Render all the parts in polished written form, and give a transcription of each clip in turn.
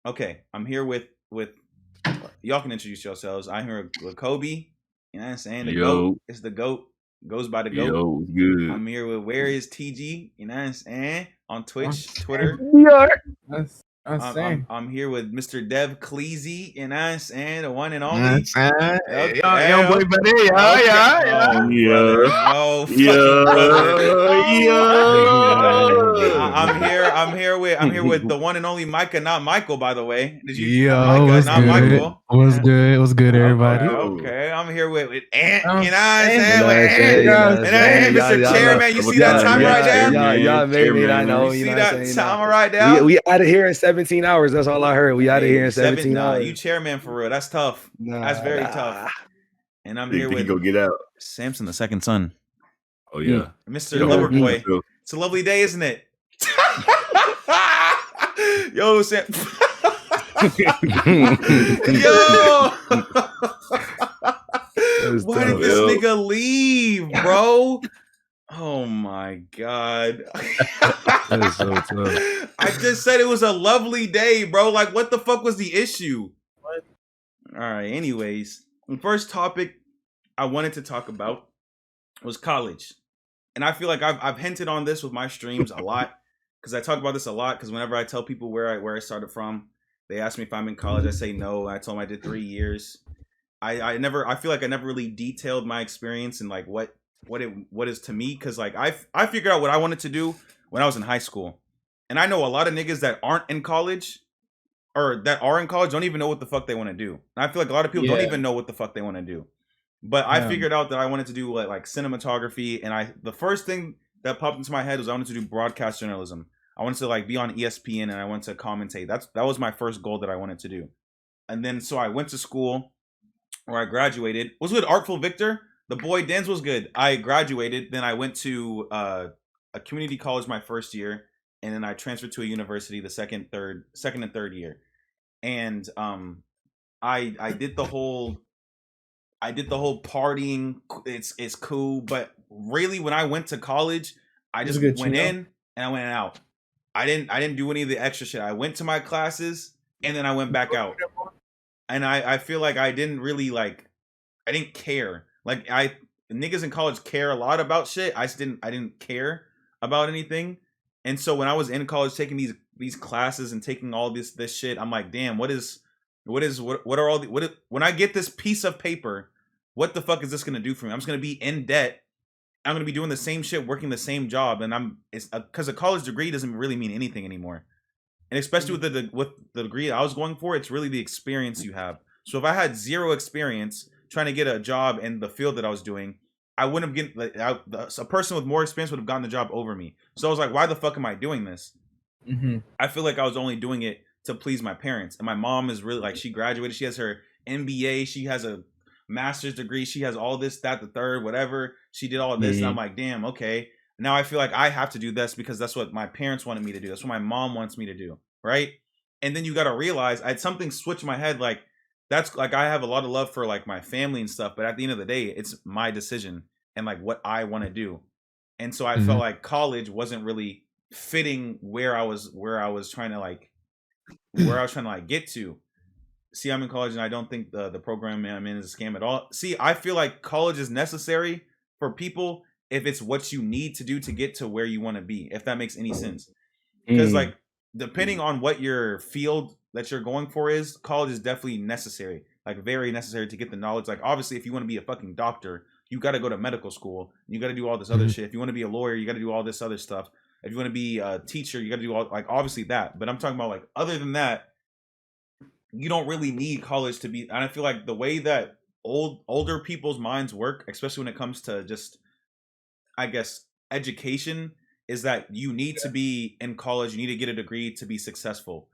Okay, I'm here with y'all can introduce yourselves. I'm here with Kobe. You know what I'm saying? The goat. Yo, It's the goat. Goes by the goat. yo, good. I'm here with Where is TG? You know what I'm saying? On I'm Twitch, saying. Twitter. I'm saying. I'm here with Mr. Dev Cleasy. You know what I'm saying? The one and I'm only. saying. Okay. Young boy, buddy. Okay. Yeah. Oh, brother. Yeah, Oh, fucking brother. yeah, I, yeah. I'm here with the one and only Micah, not Michael, by the way. Did you Yo, Micah, what's not good? Michael? What's good? What's good, Okay, everybody? okay. I'm here with Ant. I'm You know what I'm saying. saying? You know With what I'm saying? You know what I'm And saying? Mr. Chairman, you What's see that up, time man? right there? Y'all made me. I know. You You see know what I'm that saying? time right there? We out of here in 17 hours. That's all I heard. We out of here in 17 Nah, hours. you chairman for real. That's tough. That's very tough. And I'm here Think he with go get out. Samson, the second son. Oh yeah, Mr. Yeah, Liverboy. too. It's a lovely day, isn't it? Yo, Sam. Yo. Why did this nigga leave, bro? Oh my god. That is so tough. I just said it was a lovely day, bro. Like, what the fuck was the issue? What? All right, anyways. The first topic I wanted to talk about was college. And I feel like I've hinted on this with my streams a lot because I talk about this a lot because whenever I tell people where I started from, they ask me if I'm in college. I say no. I told them I did 3 years. I feel like I never really detailed my experience and like what is to me because like I figured out what I wanted to do when I was in high school. And I know a lot of niggas that aren't in college or that are in college don't even know what the fuck they want to do. And I feel like a lot of people don't even know what the fuck they want to do. But I figured out that I wanted to do like cinematography, and the first thing that popped into my head was I wanted to do broadcast journalism. I wanted to like be on ESPN and I wanted to commentate. That was my first goal that I wanted to do. And then so I went to school where I graduated. Was with Artful Victor. The boy Denz was good. I graduated. Then I went to a community college my first year, and then I transferred to a university the second and third year. And I did the whole partying. It's cool, but really when I went to college, I just went in and I went out. I didn't do any of the extra shit. I went to my classes and then I went back out. And I feel like I didn't really I didn't care. Like niggas in college care a lot about shit. I didn't care about anything. And so when I was in college taking these classes and taking all this shit, I'm like, damn, what are all the when I get this piece of paper, what the fuck is this gonna do for me? I'm just gonna be in debt. I'm gonna be doing the same shit, working the same job, and it's because a college degree doesn't really mean anything anymore. And especially with the degree I was going for, it's really the experience you have. So if I had zero experience trying to get a job in the field that I was doing, I wouldn't have a person with more experience would have gotten the job over me. So I was like, why the fuck am I doing this? Mm-hmm. I feel like I was only doing it to please my parents. And my mom is really like, she graduated, she has her MBA, she has a master's degree, she has all this, that, the third, whatever. She did all of this, and I'm like, damn, okay. Now I feel like I have to do this because that's what my parents wanted me to do. That's what my mom wants me to do, right? And then you got to realize I had something switch my head. Like that's like I have a lot of love for like my family and stuff, but at the end of the day, it's my decision and like what I want to do. And so I felt like college wasn't really fitting where I was trying to get to. See, I'm in college and I don't think the program I'm in is a scam at all. See, I feel like college is necessary for people if it's what you need to do to get to where you want to be, if that makes any sense. Because like depending on what your field that you're going for is, college is definitely necessary, like very necessary to get the knowledge. Like obviously if you want to be a fucking doctor, you got to go to medical school, you got to do all this other shit. If you want to be a lawyer, you got to do all this other stuff. If you want to be a teacher, you got to do all like obviously that. But I'm talking about like other than that, you don't really need college to be. And I feel like the way that older people's minds work, especially when it comes to just, I guess, education, is that you need to be in college, you need to get a degree to be successful.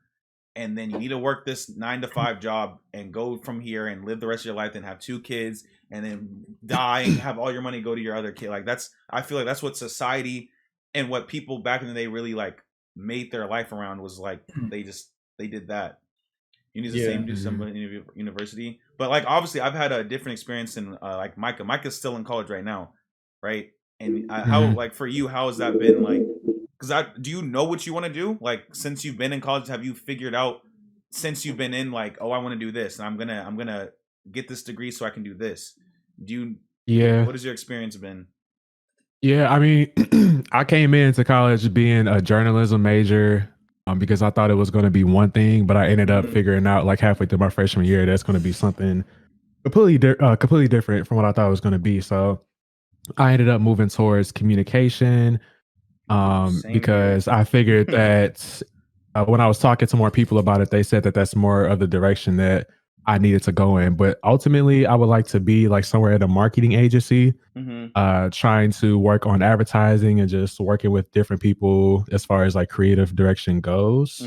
And then you need to work this 9-to-5 job and go from here and live the rest of your life and have 2 kids and then die and have all your money go to your other kid. Like I feel like that's what society and what people back in the day really like made their life around was like they did that. You need the same do something in university. But like obviously I've had a different experience in like Micah. Micah's still in college right now, right? And how like for you, how has that been like? Because do you know what you want to do? Like since you've been in college, have you figured out since you've been in like, oh, I want to do this, and I'm gonna get this degree so I can do this. Yeah. What has your experience been? Yeah, I mean, I came into college being a journalism major because I thought it was going to be one thing, but I ended up figuring out like halfway through my freshman year that's going to be something completely different from what I thought it was going to be. So I ended up moving towards communication because I figured that when I was talking to more people about it, they said that that's more of the direction that I needed to go in. But ultimately, I would like to be like somewhere at a marketing agency, trying to work on advertising and just working with different people as far as like creative direction goes.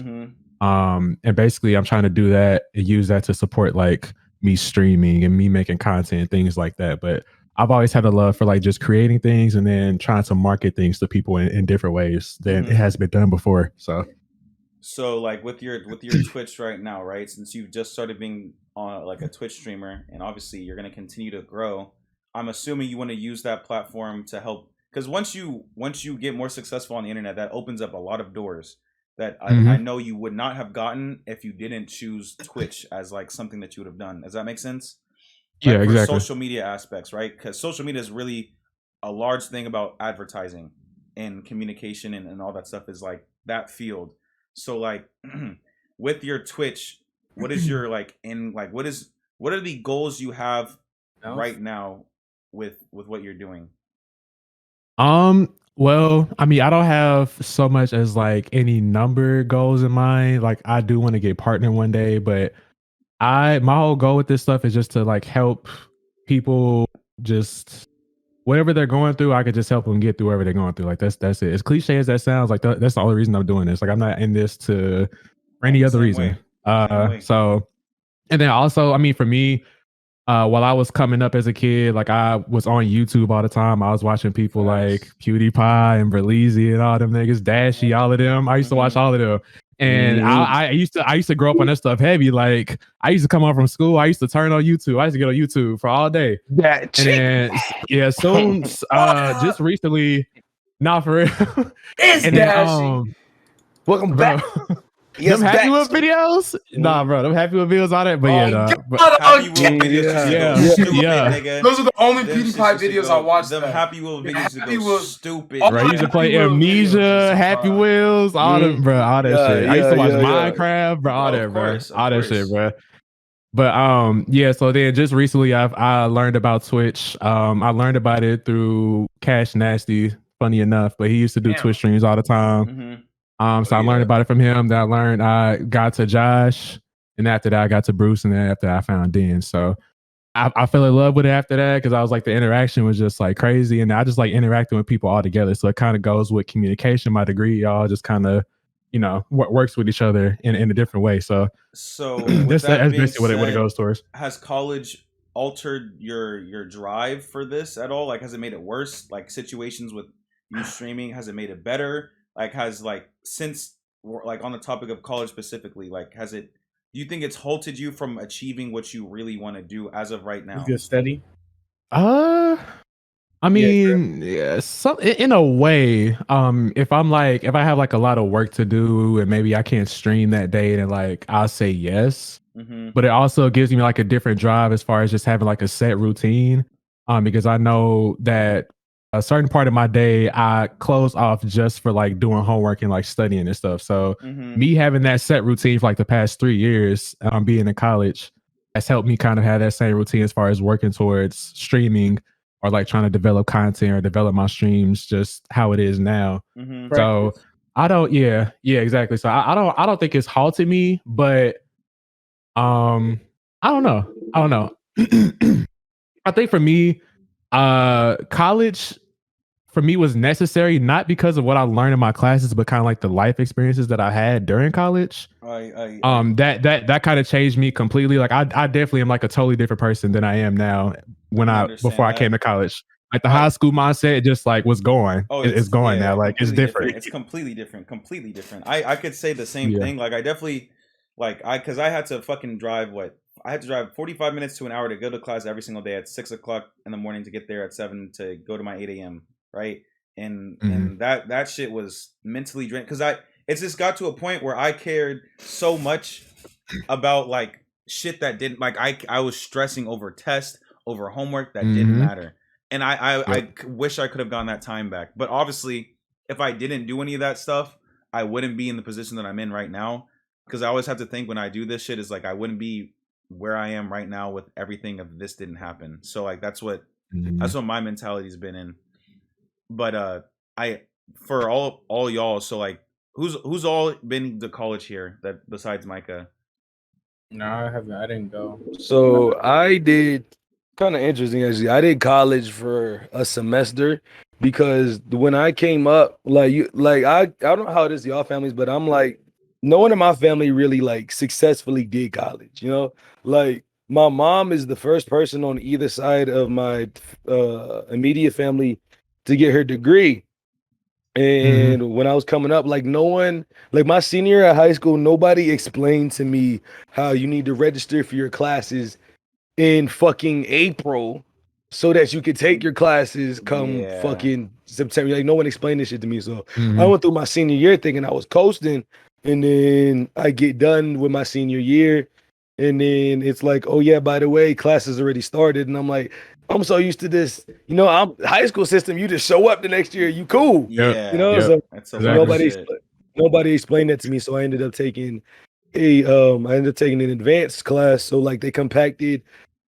And basically, I'm trying to do that and use that to support like me streaming and me making content and things like that. But I've always had a love for like just creating things and then trying to market things to people in different ways than it has been done before. So like with your Twitch right now, right? Since you've just started being on like a Twitch streamer, and obviously you're going to continue to grow, I'm assuming you want to use that platform to help, because once you get more successful on the internet, that opens up a lot of doors that I know you would not have gotten if you didn't choose Twitch as like something that you would have done. Does that make sense? Like Yeah, for exactly. social media aspects, right? Because social media is really a large thing about advertising and communication and all that stuff is like that field. So like with your Twitch, what is your like in like what are the goals you have right now with what you're doing? Well, I mean, I don't have so much as like any number goals in mind. Like I do want to get partner one day, but my whole goal with this stuff is just to like help people just whatever they're going through, I could just help them get through whatever they're going through. Like that's it. As cliche as that sounds, like that's the only reason I'm doing this. Like I'm not in this for any other reason. So and then also, I mean, for me, while I was coming up as a kid, like I was on YouTube all the time. I was watching people like PewDiePie and Berleezy and all them niggas, Dashy, all of them. I used to watch all of them. And I used to grow up on that stuff heavy. Like I used to come home from school. I used to turn on YouTube. I used to get on YouTube for all day. And then soon, just recently, not for real. It's and then, welcome bro, back. Yes, them Happy Wheel videos? Nah, bro, them Happy Wheel videos on it. But Happy Wheel videos stupid, nigga. Those are the only PewDiePie videos I watched. Them Happy Wheel videos go stupid. Bro, I used to play Amnesia, Happy Wheels, all them, bro, all that shit. I used to watch Minecraft, bro, all that, bro, all that shit, bro. But yeah. So then, just recently, I learned about Twitch. I learned about it through Cash Nasty. Funny enough, but he used to do Twitch streams all the time. So I learned about it from him. Then I got to Josh, and after that I got to Bruce, and then after that I found Denz. So I fell in love with it after that because I was like the interaction was just like crazy, and I just like interacting with people all together. So it kind of goes with communication. My degree, y'all just kind of works with each other in a different way. So that's basically what it goes towards. Has college altered your drive for this at all? Like, has it made it worse? Like situations with you streaming, has it made it better? Like, has like since like on the topic of college specifically, like has it? Do you think it's halted you from achieving what you really want to do as of right now? Good steady. I mean, in a way, if I have like a lot of work to do and maybe I can't stream that day, then like I'll say yes. But it also gives me like a different drive as far as just having like a set routine. Because I know that a certain part of my day I close off just for like doing homework and like studying and stuff. So me having that set routine for like the past 3 years, being in college, has helped me kind of have that same routine as far as working towards streaming or like trying to develop content or develop my streams just how it is now. So I don't, exactly. So I don't think it's halted me, but I don't know. I think for me, college for me was necessary, not because of what I learned in my classes, but kind of like the life experiences that I had during college. That kind of changed me completely. Like I definitely am like a totally different person than I am now before I came to college. Like the high school mindset just like was going. It's going now. Like it's different. It's completely different. I could say the same thing. Like I definitely because I had to fucking drive I had to drive 45 minutes to an hour to go to class every single day at 6 o'clock in the morning to get there at 7 to go to my 8 a.m. Right. And that shit was mentally draining because it just got to a point where I cared so much about like shit that didn't like I was stressing over tests, over homework that didn't matter. And I wish I could have gotten that time back. But obviously, if I didn't do any of that stuff, I wouldn't be in the position that I'm in right now. Because I always have to think when I do this shit is like I wouldn't be where I am right now with everything if this didn't happen. So like that's what my mentality's been in. But I for all y'all, so like who's all been to college here that besides Micah? No, I haven't. I didn't go. So I did kind of interesting actually. I did college for a semester because when I came up, I don't know how it is to y'all families, but I'm like, no one in my family really like successfully did college. You know, like my mom is the first person on either side of my immediate family to get her degree. And when I was coming up, like no one, like my senior year at high school, nobody explained to me how you need to register for your classes in fucking April so that you could take your classes come fucking September. Like no one explained this shit to me. So I went through my senior year thinking I was coasting, and then I get done with my senior year, and then it's like, oh yeah, by the way, classes already started, and I'm like, I'm so used to this, you know, I'm high school system. You just show up the next year, you cool, Yeah, you know. So that's a nobody explained that to me. So I ended up taking an advanced class. So like they compacted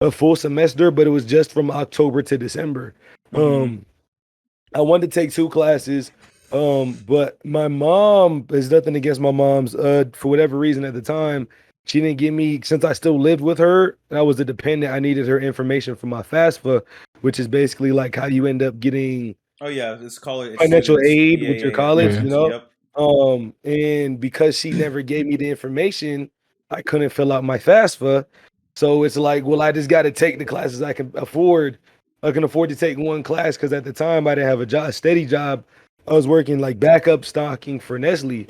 a full semester, but it was just from October to December. I wanted to take 2 classes, but my mom, there's nothing against my mom's. For whatever reason at the time, she didn't give me, since I still lived with her, and I was a dependent, I needed her information for my FAFSA, which is basically like how you end up getting it's called financial aid with your college, you know? Yep. And because she never gave me the information, I couldn't fill out my FAFSA. So it's like, well, I just got to take the classes I can afford. I can afford to take one class because at the time I didn't have a steady job. I was working like backup stocking for Nestle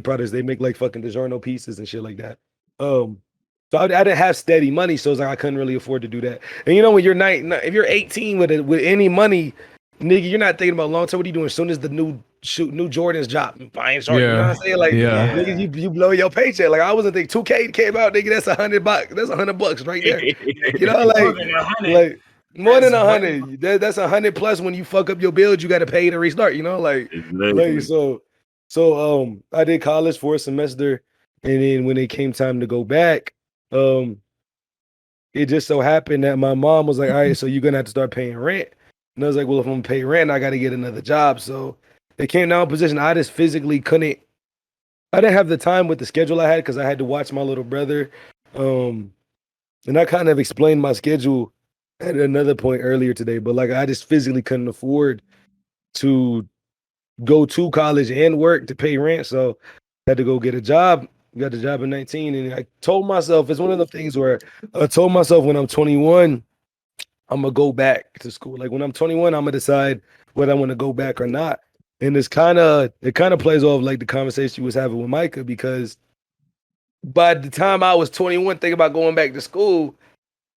products. They make like fucking DiGiorno pieces and shit like that. So I didn't have steady money, so it's like I couldn't really afford to do that. And you know, when you're if you're 18 with any money, nigga, you're not thinking about long term. What are you doing? As soon as the new Jordans drop, buying short. You know what I'm saying? Like, nigga, you blow your paycheck. Like I wasn't thinking 2K came out, nigga. That's $100. That's $100 right there. You know, like more than 100. That's 100 plus. When you fuck up your bills, you got to pay to restart. You know, like so I did college for a semester. And then when it came time to go back, it just so happened that my mom was like, all right, so you're going to have to start paying rent. And I was like, well, if I'm going to pay rent, I got to get another job. So it came down to a position I just physically couldn't. I didn't have the time with the schedule I had because I had to watch my little brother. And I kind of explained my schedule at another point earlier today. But like I just physically couldn't afford to go to college and work to pay rent. So I had to go get a job. Got the job at 19, and I told myself, it's one of the things where I told myself when I'm 21, I'm gonna go back to school. Like when I'm 21, I'm gonna decide whether I want to go back or not. And it kind of plays off like the conversation you was having with Micah, because by the time I was 21, thinking about going back to school,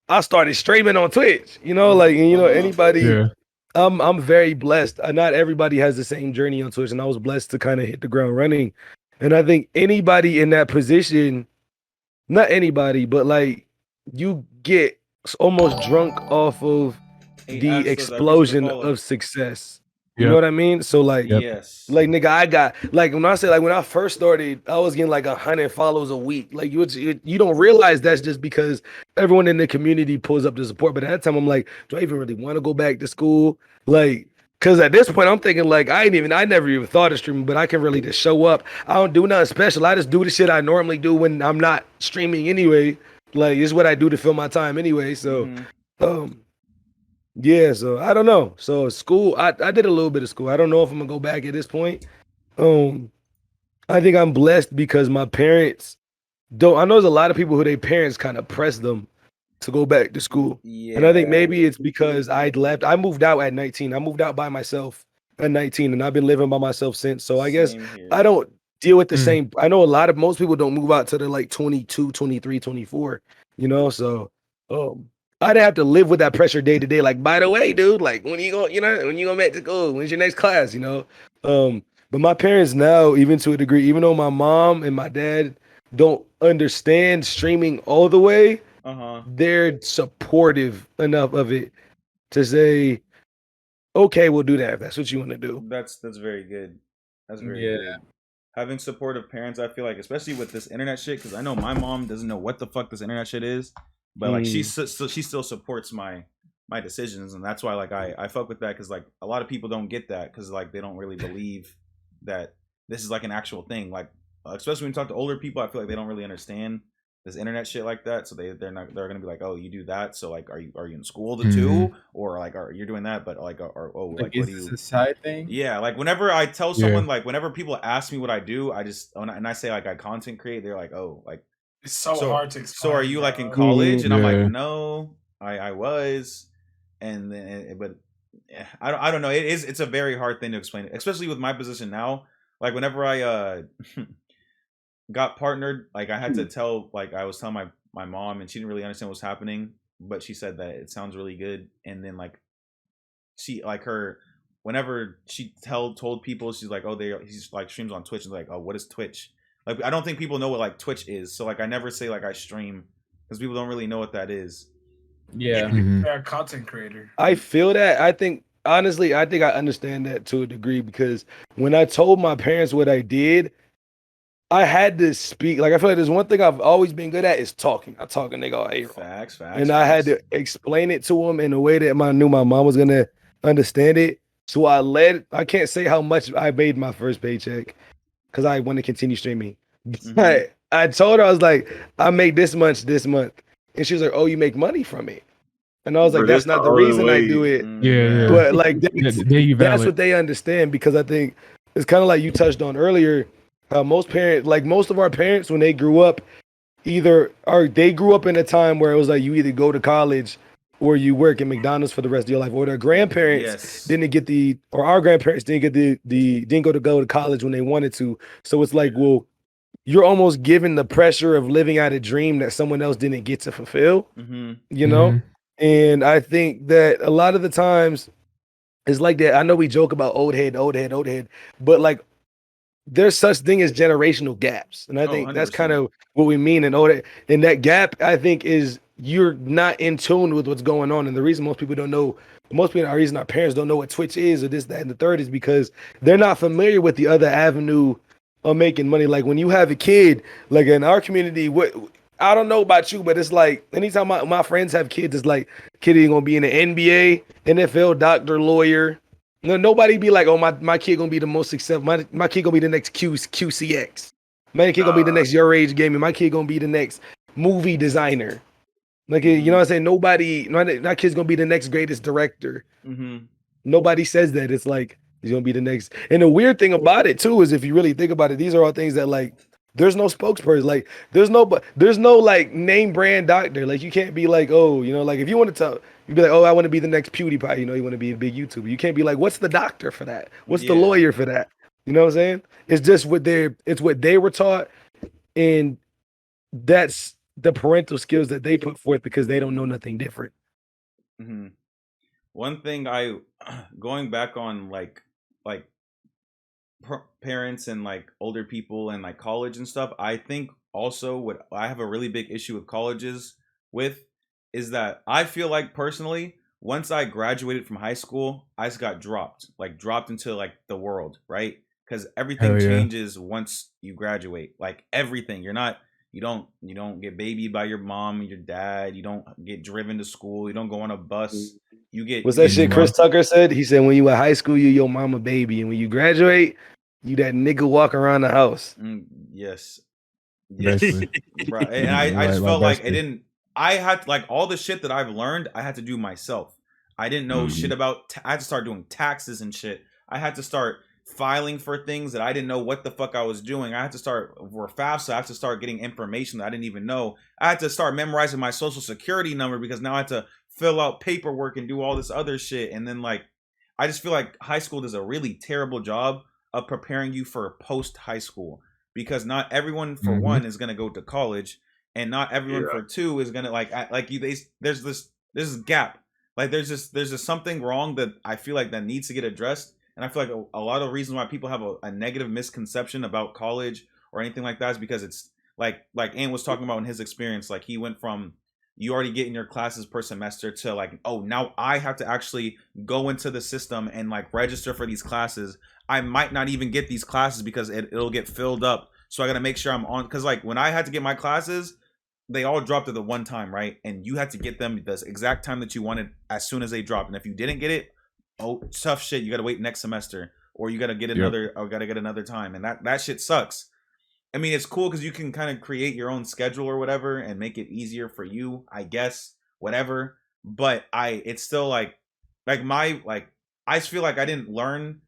I started streaming on Twitch. You know, like, and you know, anybody. Yeah. I'm very blessed. Not everybody has the same journey on Twitch, and I was blessed to kind of hit the ground running. And I think anybody in that position, not anybody, but like you get almost drunk off of the explosion of success. You know what I mean? So like, like nigga, I got like when I first started, I was getting like 100 follows a week. Like you don't realize that's just because everyone in the community pulls up to support. But at that time, I'm like, do I even really want to go back to school? Like. Cause at this point I'm thinking like I never even thought of streaming, but I can really just show up. I don't do nothing special. I just do the shit I normally do when I'm not streaming anyway. Like it's what I do to fill my time anyway. So, yeah. So I don't know. So school, I did a little bit of school. I don't know if I'm gonna go back at this point. I think I'm blessed because my parents don't. I know there's a lot of people who their parents kind of press them to go back to school. And I think maybe it's because I moved out at 19. I moved out by myself at 19 and I've been living by myself since. So I guess I don't deal with the same. I know most people don't move out till they're like 22, 23, 24, you know? So I didn't have to live with that pressure day to day. Like, by the way, dude, like when you go back to school, when's your next class, you know? But my parents now, even to a degree, even though my mom and my dad don't understand streaming all the way, Uh-huh. they're supportive enough of it to say, okay, we'll do that if that's what you want to do. That's very good. That's very Yeah. good. Having supportive parents, I feel like, especially with this internet shit, because I know my mom doesn't know what the fuck this internet shit is, but like she still supports my decisions, and that's why like I fuck with that, because like a lot of people don't get that, because like they don't really believe that this is like an actual thing. Like especially when you talk to older people, I feel like they don't really understand this internet shit like that, so they're gonna be like, oh, you do that, so like are you in school to too, or like are you doing that, but like Like, what is do you? this a side thing? Yeah, like whenever I tell someone, like whenever people ask me what I do, I just and I say like I content create, they're like, oh, like It's so hard to explain. so are you like in bro. college? And I'm like, Yeah. no, I was, and then but I don't know. It's a very hard thing to explain, especially with my position now. Like whenever I got partnered, like I had to tell, like I was telling my mom, and she didn't really understand what was happening, but she said that it sounds really good, and then like she like her whenever she told people, she's like, oh, he's like streams on Twitch, and like, oh, what is Twitch? Like I don't think people know what like Twitch is, so like I never say like I stream, because people don't really know what that is. Yeah. They're a content creator. I feel that. I think honestly, I think I understand that to a degree, because when I told my parents what I did, I had to speak. Like I feel like there's one thing I've always been good at is talking. I talk and they go, hey, Facts. and I had to explain it to them in a way that I knew my mom was gonna understand it. So I can't say how much I made my first paycheck, because I want to continue streaming. But I told her, I was like, I make this much this month. And she was like, oh, you make money from it. And I was like, that's not the reason I do it. Yeah. But like that's what they understand, because I think it's kind of like you touched on earlier, how most parents, like most of our parents, when they grew up, they grew up in a time where it was like you either go to college or you work at McDonald's for the rest of your life, or their grandparents didn't get our grandparents didn't get didn't go to college when they wanted to. So it's like, well, you're almost given the pressure of living out a dream that someone else didn't get to fulfill, you know? And I think that a lot of the times it's like that. I know we joke about old head, but like there's such thing as generational gaps. And I think that's kind of what we mean. And that gap, I think, is you're not in tune with what's going on. And the reason most people don't know, the reason our parents don't know what Twitch is or this, that, and the third is because they're not familiar with the other avenue of making money. Like when you have a kid, like in our community, I don't know about you, but it's like anytime my friends have kids, it's like kid ain't gonna be in the NBA, NFL, doctor, lawyer. No, nobody be like, oh, my kid gonna be the most successful. My kid gonna be the next QCX. My kid gonna be the next Your Age Gaming. My kid gonna be the next movie designer. Like, you know what I'm saying? Nobody, my kid's gonna be the next greatest director. Nobody says that. It's like he's gonna be the next. And the weird thing about it too is, if you really think about it, these are all things that like there's no spokesperson. Like there's no like name brand doctor. Like you can't be like, oh, you know, like if you want to tell, you'd be like, oh, I want to be the next PewDiePie. You know, you want to be a big YouTuber. You can't be like, what's the doctor for that? What's the lawyer for that? You know what I'm saying? It's just what they were taught, and that's the parental skills that they put forth because they don't know nothing different. One thing going back on like parents and like older people and like college and stuff, I think also what I have a really big issue with colleges with is that I feel like personally, once I graduated from high school, I just got dropped into like the world, right? Because everything changes once you graduate. Like everything, you don't get babied by your mom and your dad. You don't get driven to school. You don't go on a bus. You get what's that shit Chris Tucker said? He said when you were high school, you your mama baby, and when you graduate, you that nigga walk around the house. Yes. Bro. And I just felt like it didn't. I had like all the shit that I've learned, I had to do myself. I didn't know shit about. I had to start doing taxes and shit. I had to start filing for things that I didn't know what the fuck I was doing. I had to start for FAFSA. I had to start getting information that I didn't even know. I had to start memorizing my social security number because now I had to fill out paperwork and do all this other shit. And then like, I just feel like high school does a really terrible job of preparing you for post high school, because not everyone for one is going to go to college, and not everyone for two is going to there's this gap. Like there's just something wrong that I feel like that needs to get addressed. And I feel like a lot of reasons why people have a negative misconception about college or anything like that is because it's like Ant was talking about in his experience, like he went from you already get in your classes per semester to like, oh, now I have to actually go into the system and like register for these classes. I might not even get these classes because it'll get filled up. So I got to make sure I'm on, because like when I had to get my classes, they all dropped at the one time, right? And you had to get them the exact time that you wanted as soon as they dropped. And if you didn't get it, oh, tough shit, you got to wait next semester, or you got to get another, or got to get another time. And that shit sucks. I mean, it's cool because you can kind of create your own schedule or whatever and make it easier for you, I guess, whatever. But it's still like I just feel like I didn't learn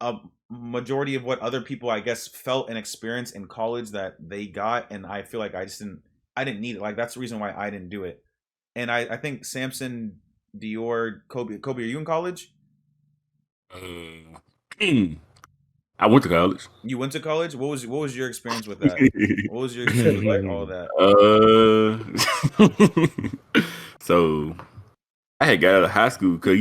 a majority of what other people, I guess, felt and experienced in college that they got. And I feel like I didn't need it. Like, that's the reason why I didn't do it. And I think Samson, Dior, Kobe, are you in college? I went to college. You went to college? What was your experience with that? What was your experience with like all that? So I had got out of high school because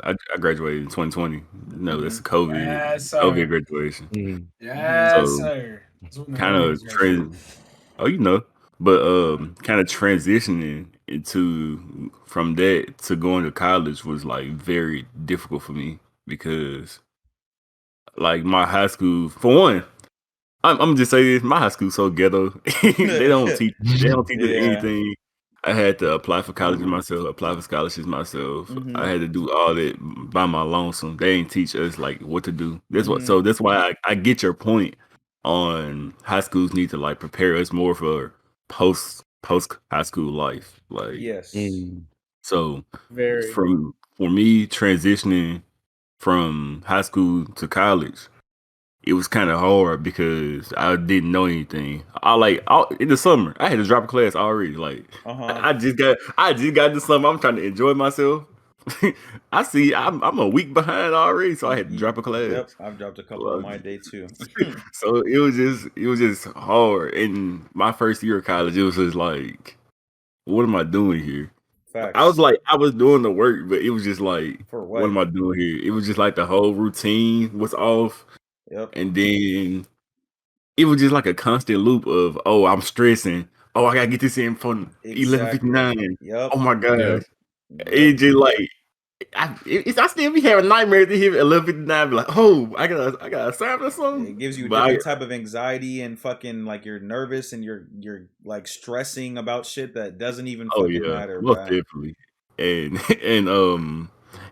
I graduated in 2020. That's a COVID graduation. Yes, sir. Kind of kind of transitioning from that to going to college was like very difficult for me because like my high school, for one, I'm gonna just say this: my high school's so ghetto. They don't teach us anything. I had to apply for colleges myself, apply for scholarships myself. Mm-hmm. I had to do all that by my lonesome. They ain't teach us like what to do. So that's why I get your point on high schools need to like prepare us more for post high school life. Like yes. So Very. for me transitioning from high school to college, it was kind of hard because I didn't know anything. In the summer, I had to drop a class already. Like I just got the summer. I'm trying to enjoy myself. I'm a week behind already, so I had to drop a class. Yep, I've dropped a couple on my day too. So it was just hard. In my first year of college, it was just like, what am I doing here? Facts. I was doing the work, but it was just like, for what am I doing here? It was just like the whole routine was off. Yep. And then it was just like a constant loop of, oh, I'm stressing. Oh, I gotta get this in for 11:59. Yep. Oh my god. Yep. It just like I still be having nightmares to hit 11:59. Be like, oh, I got a sign or something. It gives you a different type of anxiety and fucking like you're nervous and you're like stressing about shit that doesn't even fucking matter. Most definitely. And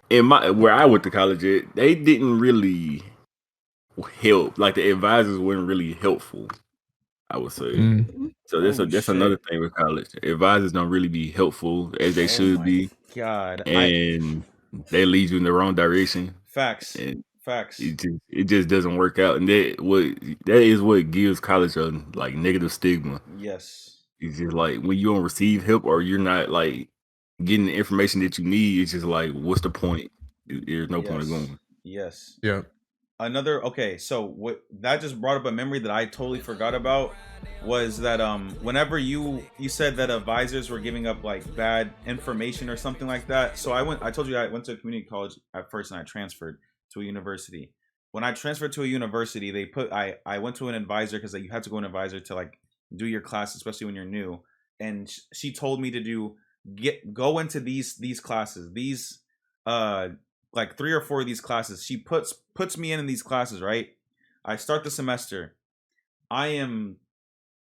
in where I went to college at, they didn't really help. Like the advisors weren't really helpful, I would say. So that's another thing with college. Advisors don't really be helpful as they should be. God, and they lead you in the wrong direction. Facts. And facts. It just doesn't work out, and that is what gives college a like negative stigma. Yes. It's just like when you don't receive help or you're not like getting the information that you need. It's just like, what's the point? There's no point of going. Yes. Yeah. So what that just brought up a memory that I totally forgot about was that whenever you said that advisors were giving up like bad information or something like that. So I told you I went to a community college at first and I transferred to a university. When I transferred to a university, I went to an advisor because you had to go to an advisor to like do your class, especially when you're new. And she told me to go into these classes, these like 3 or 4 of these classes. She puts me in these classes, right? I start the semester. I am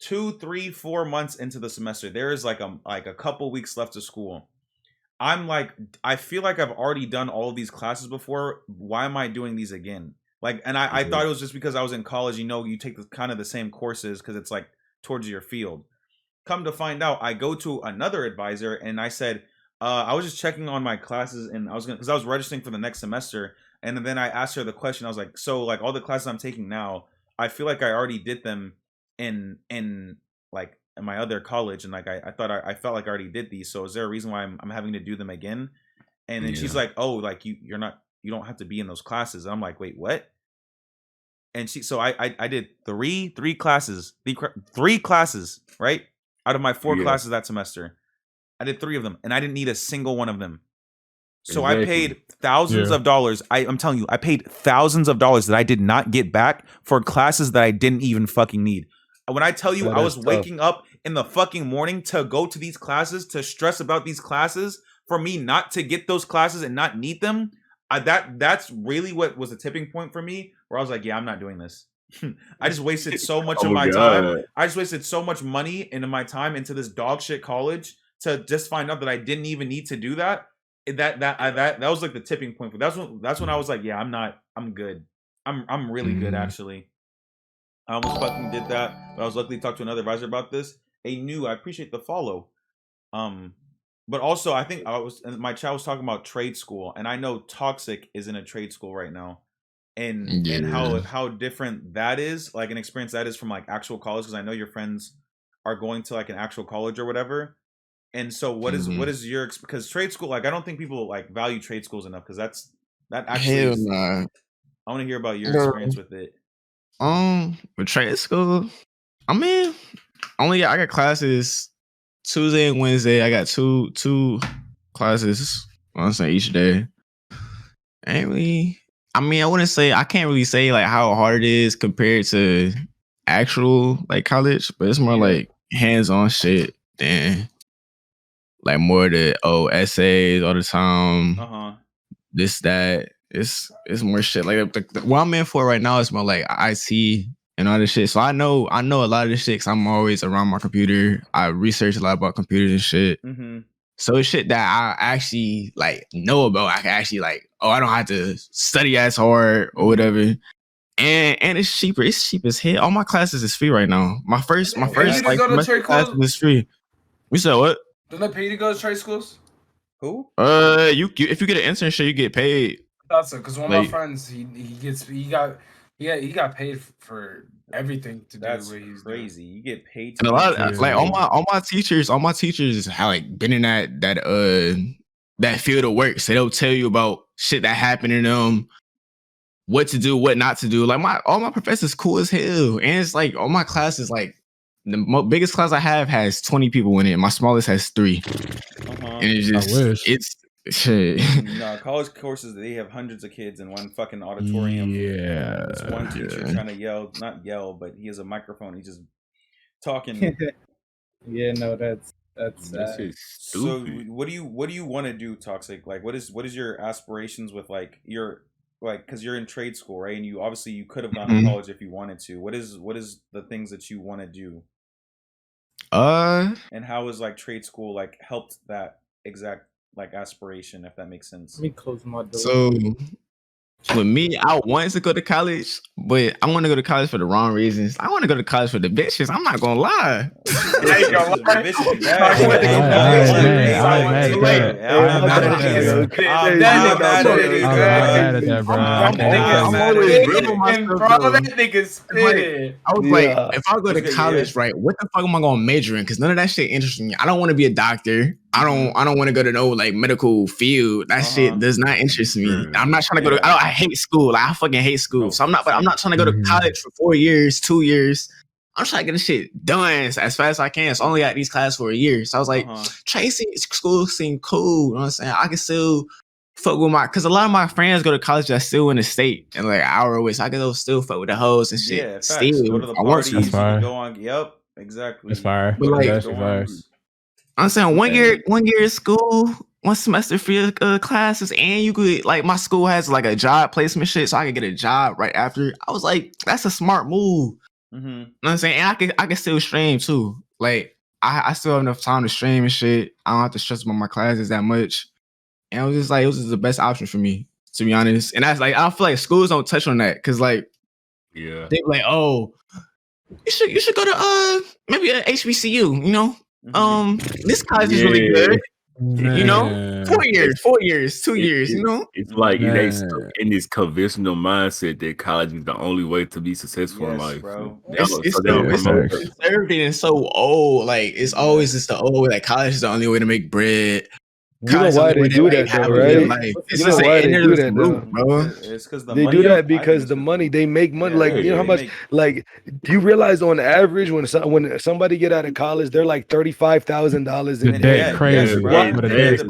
2, 3, 4 months into the semester. There is like a couple weeks left of school. I'm like, I feel like I've already done all of these classes before. Why am I doing these again? Like, and I thought it was just because I was in college. You take kind of the same courses because it's like towards your field. Come to find out, I go to another advisor and I said, I was just checking on my classes and because I was registering for the next semester. And then I asked her the question. I was like, so like all the classes I'm taking now, I feel like I already did them in like in my other college. And like, I thought I felt like I already did these. So is there a reason why I'm having to do them again? And then she's like, oh, like you don't have to be in those classes. And I'm like, wait, what? And so I did three classes, right? Out of my 4 classes that semester. I did 3 of them, and I didn't need a single one of them. So I paid thousands of dollars. I'm telling you, I paid thousands of dollars that I did not get back for classes that I didn't even fucking need. When I tell you, Yeah, I was that's tough. waking up in the fucking morning to go to these classes, to stress about these classes, for me not to get those classes and not need them. That's really what was a tipping point for me, where I was like, yeah, I'm not doing this. I just wasted so much of Oh, my God. time. I just wasted so much money into my time into this dog shit college to just find out that I didn't even need to do that. That was like the tipping point. That's when I was like, yeah, I'm good. I'm really good actually. I almost fucking did that, but I was luckily talked to another advisor about this. I appreciate the follow. But also I think my chat was talking about trade school, and I know Toxic is in a trade school right now. And how different that is, like an experience that is from like actual college, because I know your friends are going to like an actual college or whatever. And so what is your, because trade school, like I don't think people like value trade schools enough, because that actually Hell is, nah. I want to hear about your experience with it. With trade school, I mean, I got classes Tuesday and Wednesday. I got two classes, I'm saying, each day. Ain't really, I mean, I can't really say like how hard it is compared to actual like college, but it's more like hands-on shit than like more the essays all the time. This, that. It's more shit. Like what I'm in for right now is more like IT and all this shit. So I know a lot of this shit because I'm always around my computer. I research a lot about computers and shit. So it's shit that I actually like know about. I can actually like, I don't have to study as hard or whatever. And it's cheaper. It's cheap as hell. All my classes is free right now. My first like semester class was free. We said what? Don't they pay you to go to trade schools? Who? You if you get an internship, you get paid. That's it. Because one of my friends, he got paid for everything to do what he's crazy. You get paid. And a lot of, like all my teachers have like been in that field of work, so they'll tell you about shit that happened to them, what to do, what not to do. Like all my professors cool as hell, and it's like all my classes, like the biggest class I have has 20 people in it. My smallest has 3, and it's just it's shit. No, college courses, they have hundreds of kids in one fucking auditorium. Yeah. It's one teacher trying to not yell, but he has a microphone. He's just talking. Yeah, no, that's so what do you want to do, Toxic? Like what is your aspirations with like your, like, because you're in trade school, right? And you could have gone to college if you wanted to. What is the things that you want to do? And how is like trade school like helped that exact like aspiration, if that makes sense? Let me close my door. So with me, I wanted to go to college, but I want to go to college for the wrong reasons. I want to go to college for the bitches. I'm not gonna lie. That nigga spit. I was like, if I go to college, right, what the fuck am I gonna major in? Because none of that shit interests me. I don't want to be a doctor. I don't want to go to no like medical field. That shit does not interest me. I'm not trying to go to. I hate school. Like, I fucking hate school. So I'm not trying to go to college for 4 years, 2 years. I'm trying to get this shit done as fast as I can. So I only got these classes for a year. So I was like, Tracy, school seemed cool. You know what I'm saying? I can still fuck with because a lot of my friends go to college that's still in the state and like an hour away. So I can still fuck with the hoes and shit. Yeah, still go to the parties. Go on. Yep, exactly. It's fire. But like, I'm saying 1 year of school, 1 semester free classes, and you could like my school has like a job placement shit, so I could get a job right after. I was like, that's a smart move. You know what I'm saying? And I can still stream too. Like I still have enough time to stream and shit. I don't have to stress about my classes that much. And it was just like it was just the best option for me, to be honest. And that's like I feel like schools don't touch on that because like they're like, oh, you should go to maybe a HBCU, you know. This college is really good. You know, 4 years, 2 years, you know? It's like they stuck in this conventional mindset that college is the only way to be successful in life. Bro. It's conservative and so old. Like, it's always just the old, like, college is the only way to make bread. You know why they do that, though, right? It's You know why they do that, though? bro. It's because they do that because the money they make money. Like, you know how much? Like, do you realize on average when somebody get out of college, they're like $35,000 in debt. Crazy, bro. That's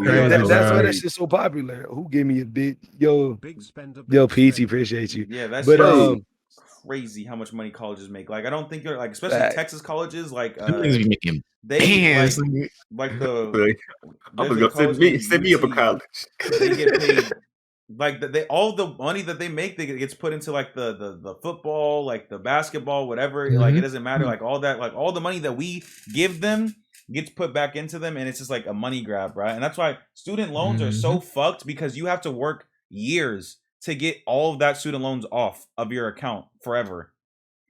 why that shit's so popular. Who gave me a bit? Yo, PT, appreciate you. Yeah, that's but crazy how much money colleges make. Like I don't think you're like, especially Fact. Texas colleges, like Them niggas be making they bands. like the Like, I'm there's gonna a go college named send me up a UT. college. They get paid like they all the money that they make, they gets put into like the football, like the basketball, whatever. Like it doesn't matter. Like all that, like all the money that we give them gets put back into them, and it's just like a money grab, right? And that's why student loans are so fucked, because you have to work years to get all of that student loans off of your account forever.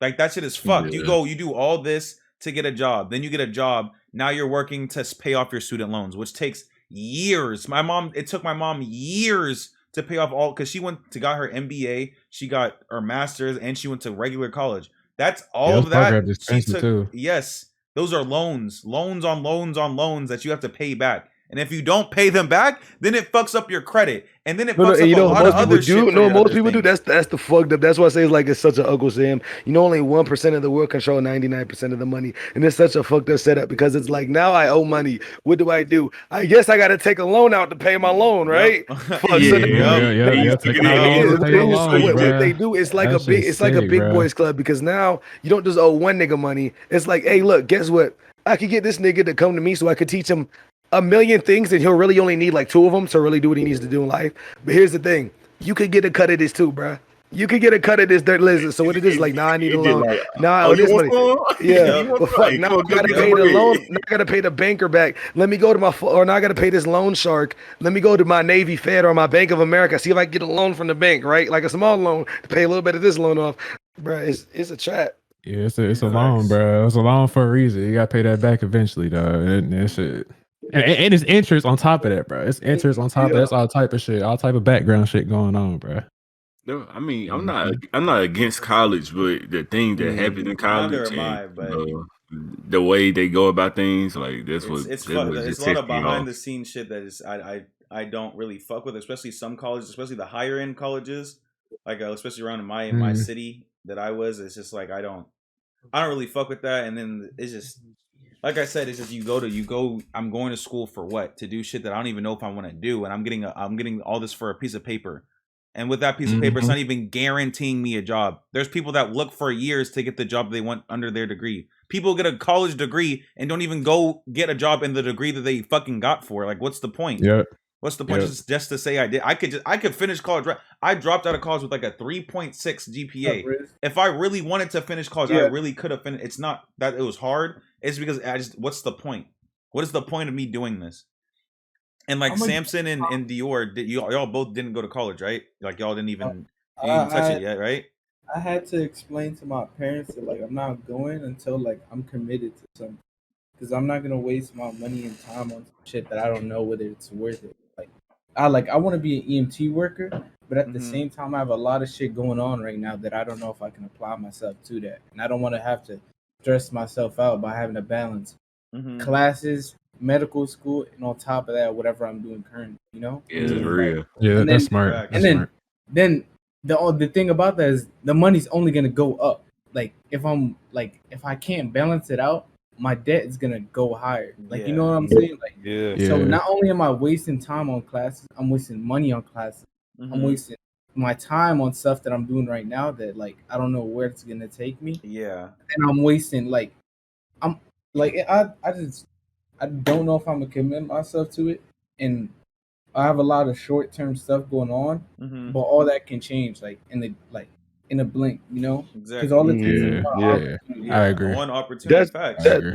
Like that shit is fucked. Yeah. You do all this to get a job, then you get a job. Now you're working to pay off your student loans, which takes years. It took my mom years to pay off all, because she got her MBA, she got her master's, and she went to regular college. That's all of that. She took, too. yes, those are loans on loans that you have to pay back. And if you don't pay them back, then it fucks up your credit, and then it fucks up a lot of other shit. Most people do. That's the fucked up. That's why I say it's such an Uncle Sam. Only 1% of the world control 99% of the money, and it's such a fucked up setup, because it's like, now I owe money. What do? I guess I got to take a loan out to pay my loan, right? What they do is like a big boys club, because now you don't just owe one nigga money. It's like, hey, look, guess what? I could get this nigga to come to me so I could teach him a million things, and he'll really only need like 2 of them to really do what he needs to do in life. But here's the thing: you could get a cut of this too, bruh. You could get a cut of this dirt lizard. So what it is, like, nah, I need a loan. Nah, I owe this money. Yeah, but fuck, now I gotta pay the loan. Now I gotta pay the banker back. Let me go to now I gotta pay this loan shark. Let me go to my Navy Fed or my Bank of America, see if I can get a loan from the bank, right? Like a small loan to pay a little bit of this loan off. Bruh, it's a trap. Yeah, it's a loan, bro. It's a loan for a reason. You gotta pay that back eventually, though. And that shit. And it's interest on top of that, bro. It's interest on top of that. It's all type of shit, all type of background shit going on, bro. No, I mean, I'm not against college, but the thing that happened in college, the way they go about things, like it's a lot of behind the scenes shit that is I don't really fuck with, especially some colleges, especially the higher end colleges, like especially around in my city that I was. It's just like I don't really fuck with that. And then it's just, like I said, it's just you go. I'm going to school for what? To do shit that I don't even know if I want to do, and I'm getting all this for a piece of paper. And with that piece of paper, it's not even guaranteeing me a job. There's people that look for years to get the job they want under their degree. People get a college degree and don't even go get a job in the degree that they fucking got for. Like, what's the point? Yeah. What's the point? Just to say I did. I could finish college. I dropped out of college with like a 3.6 GPA. If I really wanted to finish college, I really could have finished. It's not that it was hard. It's because what's the point? What is the point of me doing this? And like Samson and Dior, y'all both didn't go to college, right? Like y'all didn't even touch it yet, right? I had to explain to my parents that like I'm not going until like I'm committed to something, because I'm not gonna waste my money and time on shit that I don't know whether it's worth it. I want to be an EMT worker, but at the same time I have a lot of shit going on right now that I don't know if I can apply myself to that, and I don't want to have to stress myself out by having to balance classes, medical school, and on top of that, whatever I'm doing currently, you know? Yeah, it's real. Yeah, that's smart. Then the thing about that is the money's only gonna go up. Like if I can't balance it out, my debt is gonna go higher. Like you know what I'm saying? Like so not only am I wasting time on classes, I'm wasting money on classes. I'm wasting my time on stuff that I'm doing right now that like I don't know where it's gonna take me. Yeah. And I'm wasting I don't know if I'm gonna commit myself to it, and I have a lot of short term stuff going on, but all that can change in a blink, you know? Exactly. Because all the I agree. One opportunity.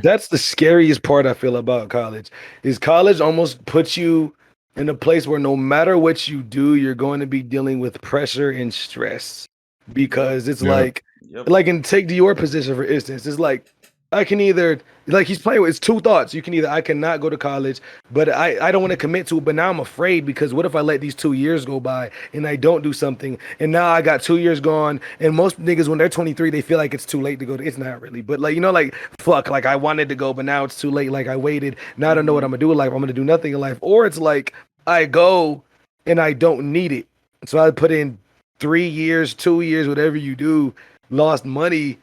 That's the scariest part I feel about college. Is college almost puts you in a place where no matter what you do, you're going to be dealing with pressure and stress, because it's like and take your position for instance. It's like I can either, like he's playing with, it's two thoughts. You can either, I cannot go to college, but I don't want to commit to it, but now I'm afraid because what if I let these 2 years go by and I don't do something, and now I got 2 years gone, and most niggas when they're 23, they feel like it's too late to go to, it's not really, but like, you know, like, fuck, like I wanted to go, but now it's too late, like I waited, now I don't know what I'm gonna do in life, I'm gonna do nothing in life, or it's like, I go and I don't need it, so I put in 3 years, 2 years, whatever you do, lost money,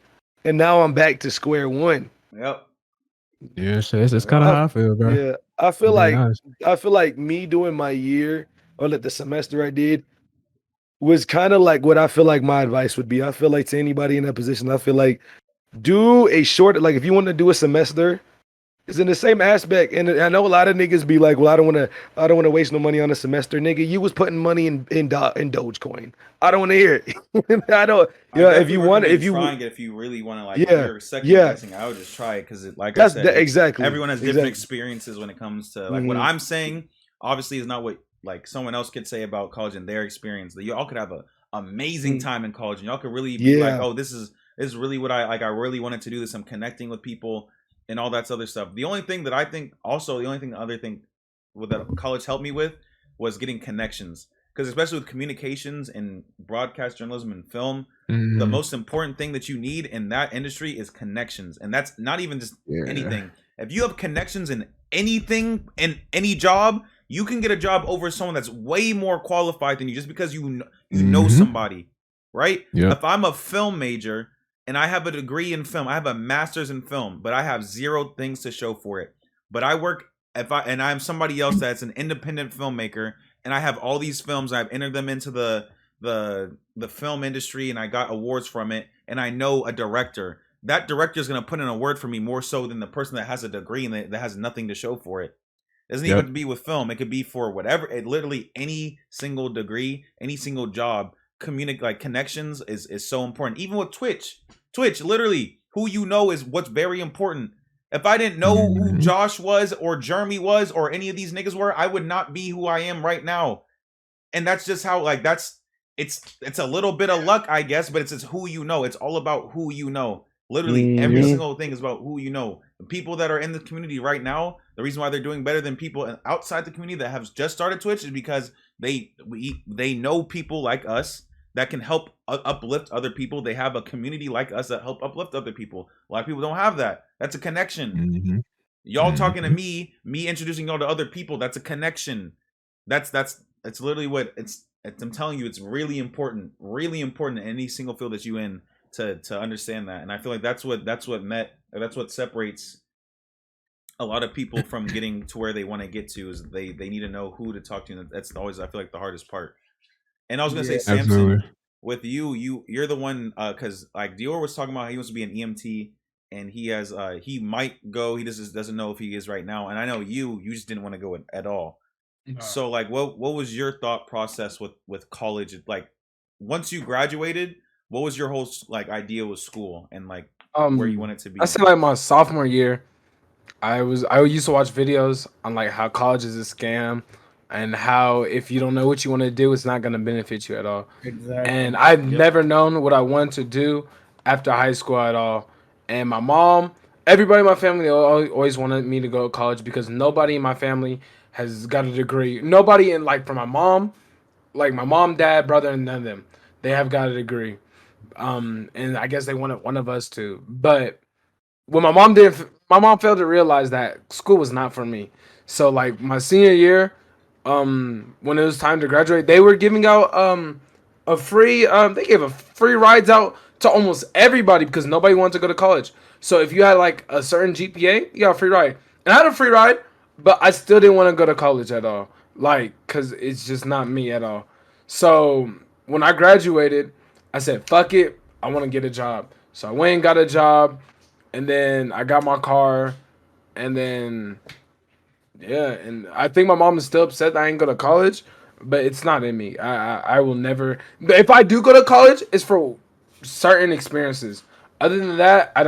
and now I'm back to square one. Yep. Yeah, it's kind of how I feel, bro. Yeah, I feel like me doing my year or the semester I did, was kind of like what I feel like my advice would be. I feel like to anybody in that position, I feel like do a short, like if you want to do a semester, it's in the same aspect. And I know a lot of niggas be like, well, I don't want to waste no money on a semester, nigga. You was putting money in Dogecoin. I don't want to hear it. I don't. You know, if you want, if you trying it, if you really want to, like, yeah, you're second guessing, I would just try it because, like I said, exactly. Everyone has different experiences when it comes to like what I'm saying. Obviously, is not what like someone else could say about college and their experience. That y'all could have a amazing time in college, and y'all could really be like, oh, this is really what I like. I really wanted to do this. I'm connecting with people and all that other stuff. The only thing that I think, also, the other thing that college helped me with was getting connections. Because especially with communications and broadcast journalism and film, the most important thing that you need in that industry is connections. And that's not even just anything. If you have connections in anything, in any job, you can get a job over someone that's way more qualified than you just because you know somebody, right? Yep. If I'm a film major and I have a degree in film, I have a master's in film, but I have 0 things to show for it. But I work, and I'm somebody else that's an independent filmmaker, and I have all these films, I've entered them into the film industry, and I got awards from it, and I know a director. That director is going to put in a word for me more so than the person that has a degree and that has nothing to show for it. It doesn't even be with film. It could be for whatever. It literally any single degree, any single job. Like connections is so important. Even with Twitch, literally who you know is what's very important. If I didn't know who Josh was or Jeremy was or any of these niggas were, I would not be who I am right now. And that's just how, like, it's a little bit of luck, I guess, but it's just who you know. It's all about who you know. Literally every single thing is about who you know. The people that are in the community right now, the reason why they're doing better than people outside the community that have just started Twitch is because they know people like us that can help uplift other people. They have a community like us that help uplift other people. A lot of people don't have that. That's a connection. Y'all talking to me introducing y'all to other people, that's a connection. That's literally what I'm telling you, it's really important in any single field that you in to understand that. And I feel like that's what separates a lot of people from getting to where they want to get to, is they need to know who to talk to. And that's always, I feel like, the hardest part. And I was gonna say, Samson, absolutely. with you're the one, because like Dior was talking about how he wants to be an EMT, and he has he might go, he just doesn't know if he is right now. And I know you just didn't want to go at all. No. So like what was your thought process with college? Like once you graduated, what was your whole like idea with school and like where you wanted to be? I said like my sophomore year, I used to watch videos on like how college is a scam and how if you don't know what you want to do, it's not going to benefit you at all. Exactly. And I've never known what I wanted to do after high school at all. And my mom, everybody in my family always wanted me to go to college because nobody in my family has got a degree. Nobody in like from my mom, like my mom, dad, brother, and none of them, they have got a degree. And I guess they wanted one of us to. But what my mom failed to realize that school was not for me. So like my senior year, when it was time to graduate, they were giving out a free they gave a free rides out to almost everybody because nobody wanted to go to college. So if you had like a certain GPA, you got a free ride. And I had a free ride, but I still didn't want to go to college at all. Like, cause it's just not me at all. So when I graduated, I said, fuck it, I want to get a job. So I went and got a job, and then I got my car, and then and I think my mom is still upset that I ain't go to college, but it's not in me. I will never. But if I do go to college, it's for certain experiences. Other than that, I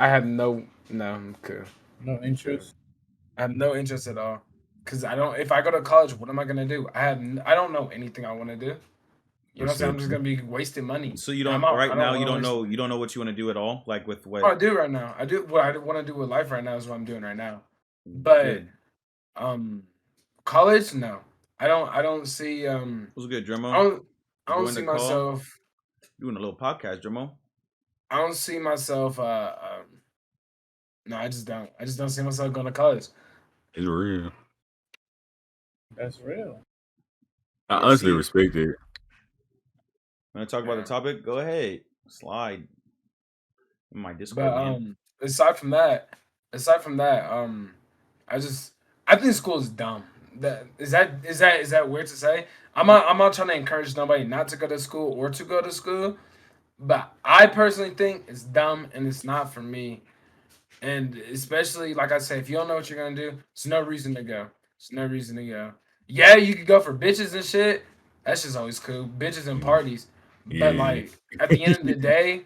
have no No interest. I have no interest at all. Cause if I go to college, what am I gonna do? I don't know anything I want to do. You know what I'm saying? I'm just gonna be wasting money. So you don't you don't know what you want to do at all, like with what? Oh, I do right now. I do what I want to do with life right now is what I'm doing right now. But good. College, no. I don't see What's good, Dremo? I don't see myself doing a little podcast, Dremo. I don't see myself no, I just don't see myself going to college. It's real. That's real. I honestly respect it. Want to talk about the topic? Go ahead. Slide in my Discord. But aside from that, I think school is dumb. Is that weird to say? I'm not trying to encourage nobody not to go to school or to go to school, but I personally think it's dumb and it's not for me. And especially, like I said, if you don't know what you're gonna do, there's no reason to go. There's no reason to go. Yeah, you could go for bitches and shit. That's just always cool. Bitches and parties. But Yeah. like at the end of the day,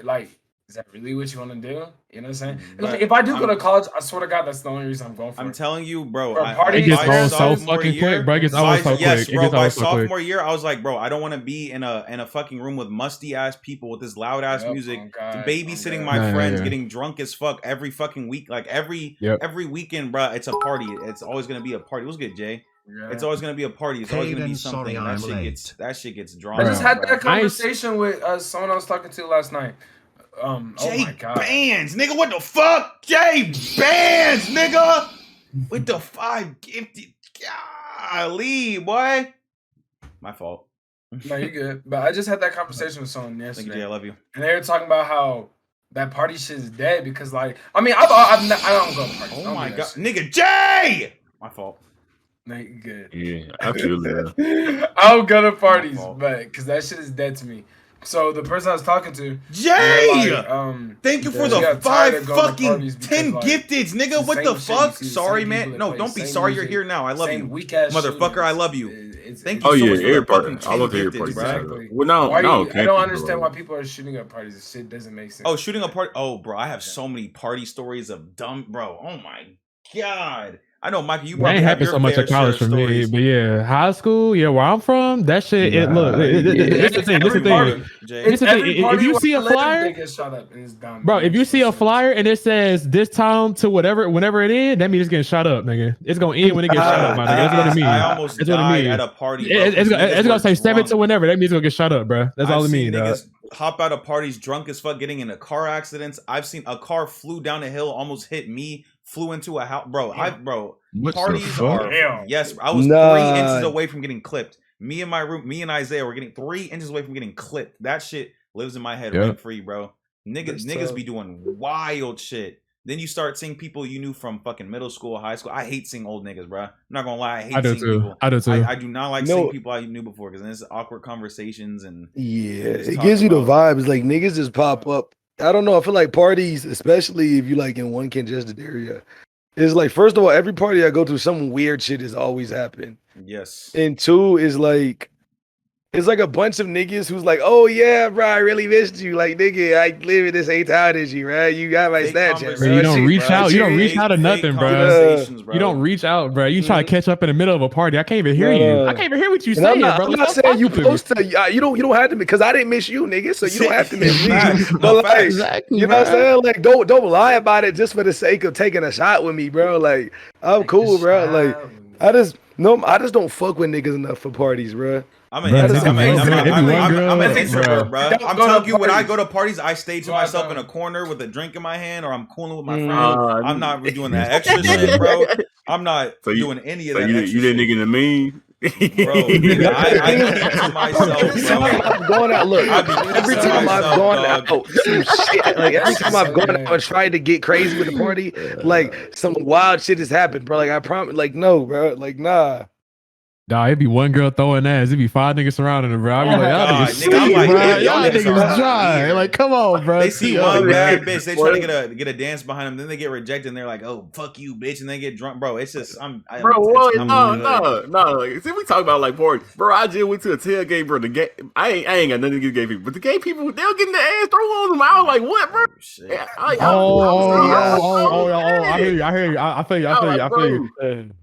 like, is that really what you want to do? You know what I'm saying? But Like, if I do go to college, I swear to God, that's the only reason I'm going for I'm it. telling you, bro. For I, party It gets by old so sophomore fucking year, quick, bro. It gets old so yes, quick. It bro. gets By old so quick. sophomore year, I was like, bro, I don't want to be in a fucking room with musty ass people with this loud ass Yep, music, oh God, babysitting oh my God. friends, Yeah. getting drunk as fuck every fucking week, like every Yep. weekend, bro. It's a party. It's always gonna be a party. What's good, Jay? Yeah. It's always gonna be a party. It's always gonna be Hayden, something. sorry And I'm that shit gets drawn. I just out, had bro. that conversation with someone I was talking to last night. Jay Oh my God. Bands, nigga. What the fuck? Jay Bands, nigga. With the 5 gifted. Golly, boy. My fault. No, you're good. But I just had that conversation with someone Thank you, yesterday, Jay. I love you. and they were talking about how that party shit is dead because, like, I mean, I don't go to parties. I Oh don't my do god, that shit. nigga, Jay! My fault. No, you're good. Yeah, I feel that. I don't go to parties, fault. but because that shit is dead to me. So the person I was talking to, Jay! they're like, Thank you for she the got tired 5 of going to fucking parties because, 10 like, gifteds, nigga. it's What the the same shit. You fuck? see the Sorry, same people man. that No, play don't be same sorry. You're music, here now. I love same you. weak-ass Motherfucker, I shooters. love you. It's Thank Oh you so yeah, much for the everybody. fucking I 10 love to hear gifteds, parties. bro. Exactly. Well, no, Why do no, you, I can't don't be, understand bro. why people are shooting up parties. This shit doesn't make sense. Oh, shooting a party. Oh, bro, I have so many party stories of dumb, bro. Oh my god. I know, Michael. You That probably ain't have happened your so much fair at share college of for me, stories. but yeah, high school, yeah, where I'm from, that shit. Look, Nah, this yeah. the thing. This the Every party. thing. Jay. This It's the thing. every If party you where see I a live, flyer, they get shot up, and it's dumb. bro, It if you makes see no a sense. flyer and it says this time to whenever it is, that means it's getting shot up, nigga. It's gonna end when it gets shot up, my nigga. That's what it means. I almost That's what it died means. at a party, bro. 'cause It's niggas gonna were say 7 to drunk. whenever. That means it's gonna get shot up, bro. That's all I've it seen means, dog. niggas hop out of parties drunk as fuck, getting into car accidents. I've seen a car flew down a hill, almost hit me, flew into a house. Bro, What the parties fuck? are Damn. yes. I was Nah. 3 inches away from getting clipped. Me and Isaiah were getting 3 inches away from getting clipped. That shit lives in my head Yep. rent free, bro. That's Niggas tough. be doing wild shit. Then you start seeing people you knew from fucking middle school, high school. I hate seeing old niggas, bro. I'm not gonna lie, I hate I do seeing too. people. I do too. I do not like No. seeing people I knew before because then it's awkward conversations and Yeah, just it talk gives you the about- vibes. Like niggas just pop up. I don't know. I feel like parties, especially if you like in one congested area, is like first of all, every party I go to, some weird shit has always happened. yes. And two is like it's like a bunch of niggas who's like, oh yeah, bro, I really missed you. Like, nigga, I live in the same town as you, right? You got my Fake Snapchat, Bro, you don't Shit, reach bro. out. You don't reach Fake- out to fake nothing, bro. conversations, bro. You don't reach out, bro. You try to catch up in the middle of a party. I can't even hear you. I Nah. can't even hear what you And saying, I'm bro. not Stop saying you talking to me. supposed to. You don't have to because I didn't miss you, nigga. So you don't have to miss me. Facts. But No, like, facts. Exactly, you know what I'm bro. saying? Like, don't lie about it just for the sake of taking a shot with me, bro. Like, I'm cool, bro. Like, I just don't fuck with niggas enough for parties, bro. I'm Bro, an it'd be I'm one an girl, introvert, bro. Don't I'm go to telling you, when I parties. go to parties, I stay to Go out myself in there. a corner with a drink in my hand, or I'm cooling with my Mm. friends. I'm not doing that extra shit, bro. I'm not So you- doing any of So that you extra that shit. nigga in the meme? Bro, nigga, I keep to myself, Every time bro. I've gone out, look, I be every keeping time I've myself, gone dog. out, some shit, like every time I've gone out and tried to get crazy with the party, like some wild shit has happened, bro. Like I promise, like no, bro, like nah. Nah, it'd be one girl throwing ass. It'd be 5 niggas surrounding her, bro. I'd be Oh like, my y'all God, niggas nigga, I'm sweet, like, bro. damn, y'all Y'all niggas niggas are dry. weird. Like, come on, bro. They see Chill, one bro. bad bitch, they try to get a dance behind them, then they get rejected, and they're like, "Oh, fuck you, bitch," and they get drunk, bro. It's just Bro, I'm what? I'm No. Like, see, we talk about like parties, bro. I just went to a tailgate, bro. The gay, I ain't got nothing against gay people, but the gay people, they'll get their ass thrown on them. I was like, what, bro? Oh, shit. Yeah, I hear you. I hear you. I feel you. I feel you. I feel you.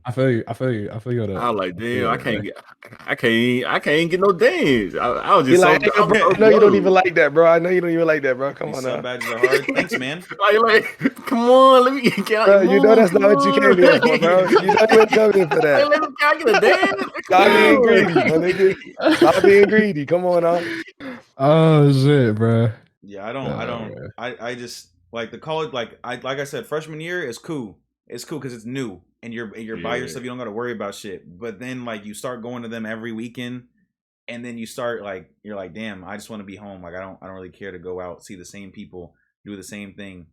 I feel you. I feel you. I feel you. I was like, damn, I can't get no dance. I was You're just like, so. hey, bro, I know you don't even like that, bro. I know you don't even like that, bro. Come These on sub now. badges are hard. Thanks, man. like, come on, let me get out. Bro, you know that's not what you came here for, bro. You know you ain't coming here for that. Let me get a dance. Stop being greedy, my nigga. Stop being greedy. Come on now. Oh shit, bro. Yeah, I just like the college. Like I said, freshman year is cool. It's cool because it's new and you're by yourself. You don't got to worry about shit. But then like you start going to them every weekend, and then you start like you're like, damn, I just want to be home. Like I don't really care to go out, see the same people, do the same thing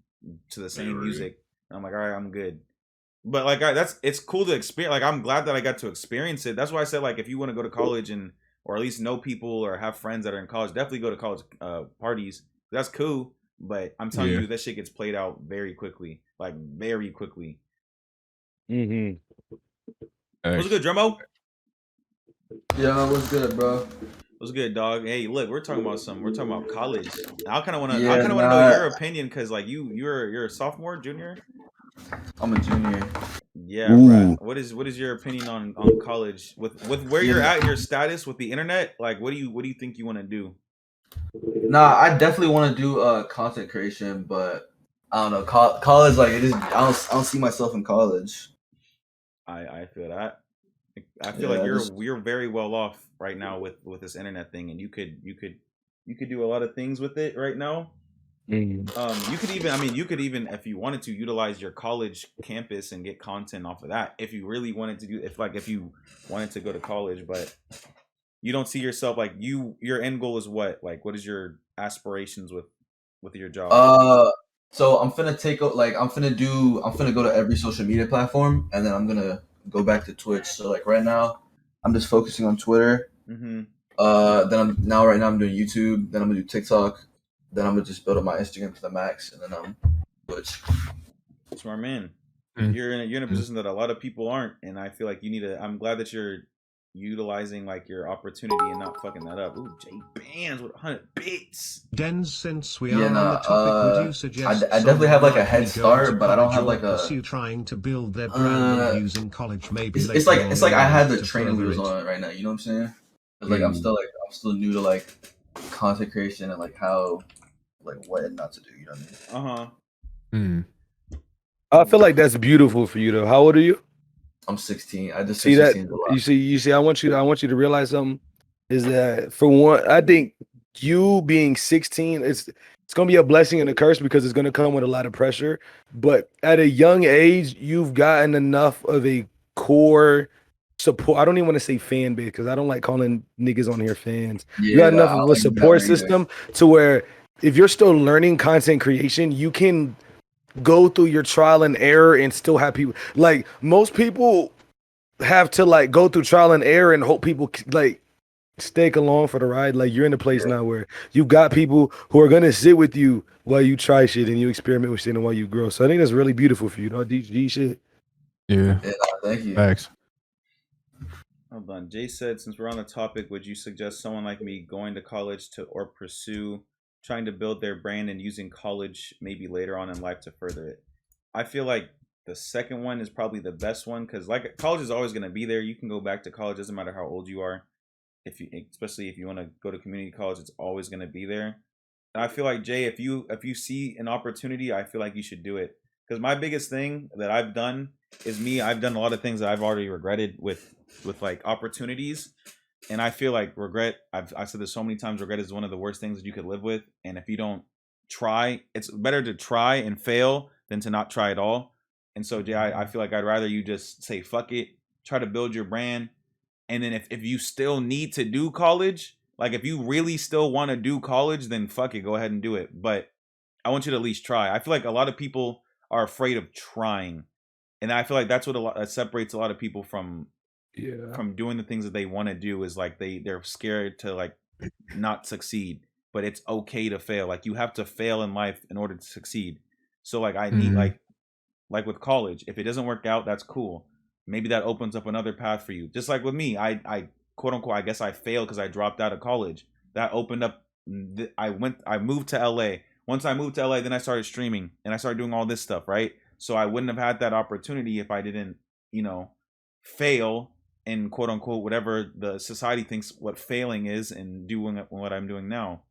to the same music. And I'm like, all right, I'm good. But like it's cool to experience. Like I'm glad that I got to experience it. That's why I said like if you want to go to college and or at least know people or have friends that are in college, definitely go to college parties. That's cool. But I'm telling Yeah. you, that shit gets played out very quickly, like very quickly. Mm-hmm. What's good, Drummo? Yo, what's good, bro? What's good, dog? Hey, look, we're talking about college. I kind of want to Yeah, know nah, your opinion because like you're a sophomore, junior. I'm a junior. Yeah, Ooh. right. What is your opinion on college with where you're Yeah, at in your status with the internet? Like, what do you think you want to do? nah, I definitely want to do content creation, but I don't know. College, like it is. I don't see myself in college. I feel that. I feel like Yeah, I just you're very well off right now with this internet thing, and you could do a lot of things with it right now. You could even, I mean, you could even, if you wanted to, utilize your college campus and get content off of that. If you really wanted to do, if you wanted to go to college, but you don't see yourself like your end goal is what? Like, what is your aspirations with your job? so I'm finna I'm finna go to every social media platform, and then I'm gonna go back to Twitch. So like right now, I'm just focusing on Twitter. Mm-hmm. Right now I'm doing YouTube. Then I'm gonna do TikTok. Then I'm gonna just build up my Instagram to the max, and then Twitch. Smart man. Mm. You're in a position that a lot of people aren't, and I feel like you need to. I'm glad that you're utilizing like your opportunity and not fucking that up. Ooh, Jay Bands with 100 bits. Denz, since we Yeah, are on the topic, would you suggest I definitely have like a head me going to start, but I don't college have or like a. pursue trying to build their brand and use in college? Maybe It's like I had the training wheels on it right now. You know what I'm saying? It's like I'm still new to like content creation and like how like what and not to do. You know what I mean? Mm. I feel like that's beautiful for you though. How old are you? I'm 16. I just See turned that? 16 in July. You see. I want you to realize something. Is that for one? I think you being 16, it's gonna be a blessing and a curse because it's gonna come with a lot of pressure. But at a young age, you've gotten enough of a core support. I don't even want to say fan base because I don't like calling niggas on here fans. You got Yeah, enough I of don't a like that support either. system to where if you're still learning content creation, you can go through your trial and error and still have people like most people have to like go through trial and error and hope people like stake along for the ride. Like you're in a place now where you've got people who are gonna sit with you while you try shit and you experiment with shit and while you grow. So I think that's really beautiful for you, DZG shit. Yeah. Yeah, thank you. Facts. Hold on. Jay said, since we're on the topic, would you suggest someone like me going to college to or pursue trying to build their brand and using college maybe later on in life to further it? I feel like the second one is probably the best one because like college is always going to be there. You can go back to college, doesn't matter how old you are. Especially if you want to go to community college, it's always going to be there. And I feel like Jay, if you see an opportunity, I feel like you should do it. Because my biggest thing that I've done is I've done a lot of things that I've already regretted with like opportunities, and I feel like regret. I've said this so many times. Regret is one of the worst things that you could live with, and if you don't try, it's better to try and fail than to not try at all. And so, Jay, I feel like I'd rather you just say fuck it, try to build your brand, and then if you still need to do college, like if you really still want to do college, then fuck it, go ahead and do it. But I want you to at least try. I feel like a lot of people are afraid of trying, and I feel like that's what that separates a lot of people from doing the things that they want to do. Is like they're scared to like not succeed, but it's okay to fail. Like you have to fail in life in order to succeed. So like I need like with college, if it doesn't work out, that's cool. Maybe that opens up another path for you. Just like with me, I quote unquote, I guess I failed because I dropped out of college. That opened up. I moved to LA. Once I moved to LA, then I started streaming and I started doing all this stuff, right? So I wouldn't have had that opportunity if I didn't, fail in quote unquote whatever the society thinks what failing is and doing what I'm doing now.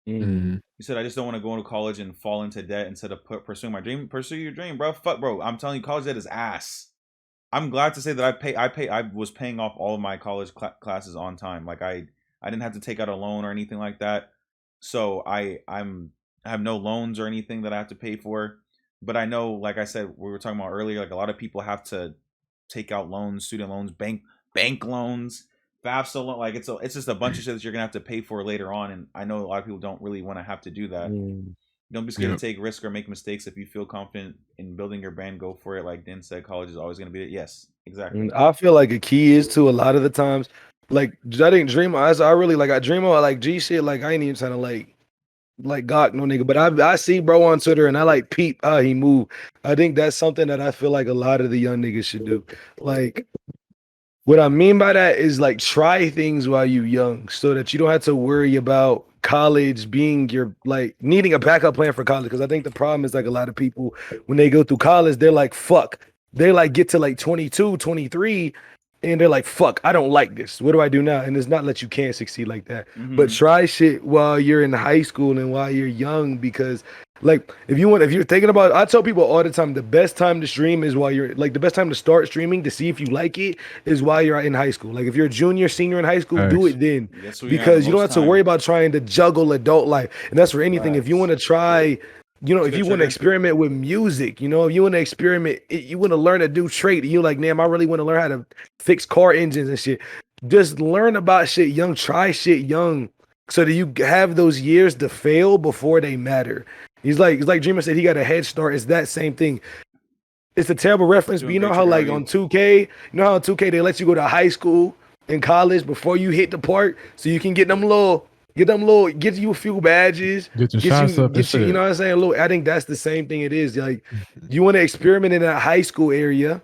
You said I just don't want to go into college and fall into debt instead of pursuing my dream. Pursue your dream, bro. Fuck, bro. I'm telling you, college debt is ass. I'm glad to say that I was paying off all of my college classes on time. Like I didn't have to take out a loan or anything like that. So I have no loans or anything that I have to pay for. But I know, like I said, we were talking about earlier, like a lot of people have to take out loans, student loans, bank loans, FAFSA loan. Like it's just a bunch of shit that you're gonna have to pay for later on. And I know a lot of people don't really want to have to do that. Don't be scared to take risks or make mistakes. If you feel confident in building your brand, go for it. Like Denz said, college is always going to be it. Yes, exactly. I feel like a key is to a lot of the times, like I didn't dream. I really like I dream of like G shit. Like I ain't even trying to like God no nigga, but I see bro on Twitter and I like peep how he move. I think that's something that I feel like a lot of the young niggas should do. Like what I mean by that is like try things while you young so that you don't have to worry about college being your like needing a backup plan for college. Because I think the problem is like a lot of people when they go through college, they're like, fuck. They like get to like 22, 23, and they're like, fuck, I don't like this. What do I do now? And it's not that you can't succeed like that. But try shit while you're in high school and while you're young because like if you're thinking about, I tell people all the time, the best time to stream is while you're like the best time to start streaming to see if you like it is while you're in high school. Like if you're a junior, senior in high school, do it then because you don't have to worry about trying to juggle adult life. And that's for anything. If you want to try, if you want to experiment with music, if you want to experiment, you want to learn a new trait. You're like, damn, I really want to learn how to fix car engines and shit. Just learn about shit young, try shit young so that you have those years to fail before they matter. It's like Dreamer said, he got a head start. It's that same thing. It's a terrible reference, but you know how like on 2K, how on 2K they let you go to high school and college before you hit the park, so you can get you a few badges, get your shots up and shit. You know what I'm saying? I think that's the same thing it is. Like you want to experiment in that high school area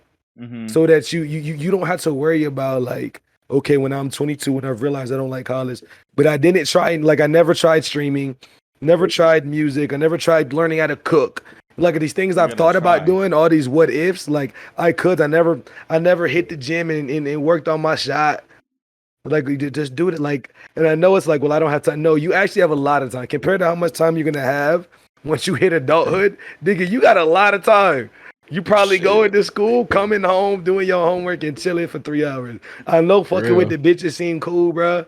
so that you don't have to worry about like, okay, when I'm 22, when I've realized I don't like college, but I didn't try, like I never tried streaming. Never tried music. I never tried learning how to cook. Like these things I've thought about doing, all these what ifs. Like I never hit the gym and worked on my shot. Like you just do it. Like, and I know it's like, well, I don't have time. No, you actually have a lot of time compared to how much time you're gonna have once you hit adulthood. Nigga, you got a lot of time. You probably going to school, coming home, doing your homework, and chilling for 3 hours. I know fucking with the bitches seem cool, bro.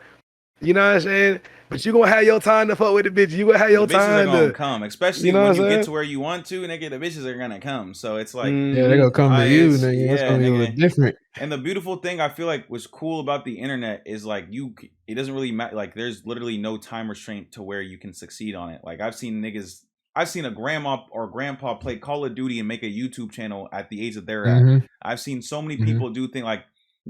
You know what I'm saying? But you gonna have your time to fuck with the bitch. You gonna have your time to come, especially when you get to where you want to, nigga. The bitches are gonna come. So it's like, yeah, they gonna come to you, nigga. That's gonna be a little different. And the beautiful thing I feel like was cool about the internet is like it doesn't really matter. Like there's literally no time restraint to where you can succeed on it. Like I've seen a grandma or grandpa play Call of Duty and make a YouTube channel at the age that they're at. I've seen so many people do things like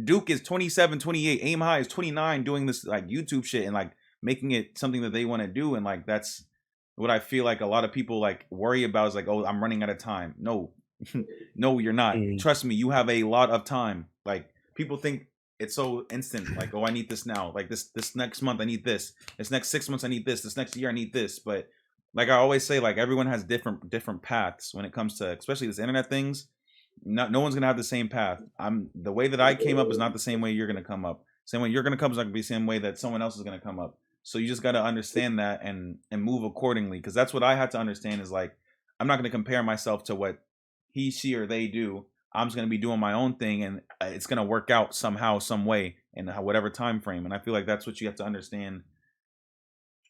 Duke is 27, 28, Aim High is 29 doing this like YouTube shit and like making it something that they want to do. And like that's what I feel like a lot of people like worry about is like, oh, I'm running out of time. No, no, you're not. Trust me, you have a lot of time. Like people think it's so instant. Like, oh, I need this now. Like this next month I need this. This next 6 months I need this. This next year I need this. But like I always say, like everyone has different paths when it comes to especially this internet things. No one's gonna have the same path. The way that I came up is not the same way you're gonna come up. Same way you're gonna come is not gonna be the same way that someone else is gonna come up. So you just gotta understand that and move accordingly. Because that's what I had to understand is like I'm not gonna compare myself to what he, she, or they do. I'm just gonna be doing my own thing, and it's gonna work out somehow, some way, in whatever time frame. And I feel like that's what you have to understand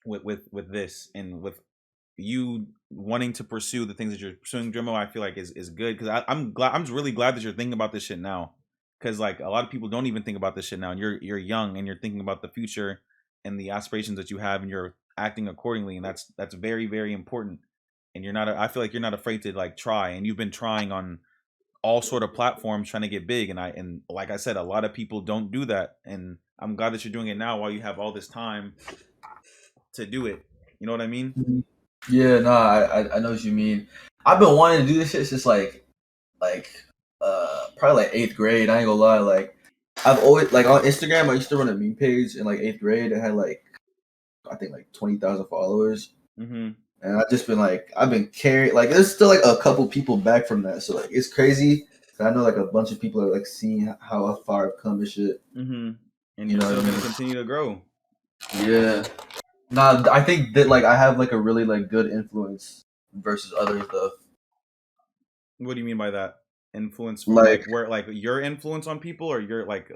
with this and with you wanting to pursue the things that you're pursuing, Drimo. I feel like is good because I'm just really glad that you're thinking about this shit now, because like a lot of people don't even think about this shit now, and you're young and you're thinking about the future and the aspirations that you have, and you're acting accordingly, and that's very, very important. And you're not I feel like you're not afraid to like try, and you've been trying on all sort of platforms trying to get big, and like I said, a lot of people don't do that, and I'm glad that you're doing it now while you have all this time to do it. You know what I mean? Yeah, no, I know what you mean. I've been wanting to do this shit since like probably like 8th grade. I ain't gonna lie, like I've always like on Instagram I used to run a meme page in like 8th grade. It had like I think like 20,000 followers. And I've just been like I've been carrying like there's still like a couple people back from that. So like it's crazy. I know like a bunch of people are like seeing how far I've come and shit. And you're still gonna continue to grow. Yeah. Nah, I think that like I have like a really like good influence versus others though. What do you mean by that? Influence like where like your influence on people or your like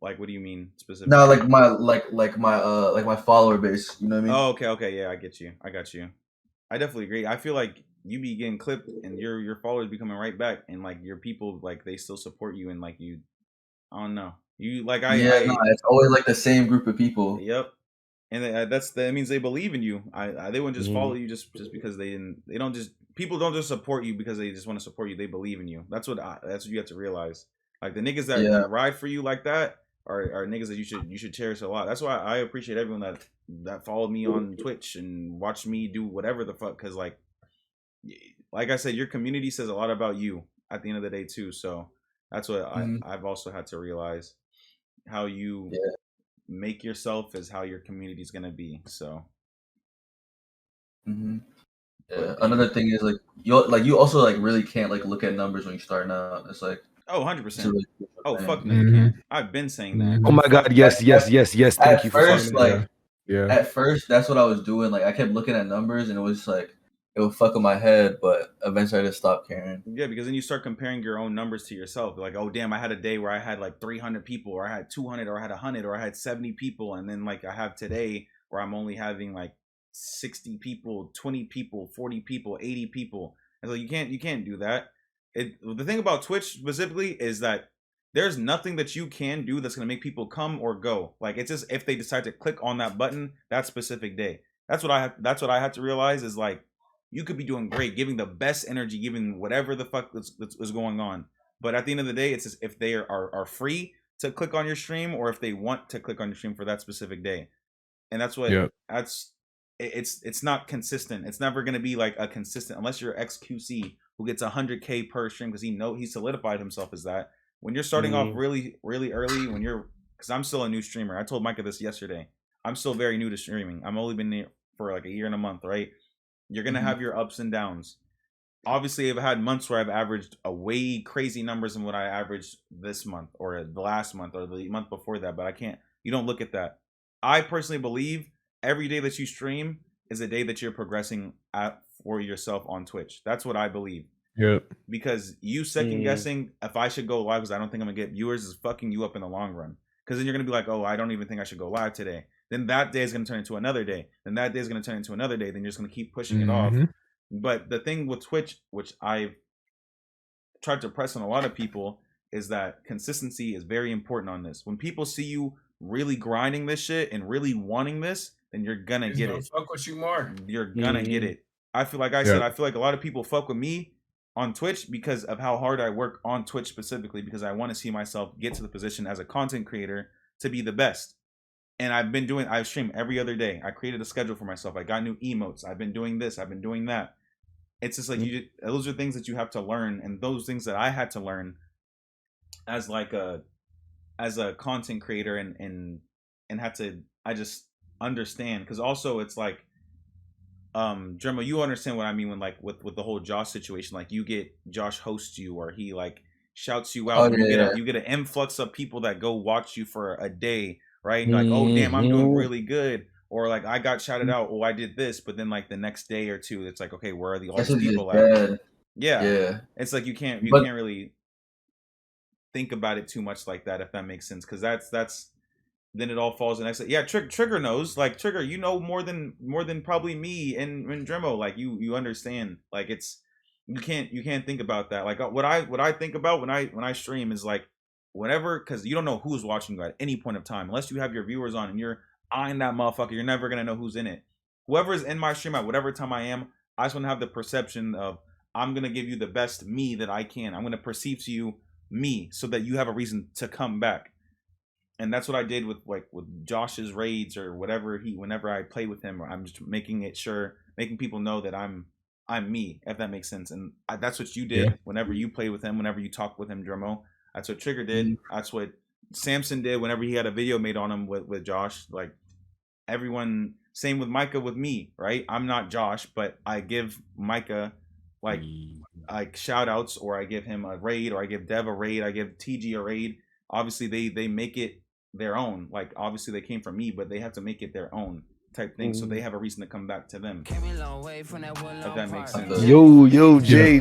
what do you mean specifically? No, like my follower base, you know what I mean? Oh, okay, yeah, I get you. I got you. I definitely agree. I feel like you be getting clipped and your followers be coming right back, and like your people like they still support you, and like you I don't know. You like it's always like the same group of people. Yep. And that means they believe in you. They wouldn't just follow you just because people don't just support you because they just want to support you. They believe in you. That's what you have to realize. Like the niggas that ride for you like that are niggas that you should cherish a lot. That's why I appreciate everyone that followed me on Twitch and watched me do whatever the fuck. Because like I said, your community says a lot about you at the end of the day too. So that's what I've also had to realize. How you make yourself is how your community is gonna be. So another thing is like you also like really can't like look at numbers when you're starting out. It's like 100%. Oh fuck no, you can't. I've been saying that. Oh my god, yes. Thank you for first, like yeah. At first, that's what I was doing. Like I kept looking at numbers, and it was like it would fuck with my head. But eventually, I just stopped caring. Yeah, because then you start comparing your own numbers to yourself. Like, oh damn, I had a day where I had like 300 people, or I had 200, or I had 100, or I had 70 people, and then like I have today where I'm only having like 60 people, 20 people, 40 people, 80 people. And so you can't do that. The thing about Twitch specifically is that there's nothing that you can do that's gonna make people come or go. Like it's just if they decide to click on that button that specific day. That's what I had to realize is like you could be doing great, giving the best energy, giving whatever the fuck is going on. But at the end of the day, it's just if they are free to click on your stream or if they want to click on your stream for that specific day. And that's what it's not consistent. It's never gonna be like a consistent unless you're XQC who gets 100K per stream because he solidified himself as that. When you're starting off really, really early, because I'm still a new streamer. I told Micah this yesterday. I'm still very new to streaming. I've only been there for like a year and a month, right? You're going to have your ups and downs. Obviously, I've had months where I've averaged a way crazy numbers than what I averaged this month or the last month or the month before that. But you don't look at that. I personally believe every day that you stream is a day that you're progressing for yourself on Twitch. That's what I believe. Yep. Because you second guessing if I should go live because I don't think I'm gonna get viewers is fucking you up in the long run. Because then you're gonna be like, oh, I don't even think I should go live today. Then that day is gonna turn into another day. Then that day is gonna turn into another day. Then you're just gonna keep pushing it off. But the thing with Twitch, which I've tried to press on a lot of people, is that consistency is very important on this. When people see you really grinding this shit and really wanting this, then you're gonna get it. Fuck with you more. You're gonna get it. I feel like I said, I feel like a lot of people fuck with me on Twitch because of how hard I work on Twitch specifically because I want to see myself get to the position as a content creator to be the best. And I stream every other day. I created a schedule for myself. I got new emotes. I've been doing this. I've been doing that. It's just like those are things that you have to learn, and those things that I had to learn as a content creator and I just understand because also it's like Dremel, you understand what I mean when like with the whole Josh situation, like you get Josh hosts you or he like shouts you out. You get an influx of people that go watch you for a day, right? Like, oh damn, I'm doing really good. Or like I got shouted out, oh I did this, but then like the next day or two, it's like, okay, where are all these people at? Yeah. It's like you can't really think about it too much like that, if that makes sense. Cause that's then it all falls in next. Yeah, Trigger knows. Like Trigger, you know more than probably me and Dremo. Like you understand. Like it's you can't think about that. Like what I think about when I stream is like whenever, because you don't know who's watching you at any point of time unless you have your viewers on and you're eyeing that motherfucker. You're never gonna know who's in it. Whoever's in my stream at whatever time I am, I just want to have the perception of I'm gonna give you the best me that I can. I'm gonna perceive to you me so that you have a reason to come back. And that's what I did with Josh's raids or whenever I play with him, or I'm just making people know that I'm me, if that makes sense. And that's what you did whenever you played with him, whenever you talked with him, Dremo. That's what Trigger did. That's what Samson did whenever he had a video made on him with Josh. Like everyone, same with Micah with me, right? I'm not Josh, but I give Micah like shout outs, or I give him a raid, or I give Dev a raid, I give TG a raid. Obviously they make it their own. Like obviously they came from me, but they have to make it their own type thing, so they have a reason to come back to them. If that makes sense. Yo, J,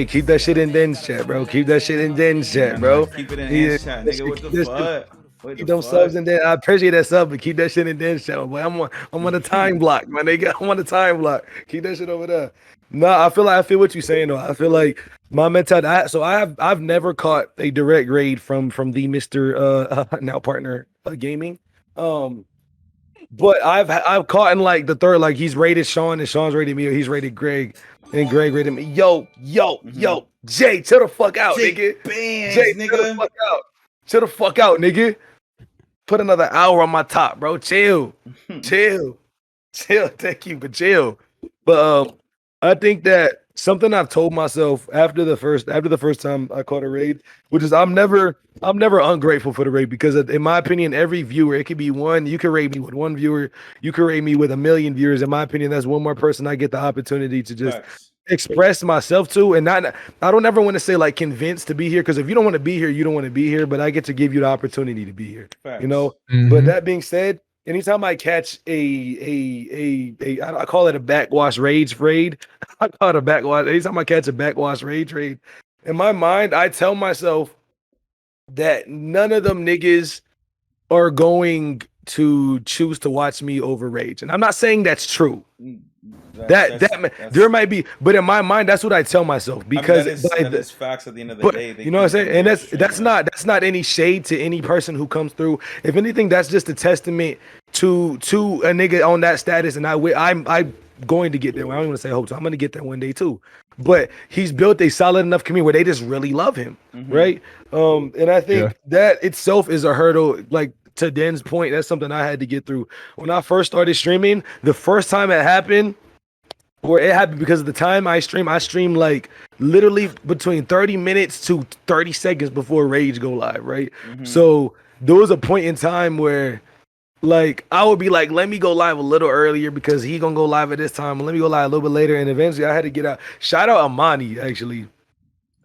keep that shit in Denz chat, bro. Keep that shit in Denz chat, bro. Keep it in Denz chat, nigga. What the fuck? Keep them subs in there. I appreciate that sub, but keep that shit in Denz chat. Boy, I'm on a time block, my nigga. I'm on a time block. Keep that shit over there. No, I feel what you're saying though. I feel like my mentality. I've never caught a direct raid from the Mr. Now partner gaming. But I've caught in like the third, like he's rated Sean and Sean's rated me, or he's rated Greg and Greg rated me. Yo, Jay, chill the fuck out, nigga. Jay, nigga. chill the fuck out. Chill the fuck out, nigga. Put another hour on my top, bro. Chill. Thank you, but chill. But I think that something I've told myself after the first time I caught a raid, which is I'm never ungrateful for the raid, because in my opinion, every viewer, it could be one, you can rate me with one viewer, you can rate me with 1 million viewers. In my opinion, that's one more person I get the opportunity to just express myself to. And I don't ever want to say like convinced to be here, because if you don't want to be here, you don't want to be here, but I get to give you the opportunity to be here. You know. But that being said, anytime I catch I call it a backwash rage raid. I call it a backwash. Anytime I catch a backwash rage raid, in my mind, I tell myself that none of them niggas are going to choose to watch me over rage. And I'm not saying that's true. There might be, but in my mind, that's what I tell myself, because that is facts at the end of the day. You know what I'm saying? And that's not any shade to any person who comes through. If anything, that's just a testament to a nigga on that status. And I'm going to get there. I don't want to say hope so. I'm going to get there one day too. But he's built a solid enough community where they just really love him, right? And I think that itself is a hurdle. Like, to Den's point, that's something I had to get through. When I first started streaming, the first time it happened because of the time I stream like literally between 30 minutes to 30 seconds before Rage go live, right? So there was a point in time where like I would be like, let me go live a little earlier because he gonna go live at this time, and let me go live a little bit later. And eventually I had to get out. Shout out Amani, actually.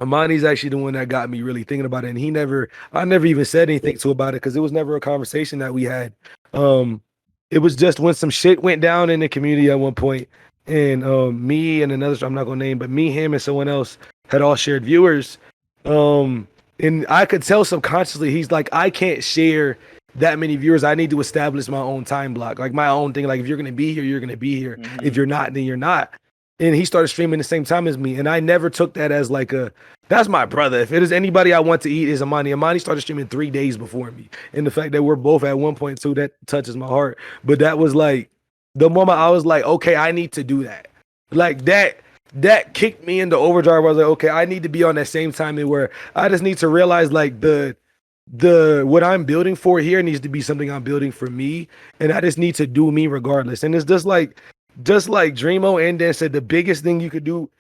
Amani's actually the one that got me really thinking about it. And I never even said anything to about it, because it was never a conversation that we had. It was just when some shit went down in the community at one point, and me and another, I'm not gonna name, but me, him, and someone else had all shared viewers. And I could tell subconsciously, he's like, I can't share that many viewers. I need to establish my own time block, like my own thing. Like, if you're gonna be here, you're gonna be here. If you're not, then you're not. And he started streaming the same time as me, and I never took that as like that's my brother. If it is anybody I want to eat, is Amani. Amani started streaming 3 days before me, and the fact that we're both at 1.2, that touches my heart. But that was like the moment I was like, okay, I need to do that. Like that kicked me into overdrive. I was like, okay, I need to be on that same timing where I just need to realize like the what I'm building for here needs to be something I'm building for me, and I just need to do me regardless. And it's just like Dreamo and Dan said, the biggest thing you could do,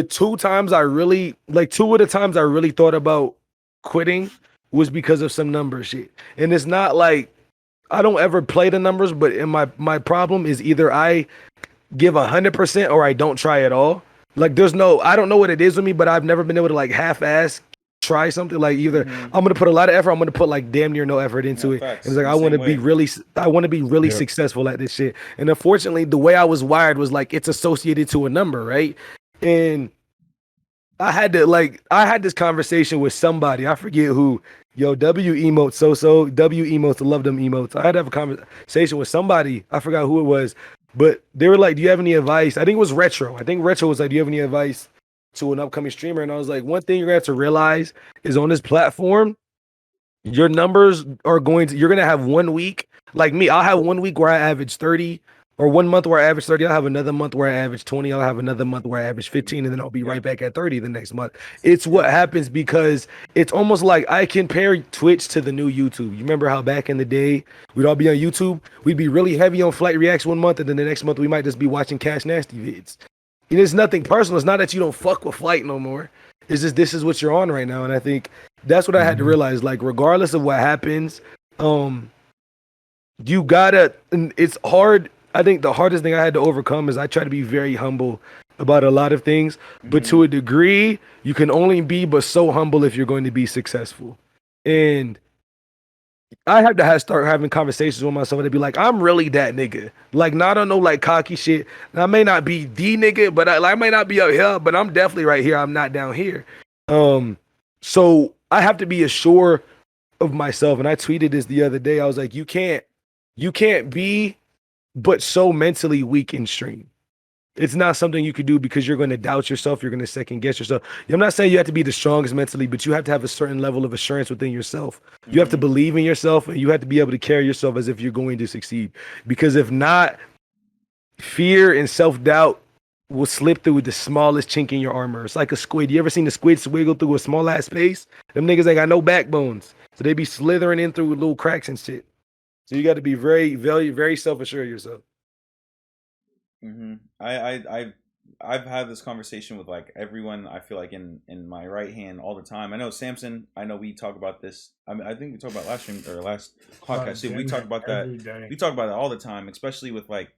two of the times I really thought about quitting was because of some number shit. And it's not like I don't ever play the numbers, but in my problem is either I give 100% or I don't try at all. Like I don't know what it is with me, but I've never been able to like half-ass try something. Like either I'm gonna put a lot of effort, I'm gonna put like damn near no effort into it. It's like I want to be really successful at this shit. And unfortunately, the way I was wired was like it's associated to a number, right? And I had this conversation with somebody, I forget who. Yo, W emotes, W emotes, love them emotes. I had to have a conversation with somebody, I forgot who it was, but they were like, do you have any advice? I think it was Retro. I think Retro was like, do you have any advice to an upcoming streamer? And I was like, one thing you're gonna have to realize is on this platform, your numbers are you're gonna have 1 week. Like me, I'll have 1 week where I average 30, or 1 month where I average 30. I'll have another month where I average 20. I'll have another month where I average 15, and then I'll be right back at 30 the next month. It's what happens because it's almost like I compare Twitch to the new YouTube. You remember how back in the day we'd all be on YouTube? We'd be really heavy on Flight Reacts 1 month, and then the next month we might just be watching Cash Nasty vids. And it's nothing personal. It's not that you don't fuck with Flight no more. It's just this is what you're on right now. And I think that's what I had to realize. Like, regardless of what happens, you gotta, and it's hard. I think the hardest thing I had to overcome is I try to be very humble about a lot of things. But to a degree, you can only be but so humble if you're going to be successful. And I have to start having conversations with myself and be like, I'm really that nigga. Like, not on no like cocky shit. And I may not be the nigga, but I may not be up here, but I'm definitely right here. I'm not down here. So I have to be assured of myself. And I tweeted this the other day. I was like, you can't be but so mentally weak in stream. It's not something you could do because you're going to doubt yourself. You're going to second guess yourself. I'm not saying you have to be the strongest mentally, but you have to have a certain level of assurance within yourself. You have to believe in yourself, and you have to be able to carry yourself as if you're going to succeed. Because if not, fear and self-doubt will slip through the smallest chink in your armor. It's like a squid. You ever seen a squid swiggle through a small ass space? Them niggas ain't got no backbones. So they be slithering in through little cracks and shit. So you got to be very, very, very self-assured yourself. I've had this conversation with like everyone. I feel like in my right hand all the time. I know Samson. I know we talk about this. I mean, I think we talked about last stream or last podcast too. We talk about that. We talk about it all the time, especially with like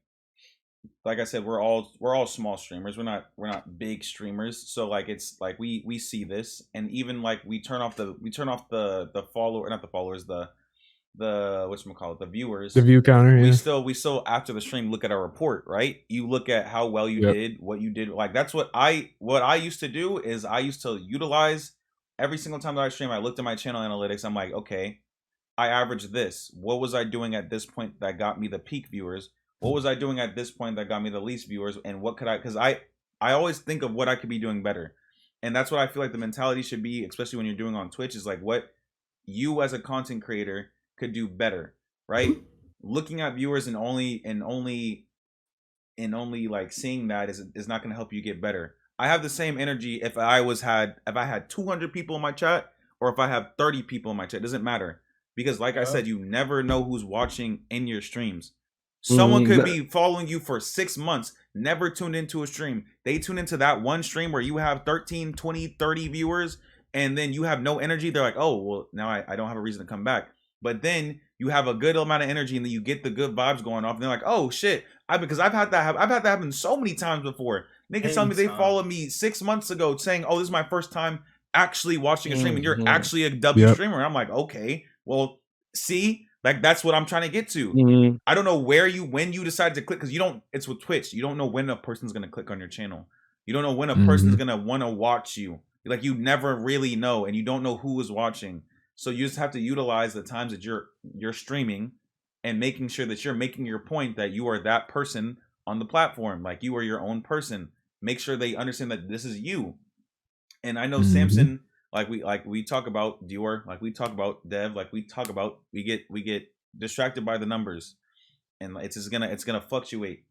I said, we're all small streamers. We're not big streamers. So like it's like we see this, and even like we turn off the follower, not the followers, the whatchamacallit, the viewers, the view counter. We still after the stream look at our report, right? You look at how well you did, what you did. Like that's what I used to do is I used to utilize every single time that I stream. I looked at my channel analytics. I'm like, okay, I averaged this. What was I doing at this point that got me the peak viewers? What was I doing at this point that got me the least viewers? And what could I? Because I always think of what I could be doing better, and that's what I feel like the mentality should be, especially when you're doing on Twitch. Is like what you as a content creator could do better, right? Looking at viewers and only like seeing that is not going to help you get better. I have the same energy if I had 200 people in my chat or if I have 30 people in my chat. It doesn't matter, because like I said, you never know who's watching in your streams. Someone could be following you for 6 months, never tuned into a stream. They tune into that one stream where you have 13, 20, 30 viewers, and then you have no energy. They're like, oh, well, now I don't have a reason to come back. But then you have a good amount of energy, and then you get the good vibes going off, and they're like, "Oh shit!" Because I've had that happen so many times before. Niggas tell me they followed me 6 months ago, saying, "Oh, this is my first time actually watching a stream, and you're actually a W streamer." And I'm like, "Okay, well, see, like that's what I'm trying to get to." I don't know when you decide to click, because you don't. It's with Twitch. You don't know when a person's gonna click on your channel. You don't know when a person's gonna want to watch you. Like you never really know, and you don't know who is watching. So you just have to utilize the times that you're streaming and making sure that you're making your point that you are that person on the platform. Like you are your own person. Make sure they understand that this is you. And I know Samson, like we talk about Dior, like we talk about Dev, like we talk about we get distracted by the numbers, and it's gonna fluctuate.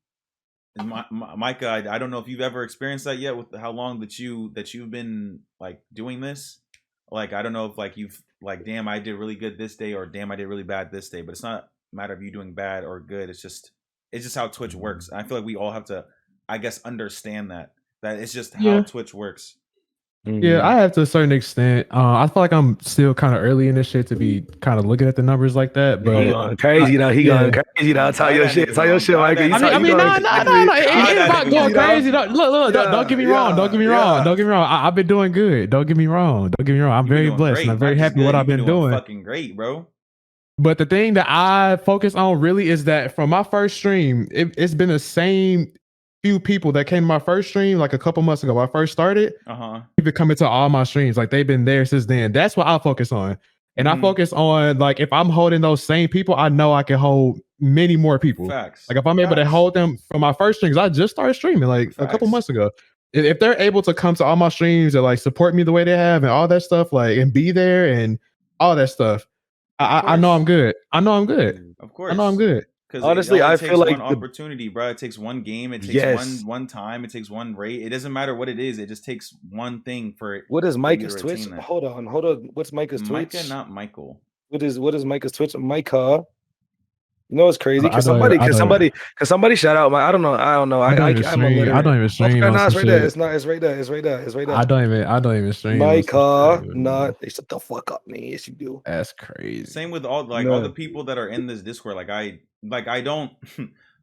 And Micah, I don't know if you've ever experienced that yet with how long that you've been like doing this. Like I don't know if like you've like, damn, I did really good this day, or damn, I did really bad this day. But it's not a matter of you doing bad or good. It's just how Twitch works. And I feel like we all have to, I guess, understand that it's just how Twitch works. Yeah, I have to a certain extent. I feel like I'm still kind of early in this shit to be kind of looking at the numbers like that. But he going crazy now. He going crazy now. Tell your shit. Tell your shit, Mike. No. It ain't about going crazy. Look. Don't get me wrong. Don't get me wrong. I've been doing good. Don't get me wrong. I'm very blessed. And I'm very happy with what I've been doing. Fucking great, bro. But the thing that I focus on really is that from my first stream, it's been the same few people that came to my first stream like a couple months ago when I first started. People coming to all my streams, like they've been there since then. That's what I focus on. And I focus on, like, if I'm holding those same people, I know I can hold many more people. Facts. Like if I'm able to hold them from my first streams, I just started streaming like a couple months ago. If they're able to come to all my streams and like support me the way they have and all that stuff, like, and be there and all that stuff, I know I'm good. I know I'm good. Of course. I know I'm good. Because honestly, I feel like one opportunity, bro. It takes one game. It takes one time. It takes one rate. It doesn't matter what it is. It just takes one thing for it. What is Micah's Twitch? Hold on. What's Micah's Twitch? Micah, not Michael. What is Micah's Twitch? Micah. You know it's crazy because somebody shout out my. I don't know. I don't even stream. No, it's right there. It's right there. I don't even stream. Micah, not. They shut the fuck up, man. Yes, you do. That's crazy. Same with all the people that are in this Discord. I don't.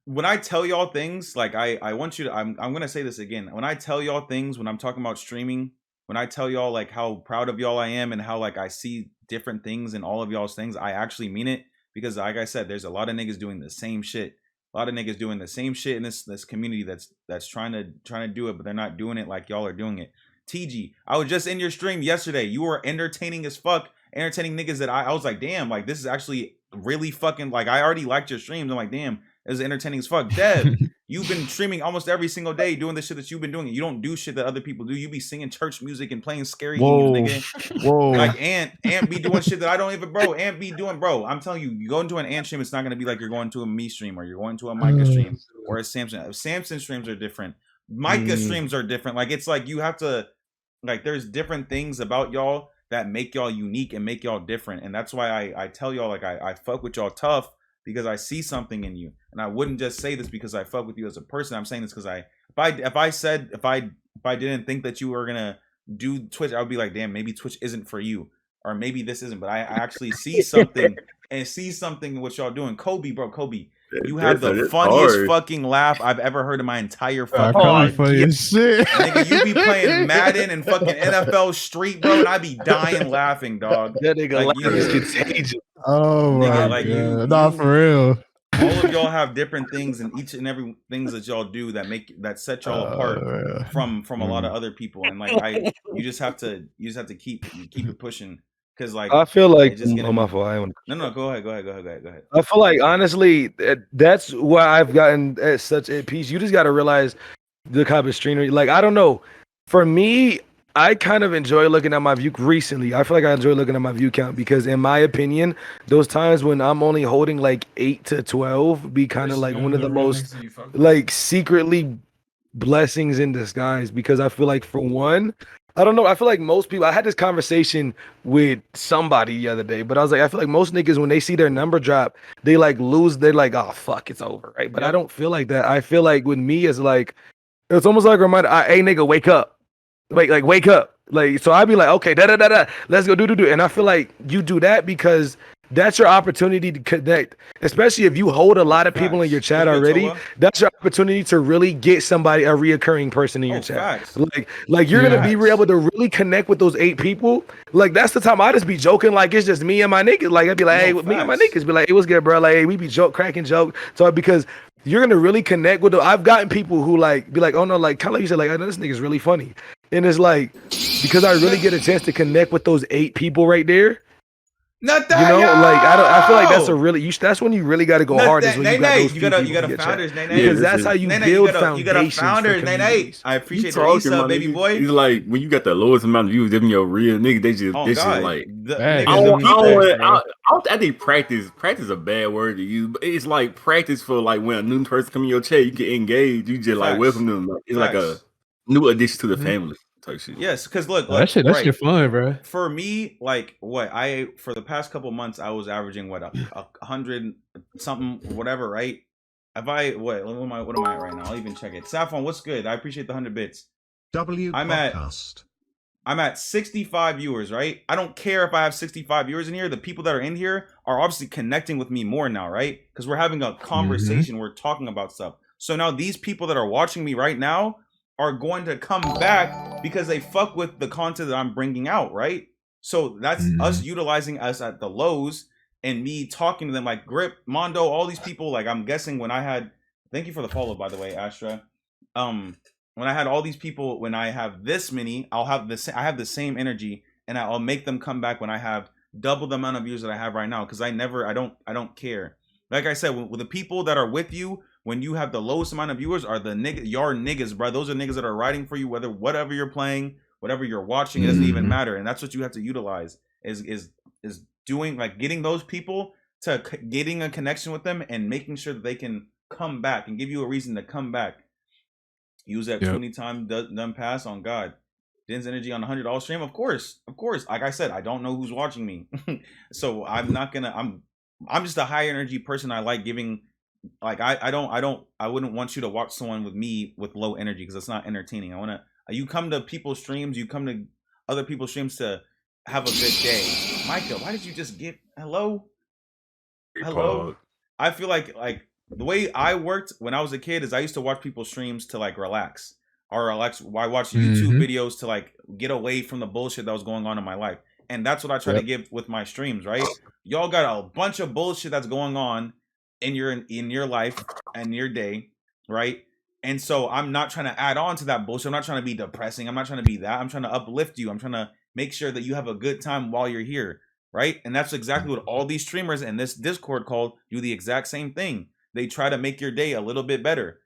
When I tell y'all things, like I want you to. I'm gonna say this again. When I tell y'all things, when I'm talking about streaming, when I tell y'all like how proud of y'all I am and how like I see different things in all of y'all's things, I actually mean it. Because like I said, there's a lot of niggas doing the same shit. A lot of niggas doing the same shit in this community that's trying to do it, but they're not doing it like y'all are doing it. TG, I was just in your stream yesterday. You were entertaining as fuck, entertaining niggas that I was like, damn, like this is actually really fucking, like I already liked your streams. I'm like, damn, it was entertaining as fuck. Dev, You've been streaming almost every single day, doing the shit that you've been doing. You don't do shit that other people do. You be singing church music and playing scary games, nigga. Whoa. Like Ant be doing shit that I don't even, bro. Ant be doing, bro. I'm telling you, you go into an Ant stream, it's not gonna be like you're going to a me stream or you're going to a Micah stream or a Samson. Samson streams are different. Micah streams are different. Like it's like you have to, like there's different things about y'all that make y'all unique and make y'all different. And that's why I tell y'all, like I fuck with y'all tough because I see something in you. And I wouldn't just say this because I fuck with you as a person. I'm saying this because if I didn't think that you were gonna do Twitch, I would be like, damn, maybe Twitch isn't for you. Or maybe this isn't, but I actually see something in what y'all doing. Kobe, you have the funniest fucking laugh I've ever heard in my entire fucking life. Funny as shit. Nigga, you be playing Madden and fucking NFL Street, bro, and I be dying laughing, dog. That nigga Like, laugh is contagious. Oh my Nigga, like, god. Not for real. all of y'all have different things, and each and every things that y'all do that set y'all apart from a lot of other people. And like you just have to keep it pushing. Cause like I feel like my fault. No, go ahead. I feel like honestly that's why I've gotten at such a peace. You just got to realize the kind of streamer. Like I don't know, for me, I kind of enjoy looking at my view recently. I feel like I enjoy looking at my view count because, in my opinion, those times when I'm only holding like 8 to 12 be kind of like one of the most like secretly blessings in disguise. Because I feel like, for one, I don't know, I feel like most people, I had this conversation with somebody the other day, but I was like, I feel like most niggas, when they see their number drop, they like lose, they're like, oh fuck, it's over, right? But I don't feel like that. I feel like with me, it's like, it's almost like a reminder, hey nigga, wake up. Like wake up. Like, so I'd be like, okay, let's go do. And I feel like you do that because that's your opportunity to connect, especially if you hold a lot of people in your chat already. That's your opportunity to really get somebody, a reoccurring person in your chat. Like you're gonna be able to really connect with those 8 people. Like that's the time I just be joking, like it's just me and my niggas. Like I'd be like, hey, me and my niggas be like, hey, what's good, bro? Like, hey, we be cracking joke. So because you're gonna really connect with them. I've gotten people who like be like, oh no, like kind of like you said, like I know this nigga's really funny. And it's like, because I really get a chance to connect with those 8 people right there. Not that, you know, like I feel like that's a really that's when you really got to go hard. Is when you got those you got a founders, because that's how you build foundations. You got a founders, I appreciate the Lisa, baby boy. It's like when you got the lowest amount of views, them your real nigga. They just like. I think practice a bad word to use, but it's like practice for like when a new person come in your chat, you can engage. You just like welcome them. It's like a new addition to the family. Type shit. Yes, because look, that shit fun, bro. For me, like for the past couple months, I was averaging what 100 something, whatever, right? What am I at right now? I'll even check it. Saffron, what's good? I appreciate the 100 bits. I'm at 65 viewers, right? I don't care if I have 65 viewers in here. The people that are in here are obviously connecting with me more now, right? Because we're having a conversation. We're talking about stuff. So now these people that are watching me right now are going to come back because they fuck with the content that I'm bringing out, right? So that's us utilizing us at the lows and me talking to them like Grip, Mondo, all these people. Like I'm guessing when I had, thank you for the follow, by the way, Astra. When I had all these people, when I have this many, I have the same energy, and I'll make them come back when I have double the amount of views that I have right now. Because I don't care. Like I said, with the people that are with you, when you have the lowest amount of viewers, are your niggas, bro. Those are niggas that are writing for you, whatever you're playing, whatever you're watching, it doesn't even matter. And that's what you have to utilize is doing, like, getting those people to getting a connection with them and making sure that they can come back and give you a reason to come back. Use that 20 time done pass on God. Denz energy on $100 stream, of course. Like I said, I don't know who's watching me, so I'm not gonna. I'm just a high energy person. I like giving. Like I wouldn't want you to watch someone with me with low energy because it's not entertaining. You come to people's streams, you come to other people's streams to have a good day. Micah, why did you just get hello? I feel like the way I worked when I was a kid is I used to watch people's streams to like relax. Or I watched YouTube videos to like get away from the bullshit that was going on in my life. And that's what I try to give with my streams, right? Y'all got a bunch of bullshit that's going on in your life and your day, right? And so I'm not trying to add on to that bullshit. I'm not trying to be depressing. I'm not trying to be that. I'm trying to uplift you. I'm trying to make sure that you have a good time while you're here, right? And that's exactly what all these streamers in this Discord called do, the exact same thing. They try to make your day a little bit better.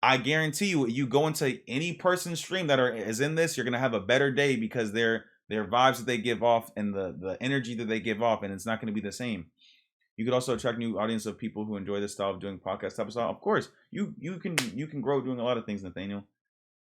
I guarantee you go into any person's stream that is in this, you're gonna have a better day because their vibes that they give off and the energy that they give off, and it's not gonna be the same. You could also attract new audience of people who enjoy this style of doing podcast type of style. Of course, you can grow doing a lot of things, Nathaniel.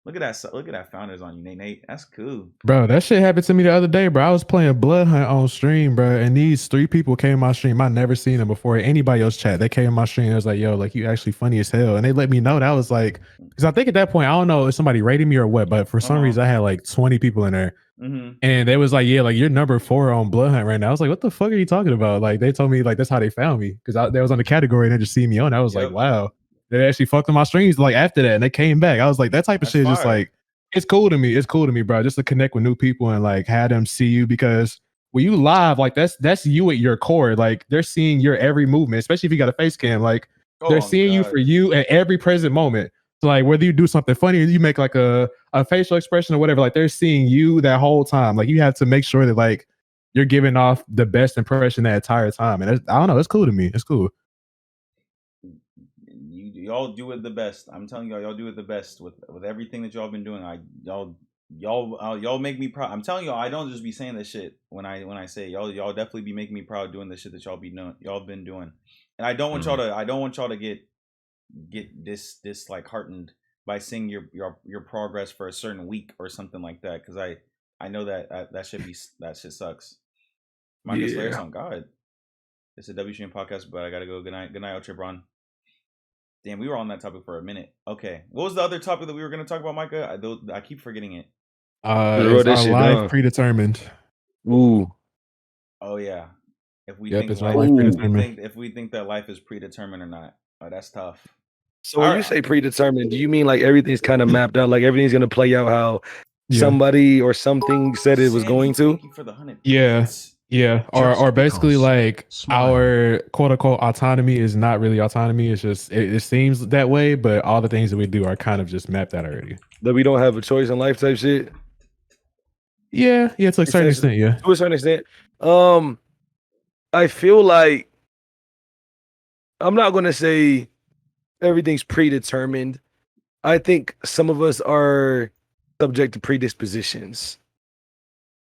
Look at that founders on you, Nate. That's cool. Bro, that shit happened to me the other day, bro. I was playing Blood Hunt on stream, bro, and these 3 people came in my stream. I never seen them before. Anybody else chat, they came in my stream. I was like, yo, like, you actually funny as hell. And they let me know that. I was like, because I think at that point, I don't know if somebody rated me or what, but for some reason I had like 20 people in there. And they was like, yeah, like you're number 4 on Blood Hunt right now. I was like, what the fuck are you talking about? Like, they told me like that's how they found me, because they was on the category and they just see me on. I was like, wow, they actually fucked on my streams like after that, and they came back. I was like, that type of shit is just like, it's cool to me. It's cool to me, bro. Just to connect with new people and like have them see you, because when you live, like that's you at your core. Like they're seeing your every movement, especially if you got a face cam. Like they're seeing you for you at every present moment. So like whether you do something funny or you make like a facial expression or whatever, like they're seeing you that whole time. Like you have to make sure that like you're giving off the best impression that entire time. And I don't know, it's cool to me. It's cool. Y'all do it the best. I'm telling y'all do it the best with everything that y'all been doing. Y'all make me proud. I'm telling y'all, I don't just be saying this shit when I say y'all definitely be making me proud doing the shit that y'all been doing. And I don't want y'all to get this like heartened by seeing your progress for a certain week or something like that, because I know that shit sucks. Marcus Flares on God. It's a W Stream podcast, but I gotta go. Good night, Ultra Bron. Damn, we were on that topic for a minute. Okay, what was the other topic that we were going to talk about, Micah? I keep forgetting it. It's our life predetermined. Ooh. Oh yeah. If we think that life is predetermined or not, that's tough. So when you say predetermined, do you mean like everything's kind of mapped out, like everything's going to play out how somebody or something said it was going to? Thank you for the 100. Yeah, or basically like our quote unquote autonomy is not really autonomy. It's just it seems that way, but all the things that we do are kind of just mapped out already. That we don't have a choice in life type shit. Yeah, to a certain extent, yeah. To a certain extent. I feel like I'm not gonna say everything's predetermined. I think some of us are subject to predispositions,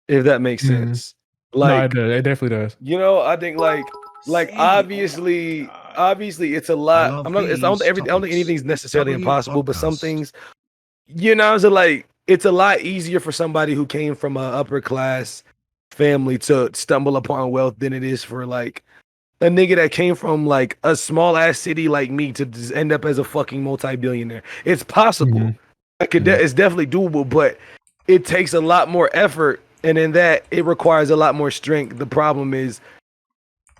if that makes sense. Like, no, it definitely does. You know, I think like obviously it's a lot. I don't think anything's necessarily impossible, but some things, you know, so like it's a lot easier for somebody who came from an upper class family to stumble upon wealth than it is for like a nigga that came from like a small ass city like me to just end up as a fucking multi-billionaire. It's possible. It's definitely doable, but it takes a lot more effort. And in that, it requires a lot more strength. The problem is,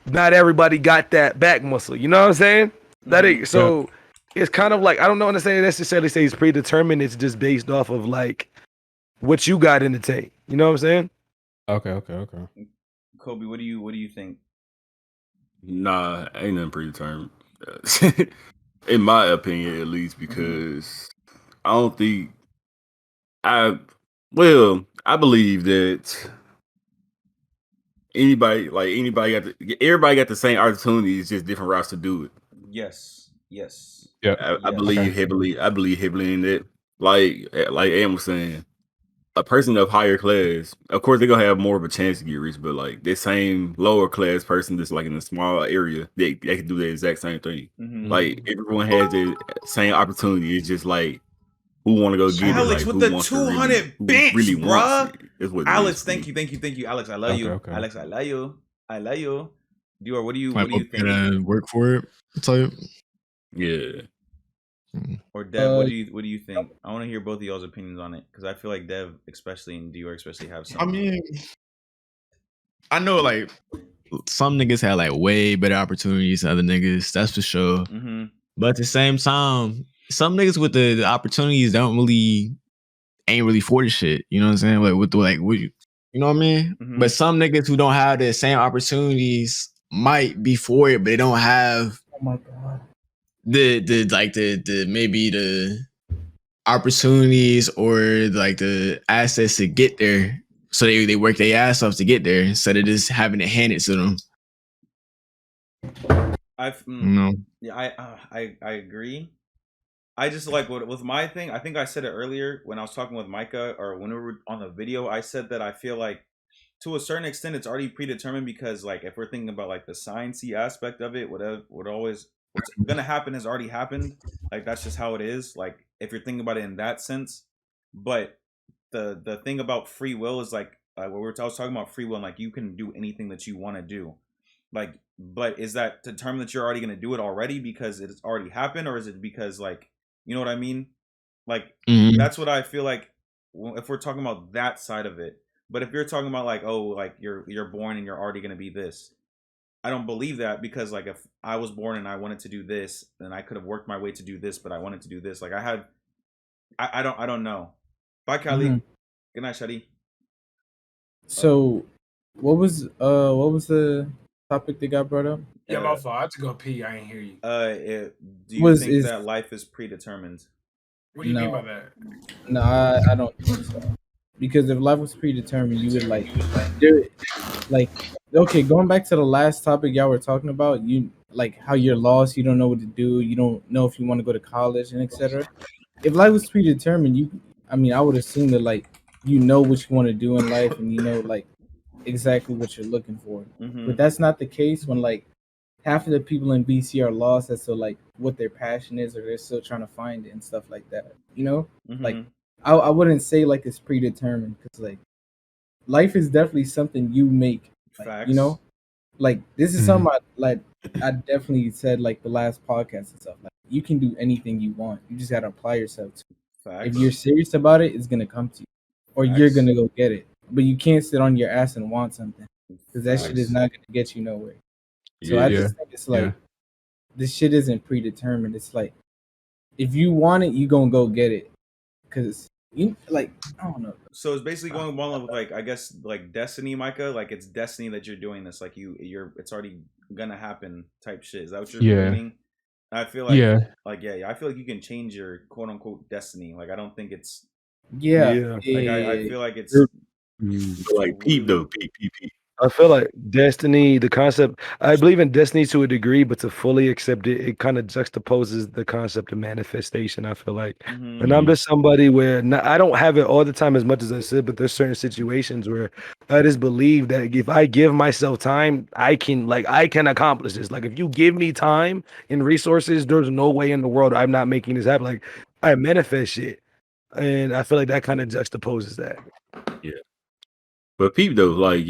not everybody got that back muscle. You know what I'm saying? It's kind of like, I don't know necessarily say it's predetermined. It's just based off of like what you got in the tank. You know what I'm saying? Okay. Kobe, what do you think? Nah, ain't nothing predetermined. In my opinion, at least, because I don't think I believe that everybody got the same opportunities, just different routes to do it. Yes. Yeah. I believe heavily in it. Like Am was saying, a person of higher class, of course, they're gonna have more of a chance to get rich, but like that same lower class person that's like in a small area, they can do the exact same thing. Like everyone has the same opportunity. It's just like who want to go get Alex it? Like, with the 200 bench, really bruh. Alex, thank you, Alex. I love you. Okay. Alex, I love you. Dior, what do you think? Work for it. I'll tell you. Yeah. Or Dev, what do you think? I want to hear both of y'all's opinions on it, because I feel like Dev, especially, and Dior especially, have some. I mean, I know like some niggas had like way better opportunities than other niggas. That's for sure. But at the same time, some niggas with the opportunities ain't really for the shit. You know what I'm saying? Like you know what I mean? But some niggas who don't have the same opportunities might be for it, but they don't have the maybe the opportunities or like the assets to get there. So they work their ass off to get there instead of just having it handed to them. I agree. I just like with my thing. I think I said it earlier when I was talking with Micah, or when we were on the video. I said that I feel like to a certain extent it's already predetermined, because like if we're thinking about like the sciencey aspect of it, what's gonna happen has already happened. Like that's just how it is. Like if you're thinking about it in that sense. But the thing about free will is like I was talking about free will, and like you can do anything that you want to do. Like, but is that determined that you're already gonna do it already because it's already happened, or is it because like you know what I mean? Like that's what I feel like if we're talking about that side of it. But if you're talking about like, oh, like you're born and you're already gonna be this, I don't believe that, because like if I was born and I wanted to do this, then I could have worked my way to do this, but I wanted to do this. Like I don't know. Bye, Kylie. Good night, Shadi. So, what was the topic that got brought up? Yeah, my fault. I have to go pee. I ain't hear you. Do you think that life is predetermined? What do you mean by that? No, I don't think so. Because if life was predetermined, you would okay, going back to the last topic y'all were talking about, you like how you're lost, you don't know what to do, you don't know if you want to go to college and etc. If life was predetermined, I would assume that like you know what you want to do in life, and you know like exactly what you're looking for. But that's not the case when like half of the people in BC are lost as to like what their passion is, or they're still trying to find it and stuff like that. You know, like I wouldn't say like it's predetermined, because like life is definitely something you make. Like, you know, like this is something I definitely said like the last podcast and stuff. Like you can do anything you want. You just gotta apply yourself to it. Facts. If you're serious about it, it's gonna come to you, or you're gonna go get it. But you can't sit on your ass and want something, because that shit is not gonna get you nowhere. So I just think it's like this shit isn't predetermined. It's like if you want it, you gonna go get it, because you like I don't know. So it's basically going along with like I guess like destiny, Micah. Like it's destiny that you're doing this. Like you're it's already gonna happen type shit. Is that what you're meaning? I feel like I feel like you can change your quote unquote destiny. Like I don't think it's I feel like it's like peep though, peep. I feel like destiny, the concept, I believe in destiny to a degree, but to fully accept it, it kind of juxtaposes the concept of manifestation. I feel like, and I'm just somebody where I don't have it all the time as much as I said, but there's certain situations where I just believe that if I give myself time, I can accomplish this. Like if you give me time and resources, there's no way in the world I'm not making this happen. Like I manifest shit, and I feel like that kind of juxtaposes that. Yeah. But peep though, like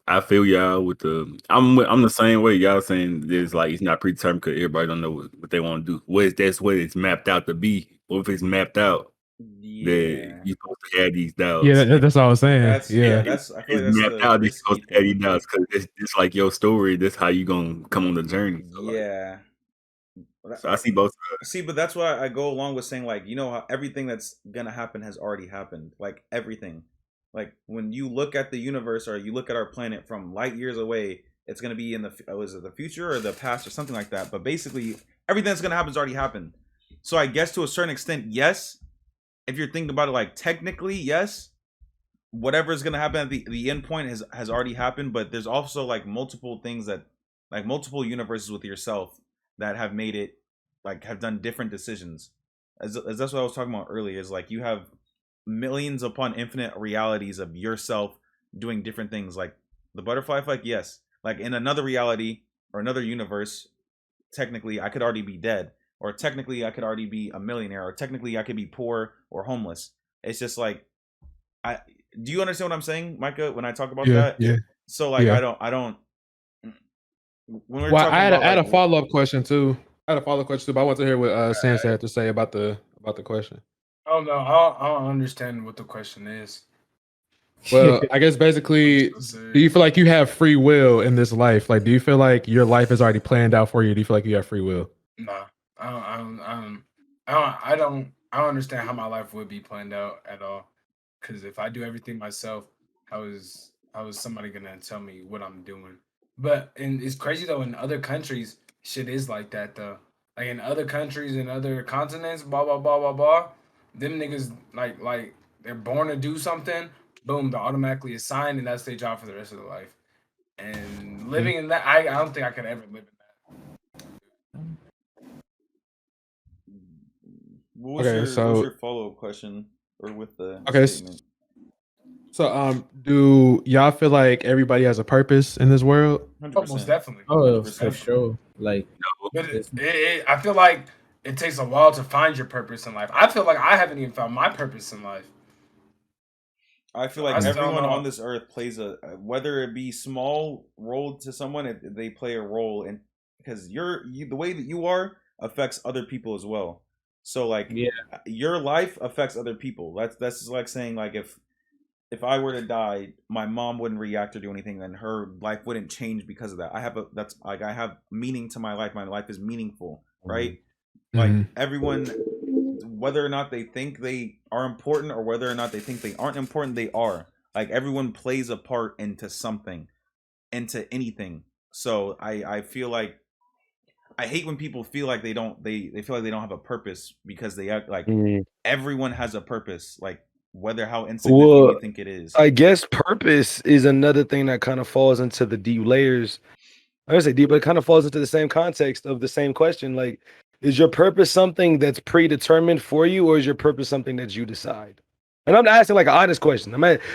I feel y'all with I'm the same way. Y'all saying there's like it's not predetermined because everybody don't know what they want to do. That's what it's mapped out to be. Or if it's mapped out, that you're supposed to have these doubts. Yeah, that's all I was saying. I feel like that's mapped out. You're supposed to have these doubts because it's like your story. That's how you gonna come on the journey. So so I see both sides. See, but that's why I go along with saying like you know how everything that's gonna happen has already happened. Like everything. Like when you look at the universe or you look at our planet from light years away, it's gonna be in the future or the past or something like that. But basically, everything that's gonna happen has already happened. So I guess to a certain extent, yes. If you're thinking about it, like technically, yes. Whatever is gonna happen at the end point has already happened. But there's also like multiple things that, like multiple universes with yourself that have made it, like have done different decisions. As that's what I was talking about earlier. Is like you have millions upon infinite realities of yourself doing different things. Like the butterfly effect, yes. Like in another reality or another universe, technically I could already be dead, or technically I could already be a millionaire, or technically I could be poor or homeless. It's just like do you understand what I'm saying, Micah, when I talk about that? Yeah. So like I don't when we're talking I had about a follow-up question too. But I want to hear what Sans had to say about the question. Oh no, I don't understand what the question is. Well, I guess basically, do you feel like you have free will in this life? Like, do you feel like your life is already planned out for you? Do you feel like you have free will? Nah, I don't understand how my life would be planned out at all. Because if I do everything myself, how is somebody gonna tell me what I'm doing? But it's crazy though. In other countries, shit is like that though. Like in other countries and other continents, blah blah blah blah blah. Them niggas like they're born to do something. Boom, they're automatically assigned, and that's their job for the rest of their life. And living in that, I don't think I could ever live in that. What was your follow up question or with the statement? So do y'all feel like everybody has a purpose in this world? 100%. Most definitely. Oh, 100%. for sure. Like, But I feel like it takes a while to find your purpose in life. I feel like I haven't even found my purpose in life. I feel like everyone on this earth plays whether it be small role to someone, they play a role, and because the way that you are affects other people as well. So like, your life affects other people. That's like saying like if I were to die, my mom wouldn't react or do anything, then her life wouldn't change because of that. I have meaning to my life. My life is meaningful, right? Like everyone, whether or not they think they are important or whether or not they think they aren't important, they are. Like everyone plays a part into something, into anything. So I feel like I hate when people feel like they feel like they don't have a purpose because they act like everyone has a purpose, like whether how insignificant you think it is. I guess purpose is another thing that kind of falls into the deep layers. I would say deep, but it kind of falls into the same context of the same question. Like, is your purpose something that's predetermined for you, or is your purpose something that you decide? And I'm asking like an honest question.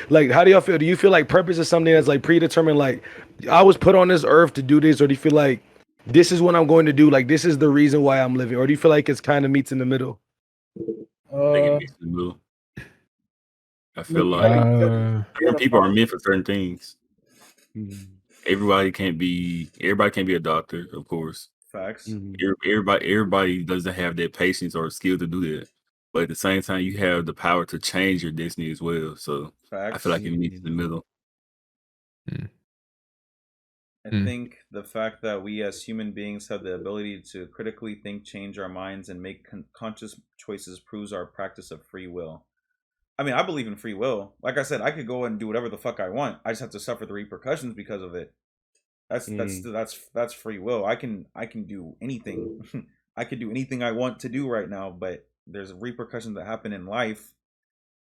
Like, how do y'all feel? Do you feel like purpose is something that's like predetermined? Like, I was put on this earth to do this, or do you feel like this is what I'm going to do? Like, this is the reason why I'm living, or do you feel like it's kind of meets in the middle? I think it meets in the middle. I feel like different people are meant for certain things. Everybody can't be a doctor, of course. Facts. Everybody doesn't have that patience or skill to do that. But at the same time, you have the power to change your destiny as well. So Facts. I feel like it meets in the middle. I think the fact that we as human beings have the ability to critically think, change our minds, and make conscious choices proves our practice of free will. I mean, I believe in free will. Like I said, I could go and do whatever the fuck I want. I just have to suffer the repercussions because of it. That's free will. I can do anything. I could do anything I want to do right now, but there's repercussions that happen in life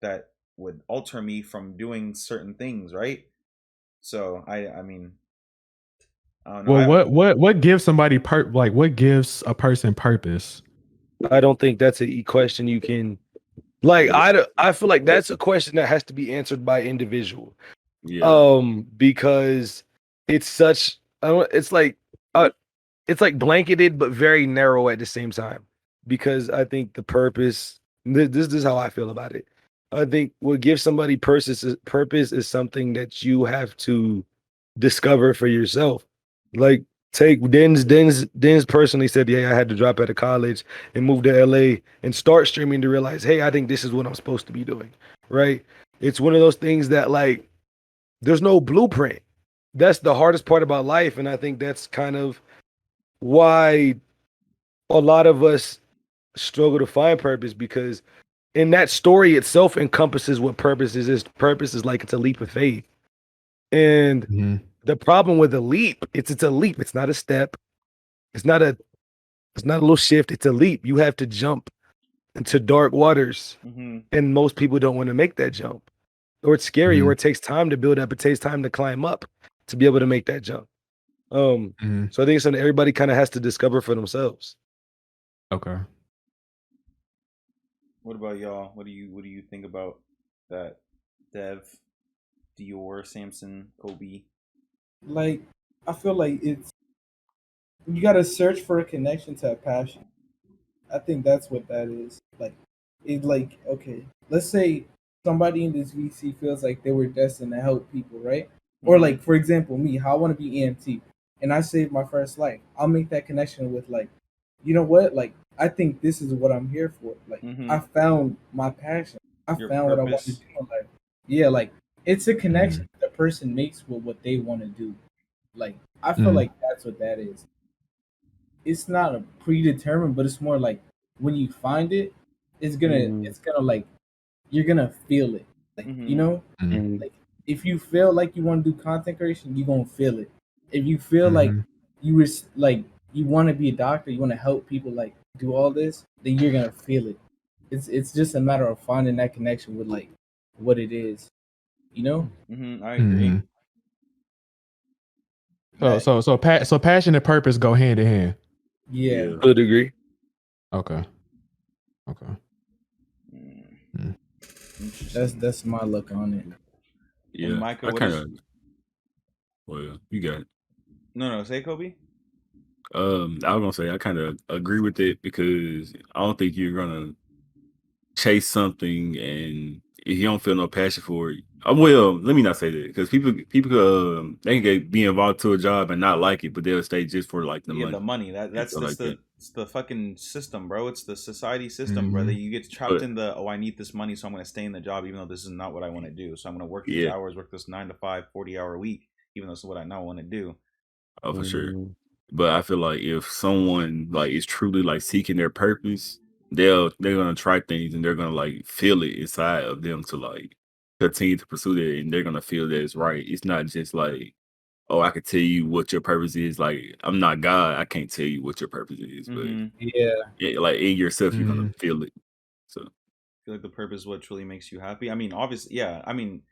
that would alter me from doing certain things, right? So I mean, I don't know. Well, what gives somebody what gives a person purpose? I don't think that's a question you can. Like, I feel like that's a question that has to be answered by individual. Yeah. Because it's such, it's like blanketed but very narrow at the same time. Because I think the purpose, this is how I feel about it. I think what gives somebody purpose is something that you have to discover for yourself. Like, take Denz personally said, yeah, I had to drop out of college and move to LA and start streaming to realize, hey, I think this is what I'm supposed to be doing. Right? It's one of those things that, like, there's no blueprint. That's the hardest part about life. And I think that's kind of why a lot of us struggle to find purpose, because in that story itself encompasses what purpose is. Purpose is like, it's a leap of faith. And the problem with a leap, it's a leap. It's not a step. It's not a little shift. It's a leap. You have to jump into dark waters. And most people don't want to make that jump. Or it's scary, or it takes time to build up. It takes time to climb up to be able to make that jump. So I think it's something everybody kind of has to discover for themselves. Okay. What about y'all? What do you think about that? Dev, Dior, Samson, Kobe. Like, I feel like it's, you gotta search for a connection to a passion. I think that's what that is. Like, it's like, okay, let's say somebody in this VC feels like they were destined to help people, right? Or like, for example, me, how I want to be EMT, and I saved my first life. I'll make that connection with, like, you know what? Like, I think this is what I'm here for. Like, I found my passion. I found what I want to do in life. Yeah, like, it's a connection the person makes with what they want to do. Like, I feel like that's what that is. It's not a predetermined, but it's more like when you find it, it's gonna like, you're gonna feel it. Like, you know, like, if you feel like you want to do content creation, you're gonna feel it. If you feel like you want to be a doctor, you want to help people, like, do all this, then you're gonna feel it. It's just a matter of finding that connection with, like, what it is, you know. I agree. So passion and purpose go hand in hand. Yeah. To a degree. Okay. That's my look on it. Yeah, And Micah, I what kind is? of. Well, you got it. No, say Kobe. I was gonna say I kind of agree with it because I don't think you're gonna chase something and if you don't feel no passion for it. Well, let me not say that because people they can be involved to a job and not like it, but they'll stay just for like the Yeah, the money money. and stuff like that. It's the fucking system, bro. It's the society system, brother. Mhm. You get trapped But in the I need this money, so I'm gonna stay in the job, even though this is not what I want to do. So I'm gonna work these yeah, hours, work this 9 to 5, 40-hour week, even though it's what I not want to do. oh for sure. Mhm. But I feel like if someone like is truly like seeking their purpose, they're gonna try things and they're gonna like feel it inside of them to like continue to pursue that and they're gonna feel that it's right. It's not just like, oh, I can tell you what your purpose is. Like I'm not God, I can't tell you what your purpose is, but Mm-hmm. Yeah. like in yourself, you're gonna Mhm. feel it. So I feel like the purpose is what truly makes you happy. I mean, obviously, yeah. I mean,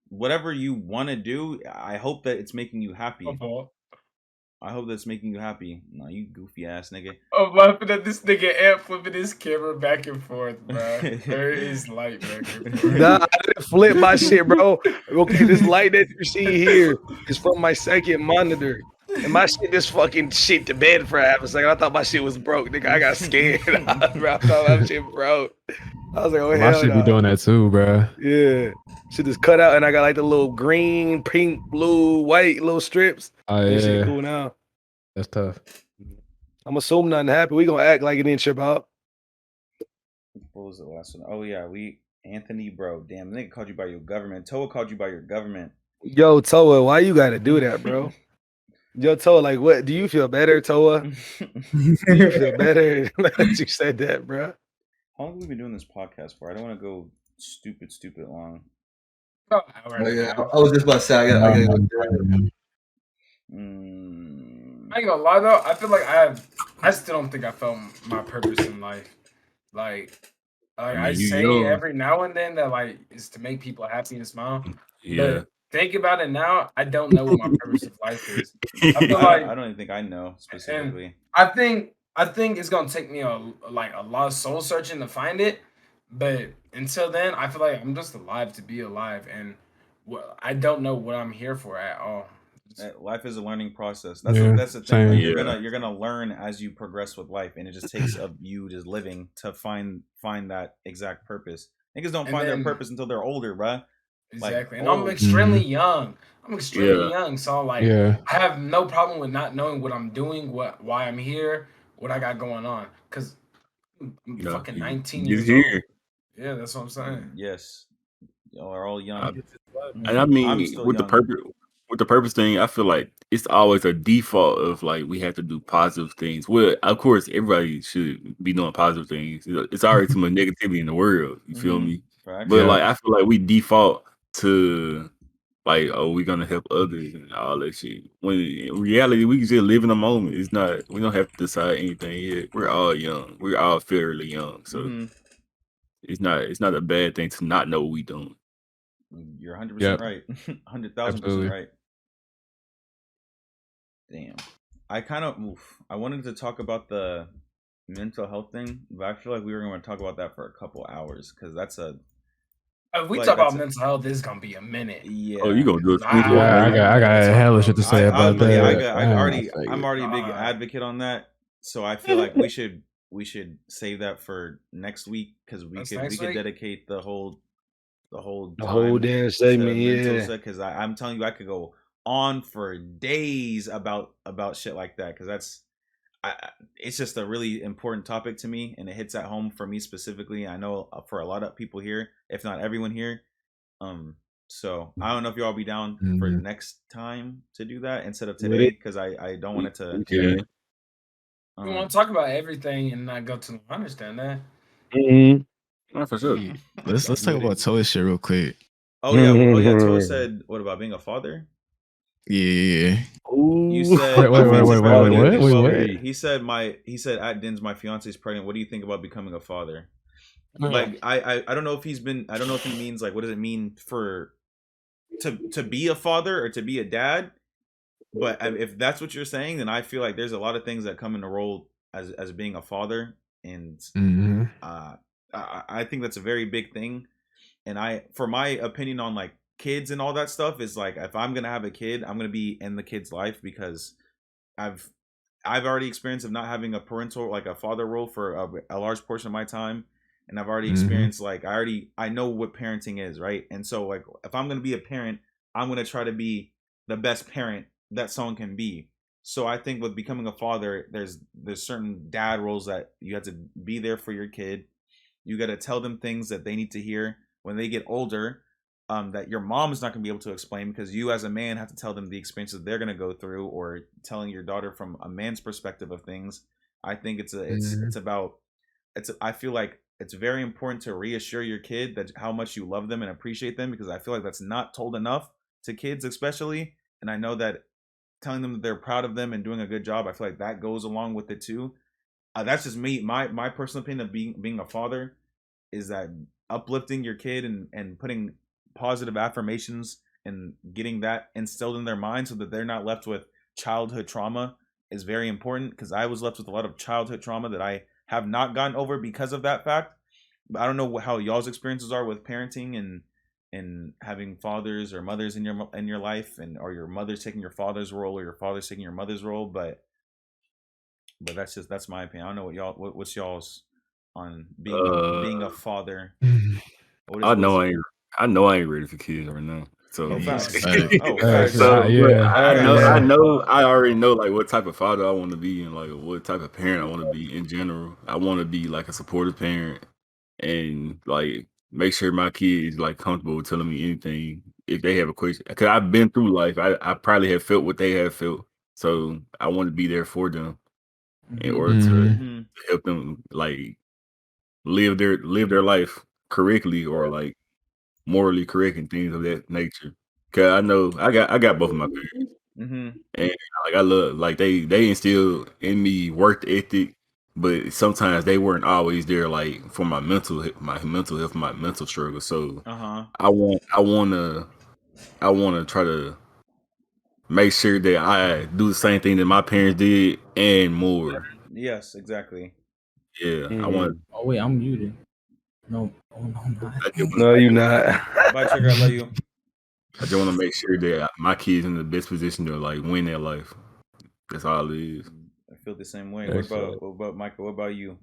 whatever you want to do, I hope that it's making you happy. I hope that's making you happy. No, you goofy ass nigga. I'm laughing at this nigga Ant flipping his camera back and forth, bro. There is light back and forth. Nah, I didn't flip my shit, bro. Okay, this light that you see here is from my second monitor. And my shit just fucking shit to bed for half a second. I thought my shit was broke, nigga. I got scared. Bro, I thought my shit broke. I was like, oh My hell shit be no. doing that too, bro. Yeah. Shit is cut out and I got like the little green, pink, blue, white little strips. Oh That shit yeah, cool now. that's tough. I'm assuming nothing happened. We gonna act like it didn't trip out. What was the last one? Oh yeah, Anthony, bro. Damn, the nigga called you by your government. Toa called you by your government. Yo, Toa, why you gotta do that, bro? Yo, Toa, like what? Do you feel better, Toa? Do you feel better that you said that, bro? How long have we been doing this podcast for? I don't want to go stupid long. About an hour Oh and a yeah, half. I was just about to say I gotta go. I ain't gonna lie though, I feel like I still don't think I found my purpose in life. Like I I mean, you say young. every now and then that like is to make people happy and smile. Yeah. But think about it now, I don't know what my purpose of life is. I feel like I don't even think I know specifically. I think it's gonna take me a lot of soul searching to find it. But until then, I feel like I'm just alive to be alive, and I don't know what I'm here for at all. Life is a learning process. Yeah, That's the thing. Like, same. you're gonna learn as you progress with life, and it just takes you just living to find that exact purpose. Niggas don't And find their then- purpose until they're older, bruh. Exactly, Like, and I'm old. extremely young. I'm extremely Yeah. young, so like Yeah. I have no problem with not knowing what I'm doing, why I'm here, what I got going on. Cause I'm Yeah, fucking you 19 just years old. here. Yeah, that's what I'm saying. Yes, y'all are all young. And I I'm mean, still with young. the purpose thing, I feel like it's always a default of like we have to do positive things. Well, of course, everybody should be doing positive things. It's already too much negativity in the world. You feel me? Facts. But Yeah. like, I feel like we default to like, oh, we're gonna help others and all that shit. When in reality, we can just live in the moment. It's not. We don't have to decide anything yet. We're all young. We're all fairly young, so Mhm. it's not a bad thing to not know what we doing. You're 100% Yep. right. 100,000% Absolutely. right. Damn. I wanted to talk about the mental health thing, but I feel like we were going to talk about that for a couple hours because that's a If we Like, talk about that's a- mental health, this is gonna be a minute. yeah. Oh, you gonna do it? I- Yeah, I got hella shit to say about that. I'm Man, already a big God. advocate on that, so I feel like we should save that for next week because we That's could next week? dedicate the whole The whole time damn to segment, mental yeah. stuff because I'm telling you I could go on for days about shit like that because that's it's just a really important topic to me and it hits at home for me specifically. I know for a lot of people here, if not everyone here. So I don't know if y'all be down for Mhm. next time to do that instead of With today it. because I don't want it to. Yeah. We want to talk about everything and not go to. I understand that. Mm-hmm. Not for sure. Let's talk With about it. toy shit real quick. Oh yeah. Toa said what about being a father? Yeah. You said Wait, my fiance's what? pregnant. What do you think about- Wait. He said at Denz, my fiance's pregnant. What do you think about becoming a father? Oh. Like I don't know if I don't know if he means like what does it mean for to be a father or to be a dad. But if that's what you're saying, then I feel like there's a lot of things that come in the role as being a father, and Mhm. I think that's a very big thing. And for my opinion on like kids and all that stuff is like, if I'm gonna have a kid, I'm gonna be in the kid's life, because I've already experienced of not having a parental, like a father role for a large portion of my time, and I've already experienced like I know what parenting is, right? And so like if I'm gonna be a parent, I'm gonna try to be the best parent that someone can be. So I think with becoming a father, there's certain dad roles that you have to be there for your kid. You got to tell them things that they need to hear when they get older, that your mom is not going to be able to explain, because you as a man have to tell them the experiences they're going to go through, or telling your daughter from a man's perspective of things. I think I feel like it's very important to reassure your kid that how much you love them and appreciate them, because I feel like that's not told enough to kids, especially. And I know that telling them that they're proud of them and doing a good job, I feel like that goes along with it too. That's just me. My personal opinion of being a father is that uplifting your kid and putting positive affirmations and getting that instilled in their mind so that they're not left with childhood trauma is very important, because I was left with a lot of childhood trauma that I have not gotten over because of that fact. But I don't know how y'all's experiences are with parenting and having fathers or mothers in your life, and or your mother's taking your father's role or your father's taking your mother's role. But that's my opinion. I don't know what's y'all's on being a father. I know I ain't ready for kids right now. So, facts. Facts. So, but I already know like what type of father I want to be, and like what type of parent I want to be in general. I want to be like a supportive parent, and like make sure my kids like comfortable with telling me anything if they have a question. Because I've been through life. I probably have felt what they have felt. So I want to be there for them in order to help them like live their life correctly, or like morally correct and things of that nature. Cause I know I got both of my parents, and like I love like they instill in me work ethic, but sometimes they weren't always there like for my mental health, my mental struggle. So I wanna try to make sure that I do the same thing that my parents did and more. Yes, exactly. Yeah, I want. Oh wait, I'm muted. No, oh no, I'm not. No, you're not. Bye, Trigger. I love you. I just want to make sure that my kids in the best position to like win their life. That's all it is. I feel the same way. What about Michael? What about you?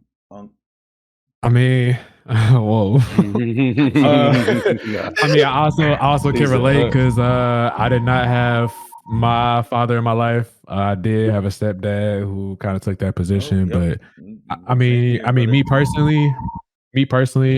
I mean, whoa. I mean, I also can relate, because I did not have my father in my life. I did have a stepdad who kind of took that position, but I mean, me personally,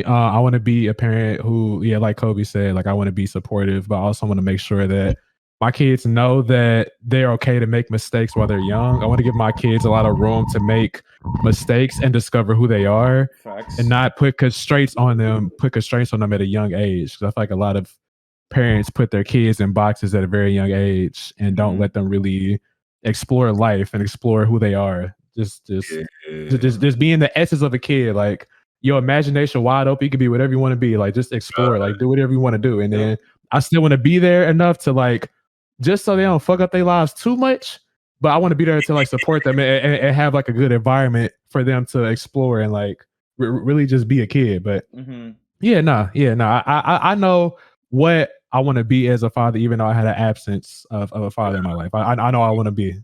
I want to be a parent who, yeah, like Kobe said, like I want to be supportive, but I also want to make sure that my kids know that they're okay to make mistakes while they're young. I want to give my kids a lot of room to make mistakes and discover who they are. Facts. And not put constraints on them at a young age. Because I feel like a lot of parents put their kids in boxes at a very young age and don't let them really explore life and explore who they are. Just being the essence of a kid, like your imagination wide open. You can be whatever you want to be. Like just explore, like do whatever you want to do. And then I still want to be there enough to like, just so they don't fuck up their lives too much. But I want to be there to like support them and have like a good environment for them to explore and like really just be a kid. But I know what I want to be as a father, even though I had an absence of a father in my life. I know I want to be.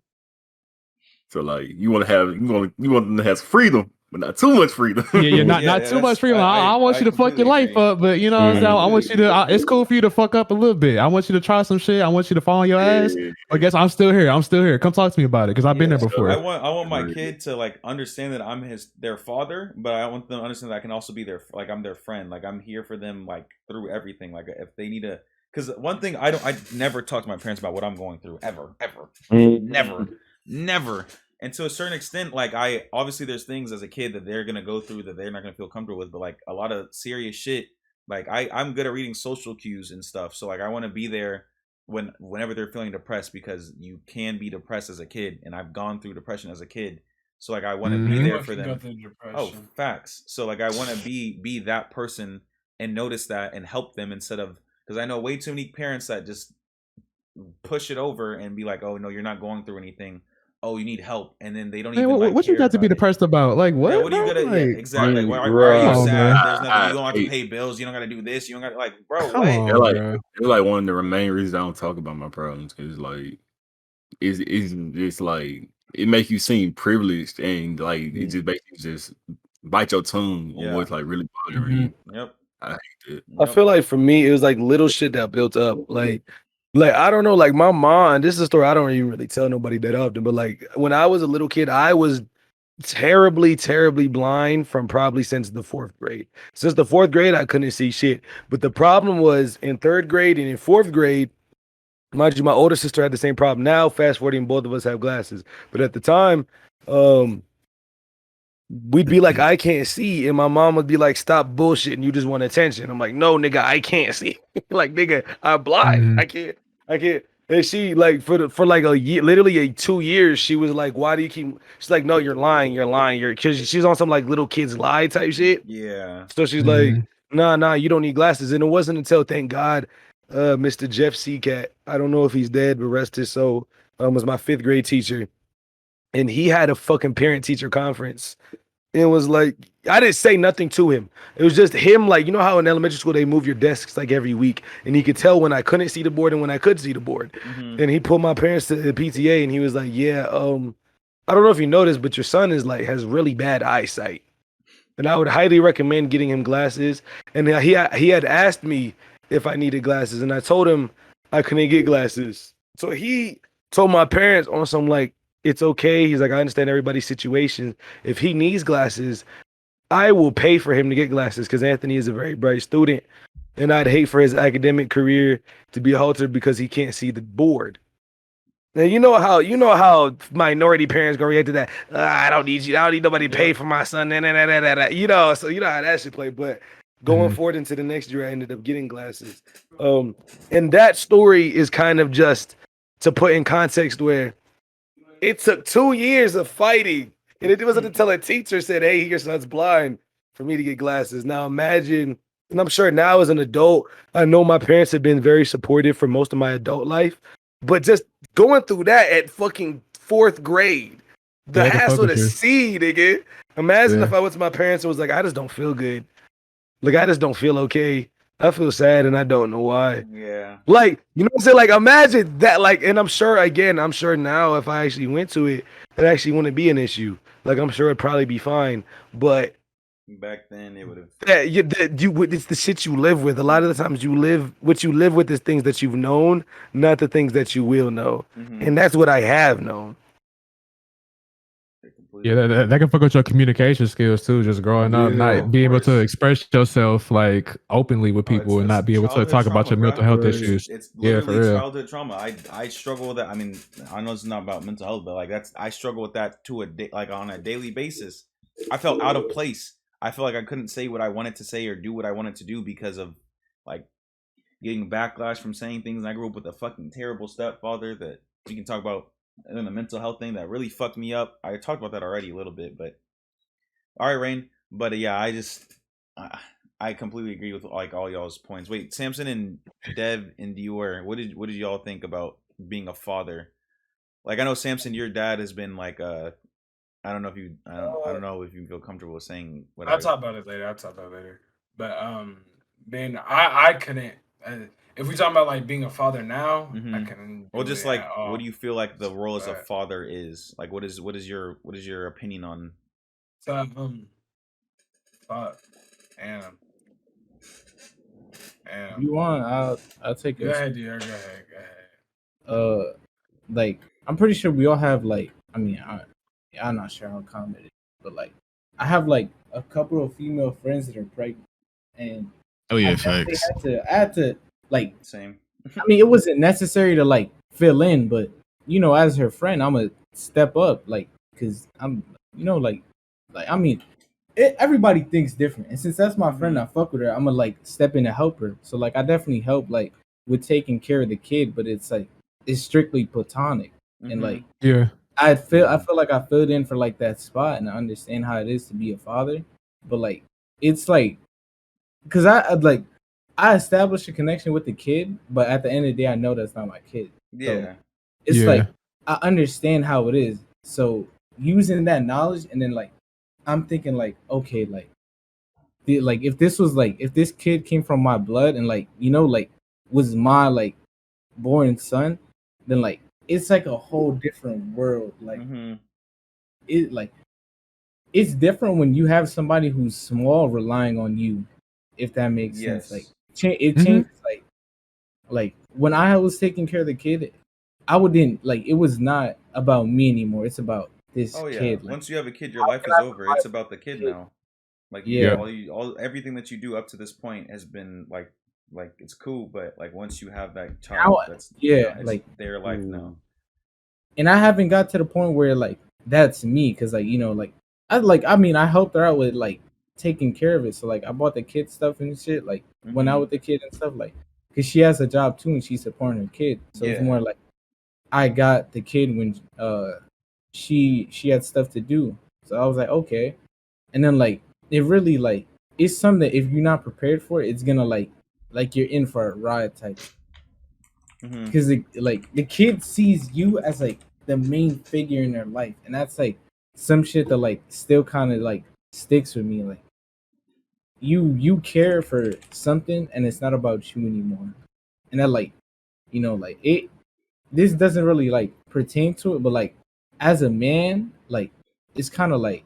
So like you want them to have freedom, but not too much freedom. Not too much freedom. I want you to fuck your life up, but you know what I'm saying? I want you to. It's cool for you to fuck up a little bit. I want you to try some shit. I want you to fall on your ass. I guess I'm still here. Come talk to me about it, because I've been there before. I want my kid to like understand that I'm their father, but I want them to understand that I can also be I'm their friend. Like I'm here for them like through everything. Like if they need to, because one thing I never talk to my parents about what I'm going through ever, never. And to a certain extent, like obviously there's things as a kid that they're gonna go through that they're not gonna feel comfortable with, but like a lot of serious shit, like I'm good at reading social cues and stuff. So like I want to be there whenever they're feeling depressed, because you can be depressed as a kid, and I've gone through depression as a kid. So like I want to be there for them. Oh, facts. So like I want to be that person and notice that and help them, instead of, because I know way too many parents that just push it over and be like, oh no, you're not going through anything. oh, you need help, and then they don't Man, even like what you care got to be about it. depressed about? Like what? Yeah, what are you bro? gonna? Yeah, Like, exactly. Like, why are you Bruh, come on, sad? bro. There's nothing. You don't have to I pay bills. You don't got to do this. You don't got to like, bro. Come What? on, bro. they're like one of the main reasons I don't talk about my problems because like it's like it makes you seem privileged and like it just makes you just bite your tongue on Yeah. what's like really bothering you. Yep. I hate it. I feel like for me, it was like little shit that built up. Like I don't know, like my mom, this is a story I don't even really tell nobody that often, but like when I was a little kid, I was terribly, terribly blind from probably since the 4th grade. Since the 4th grade, I couldn't see shit. But the problem was in 3rd grade and in 4th grade, mind you, my older sister had the same problem. Now, fast forwarding, both of us have glasses. But at the time, we'd be like, I can't see. And my mom would be like, stop bullshitting. You just want attention. I'm like, no, nigga, I can't see. Like, nigga, I'm blind. I can't. And she like for like a year, literally 2 years, she was like, why do you keep, she's like, no, you're lying. Because she's on some like little kids lie type shit. Yeah. So she's like, nah, you don't need glasses. And it wasn't until, thank God, Mr. Jeff Seacat, I don't know if he's dead, but rest his soul, was my 5th grade teacher. And he had a fucking parent-teacher conference. It was like, I didn't say nothing to him. It was just him, like, you know how in elementary school they move your desks like every week, and he could tell when I couldn't see the board and when I could see the board. And he pulled my parents to the PTA, and he was like, yeah, I don't know if you noticed, but your son is like has really bad eyesight, and I would highly recommend getting him glasses. And he had asked me if I needed glasses, and I told him I couldn't get glasses. So he told my parents on some like, it's okay. He's like, I understand everybody's situation. If he needs glasses, I will pay for him to get glasses because Anthony is a very bright student, and I'd hate for his academic career to be halted because he can't see the board. Now you know how minority parents gonna react to that. I don't need you. I don't need nobody to pay for my son. You know, so you know how that should play. But going forward into the next year, I ended up getting glasses. And that story is kind of just to put in context where it took 2 years of fighting, and it wasn't until a teacher said, "Hey, your son's blind," for me to get glasses. Now imagine, and I'm sure now as an adult, I know my parents have been very supportive for most of my adult life, but just going through that at fucking 4th grade, the hassle to see, nigga. Imagine if I went to my parents and was like, I just don't feel good. Like, I just don't feel okay. I feel sad and I don't know why. Yeah. Like, you know what I'm saying? Like, imagine that, like, and I'm sure now if I actually went to it, it actually wouldn't be an issue. Like, I'm sure it'd probably be fine. But back then it would have. It's the shit you live with. A lot of the times what you live with is things that you've known, not the things that you will know. And that's what I have known. Yeah, that can fuck with your communication skills too. Just growing up, not being able to express yourself like openly with people, and not be able to talk about your mental health issues. It's yeah, for literally real. childhood trauma. I struggle with that. I mean, I know it's not about mental health, but like I struggle with that like on a daily basis. I felt out of place. I felt like I couldn't say what I wanted to say or do what I wanted to do because of like getting backlash from saying things. And I grew up with a fucking terrible stepfather that we can talk about. And then the mental health thing that really fucked me up. I talked about that already a little bit, but all right, Rain. But yeah, I completely agree with like all y'all's points. Wait, Samson and Dev and Dior, what did y'all think about being a father? Like, I know Samson, your dad has been like I don't know if you feel comfortable saying whatever. I'll talk about it later. But then I couldn't. If we talking about like being a father now, I couldn't. Well, just like, what do you feel like the role as a father is? Like, what is your opinion on? So You want? I'll take it. Go ahead, dear. Go ahead. Like, I'm pretty sure we all have like. I mean, I'm not sure how common it is, but like, I have like a couple of female friends that are pregnant, and facts. I had to like. Same. I mean, it wasn't necessary to like fill in, but you know, as her friend, I'm gonna step up, like, cause I'm, you know, like I mean, everybody thinks different, and since that's my friend, I fuck with her. I'm gonna like step in to help her. So like, I definitely help like with taking care of the kid, but it's like it's strictly platonic, and like I feel like I filled in for like that spot, and I understand how it is to be a father, but like it's like, cause I established a connection with the kid, but at the end of the day, I know that's not my kid. Yeah. So it's like I understand how it is. So using that knowledge, and then like I'm thinking like, okay, like if this was like if this kid came from my blood and like like was my like born son, then like it's like a whole different world. Like it like it's different when you have somebody who's small relying on you, if that makes sense. Like it changes. Like when I was taking care of the kid, I wouldn't like it was not about me anymore. It's about this kid. Like, once you have a kid, your life is over. It's about the kid now. Like all everything that you do up to this point has been like it's cool, but like once you have that child, that's it's like their life now. And I haven't got to the point where like that's me, because like like I helped her out with like taking care of it. So like I bought the kid stuff and shit, like went out with the kid and stuff, like because she has a job too and she's supporting her kid. So it's more like I got the kid when she had stuff to do. So I was like, okay. And then like it really like it's something that if you're not prepared for it, it's gonna like you're in for a ride type. Because like the kid sees you as like the main figure in their life, and that's like some shit that like still kind of like sticks with me. Like you care for something and it's not about you anymore, and that like like it this doesn't really like pertain to it, but like as a man, like it's kind of like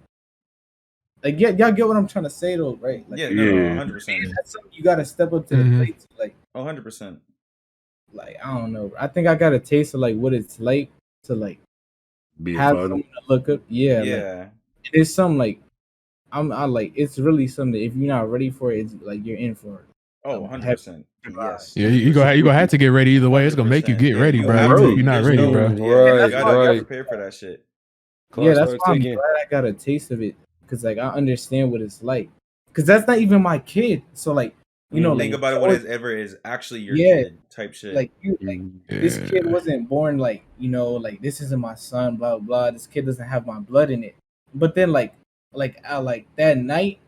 y'all get what I'm trying to say though, right? Like, 100%. That's something you gotta step up to the plate to, like 100%. Like I don't know. I think I got a taste of like what it's like to like have someone to look up. Yeah. Like, it's something like I like it's really something that if you're not ready for it, it's like you're in for it. Oh, 100%. Yes. Yeah, you gonna have to get ready either way. It's gonna make you get ready, bro. If you're not ready, bro. You gotta prepare for that shit. Yeah, that's why I'm glad I got a taste of it, because like I understand what it's like. Because that's not even my kid. So like think like, about it. What is actually your kid type shit. Like this kid wasn't born like like this isn't my son. Blah blah. This kid doesn't have my blood in it. But then like that night,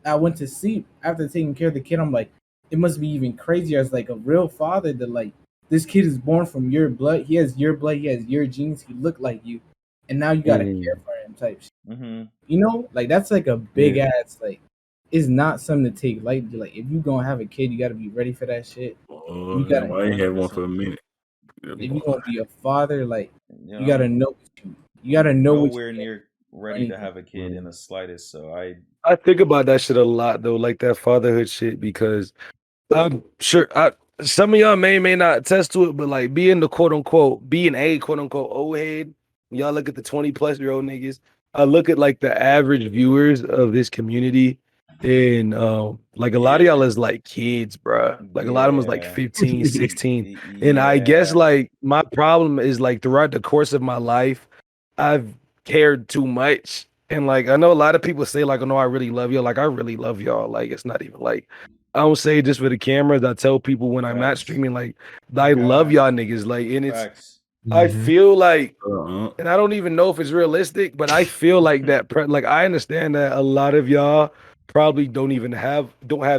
I went to sleep after taking care of the kid. I'm like, it must be even crazier as like a real father that like this kid is born from your blood. He has your blood. He has your genes. He look like you, and now you gotta care for him type shit. Like that's like a big ass like. It's not something to take lightly. Like if you gonna have a kid, you gotta be ready for that shit. You gotta. I ain't had one for a minute. If you gonna be a father, like you gotta know. You gotta know. Nowhere near ready to have a kid in the slightest. So I think about that shit a lot though, like that fatherhood shit, because I'm sure some of y'all may not attest to it, but like being a quote unquote old head, y'all look at the 20+ year old niggas. I look at like the average viewers of this community. And like a lot of y'all is like kids, bro. Like a lot of them is like 15, 16. And I guess like my problem is like throughout the course of my life, I've cared too much. And like I know a lot of people say like, oh no, I really love y'all. Like I really love y'all. Like it's not even like I don't say just for the cameras. I tell people when I'm not streaming, like I love y'all niggas. Like and it's I feel like, and I don't even know if it's realistic, but I feel like that. Like I understand that a lot of y'all probably don't have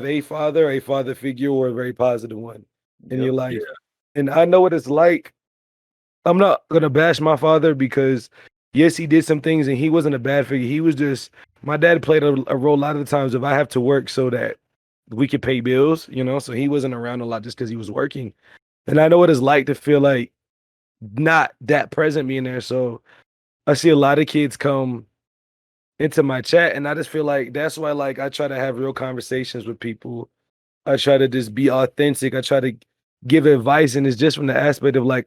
a father figure, or a very positive one in your life. And I know what it's like. I'm not gonna bash my father because yes, he did some things and he wasn't a bad figure. He was just my dad played a role a lot of the times if I have to work so that we could pay bills, so he wasn't around a lot just because he was working. And I know what it's like to feel like not that present being there. So I see a lot of kids come into my chat, and I just feel like that's why like I try to have real conversations with people. I try to just be authentic. I try to give advice, and it's just from the aspect of like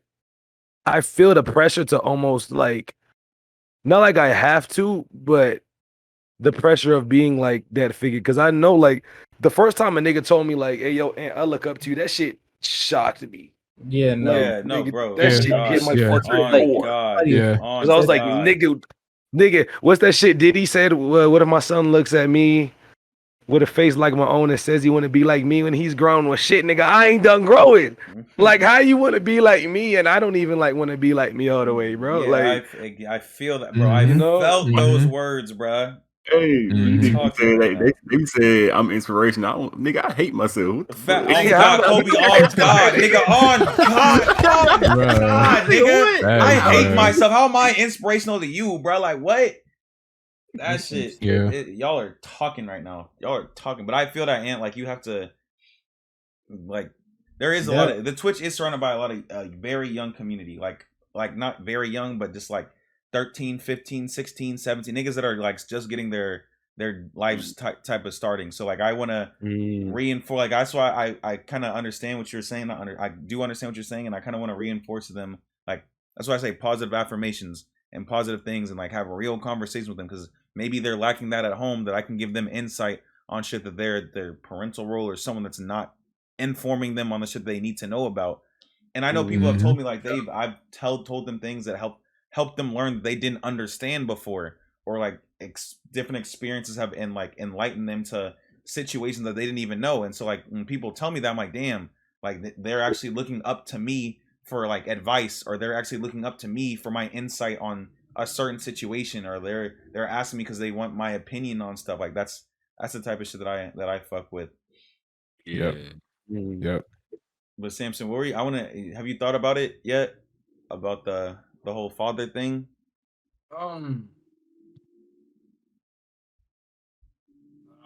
I feel the pressure to almost like not like I have to, but the pressure of being like that figure. Because I know like the first time a nigga told me like, hey yo, Aunt, I look up to you, that shit shocked me. Yeah, no, no, bro. That shit hit my fucking core. Because I was like, nigga, what's that shit Diddy said? What if my son looks at me with a face like my own and says he want to be like me when he's grown? Well, shit, nigga, I ain't done growing. Like, how you want to be like me? And I don't even like want to be like me all the way, bro. Yeah, like, I feel that, bro. I felt those words, bro. Hey, Talking right now. they said I'm inspirational. Nigga, I hate myself. What the fuck? On God, Kobe, on God, nigga, on God, nigga. I hate myself. How am I inspirational to you, bro? Like, what? That shit. Yeah. Y'all are talking right now. Y'all are talking. But I feel that, Ant, like, you have to, like, there is a lot of, the Twitch is surrounded by a lot of very young community. Like not very young, but just like 13, 15, 16, 17 niggas that are like just getting their lives type of starting. So like I want to reinforce, like that's why I kind of understand what you're saying. I do understand what you're saying, and I kind of want to reinforce to them. Like that's why I say positive affirmations and positive things, and like have a real conversation with them, because maybe they're lacking that at home, that I can give them insight on shit that their parental role or someone that's not informing them on the shit they need to know about. And I know people have told me like I've told them things that help them learn that they didn't understand before, or like different experiences have enlightened them to situations that they didn't even know. And so like when people tell me that, I'm like, damn, like they're actually looking up to me for like advice, or they're actually looking up to me for my insight on a certain situation, or they're asking me because they want my opinion on stuff. Like that's the type of shit that I fuck with. Yeah. Yep. But Samson, have you thought about it yet? About the whole father thing?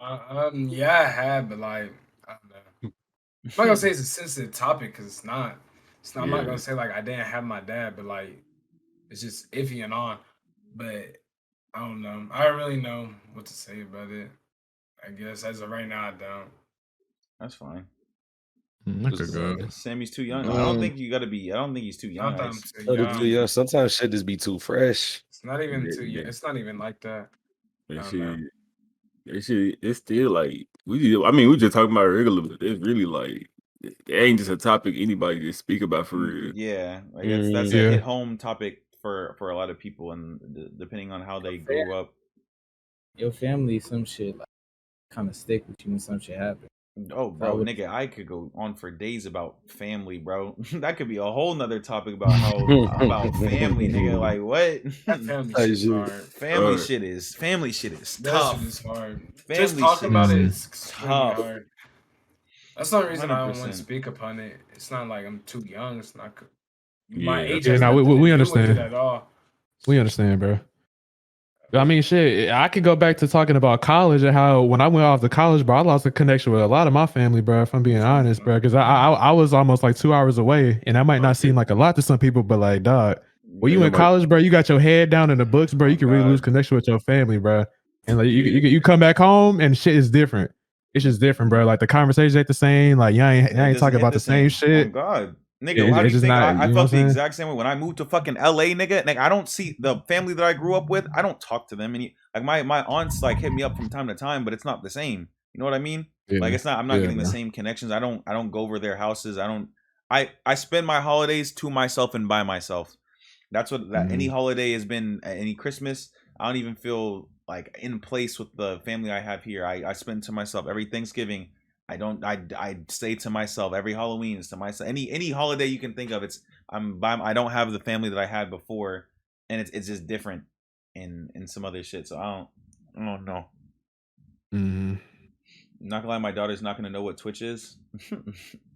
Yeah, I have, but like, I don't know. I'm not gonna say it's a sensitive topic, because it's not. I'm not gonna say like I didn't have my dad, but like it's just iffy and on. But I don't know. I don't really know what to say about it. I guess as of right now, I don't. That's fine. That could go. Sammy's too young. I don't think you gotta be. I don't think he's too young. I don't think I'm too young. Sometimes shit just be too fresh. It's not even too young. It's not even like that. It's still like we just talking about it regular, but it's really like it ain't just a topic anybody just speak about for real. Yeah, like that's a hit home topic for a lot of people, and depending on how they grew up. Your family, some shit like kind of stick with you when some shit happens. Oh, bro, nigga, I could go on for days about family, bro. That could be a whole nother topic about about family, nigga. Like what? Family shit is tough. That shit is hard. Family just talking about it is tough. Hard. That's the only reason 100%. I don't want to 100%. speak upon it. It's not like I'm too young. It's not my age. Yeah, no, we understand. At all. We understand, bro. I mean, shit, I could go back to talking about college and how when I went off to college, bro, I lost a connection with a lot of my family, bro, if I'm being honest, bro, because I was almost like 2 hours away, and that might not seem like a lot to some people, but like, dog, when you in college, bro, you got your head down in the books, bro, you can really lose connection with your family, bro, and like you come back home and shit is different. It's just different, bro. Like the conversations ain't the same. Like you ain't talking about the same shit. Oh God. Nigga, how do you think I felt the exact same way when I moved to fucking LA, nigga? Like I don't see the family that I grew up with. I don't talk to them like my aunts like hit me up from time to time, but it's not the same. You know what I mean? Yeah. Like it's not. I'm not getting the same connections. I don't go over their houses. I spend my holidays to myself and by myself. That's what any holiday has been. Any Christmas, I don't even feel like in place with the family I have here. I spend to myself. Every Thanksgiving, I stay to myself. Every Halloween is to myself. Any holiday you can think of, I don't have the family that I had before, and it's just different in some other shit. So I don't know. I'm not gonna lie, my daughter's not gonna know what Twitch is.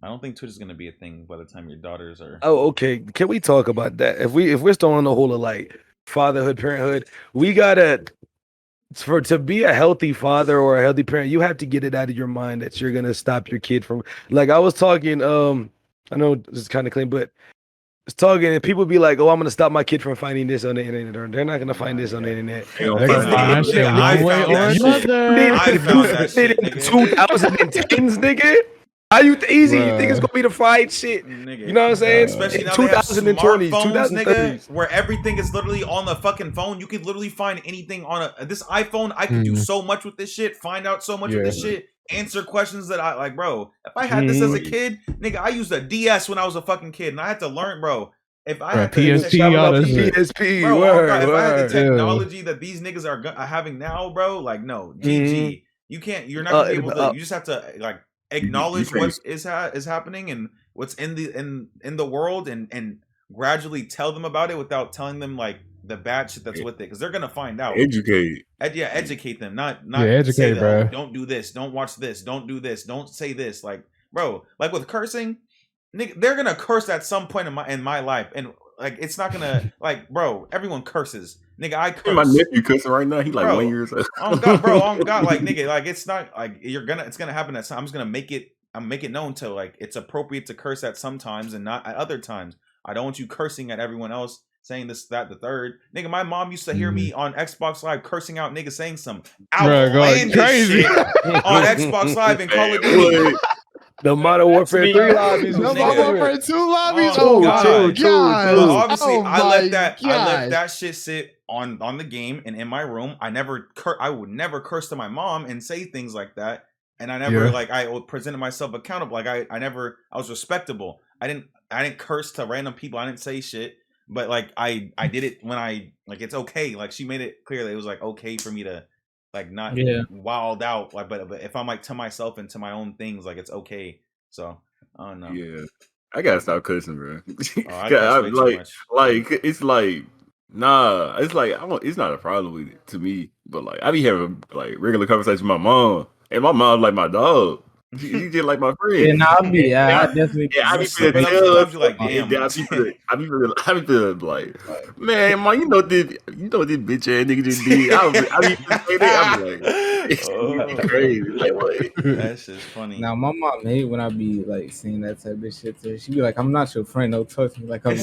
I don't think Twitch is gonna be a thing by the time your daughters are. Oh, okay. Can we talk about that? If we're still on the whole of like fatherhood, parenthood, we gotta. To be a healthy father or a healthy parent, you have to get it out of your mind that you're gonna stop your kid from. Like I was talking, I know this is kind of clean, but it's talking, and people be like, "Oh, I'm gonna stop my kid from finding this on the internet," or they're not gonna find this on the internet. I found that shit, nigga. 2010s, nigga. How you easy? You think it's gonna be the fight shit? Nigga. You know what I'm saying? Especially now 2020s, 2030s, nigga, where everything is literally on the fucking phone. You can literally find anything on this iPhone. I can do so much with this shit. Find out so much with this shit. Answer questions that I like, bro. If I had this as a kid, nigga, I used a DS when I was a fucking kid, and I had to learn, bro. If I had PSP, bro, if I had the technology that these niggas are having now, bro, like no, GG. You can't. You're not gonna be able to. You just have to like acknowledge what is happening and what's in the world, and gradually tell them about it without telling them like the bad shit that's with it, because they're gonna find out. Educate. Educate them, not educate, say bro. don't do this, don't watch this, don't do this, don't say this. Like, bro, like with cursing, nigga, they're gonna curse at some point in my life, and like it's not gonna like, bro, everyone curses, nigga. I curse. My nephew cursing right now. He like 1 year old. Oh God, bro, oh God, like nigga, like it's not like it's gonna happen at some. I'm just gonna make it known to like it's appropriate to curse at some times and not at other times. I don't want you cursing at everyone else, saying this, that, the third. Nigga, my mom used to hear me on Xbox Live cursing out niggas saying some outlandish crazy shit on Xbox Live and Call of Duty. The Modern Warfare 3 lobbies. The Modern Warfare 2 lobbies. Oh, God. true. Well, obviously, Oh, I let my that shit sit on the game and in my room. I would never curse to my mom and say things like that. And I never I presented myself accountable. Like I was respectable. I didn't curse to random people. I didn't say shit. But like I did it when it's okay. Like she made it clear that it was like okay for me to like not wild out. Like but if I'm like to myself and to my own things, like it's okay. So I don't know. Yeah. I gotta stop cursing, bro. I cuss way too much. Like it's like nah. It's like it's not a problem with it to me. But like I be having like regular conversations with my mom, and my mom's like my dog. She just like my friend. Yeah, I definitely. Yeah, I be feeling sometimes you're like, damn. I be feeling like, man, you know what this bitch ass nigga just did. I be saying that. I'm like, it's crazy. Like what? That's just funny. Now my mom hate when I be like saying that type of shit to her. She be like, "I'm not your friend. Don't trust me." Like, I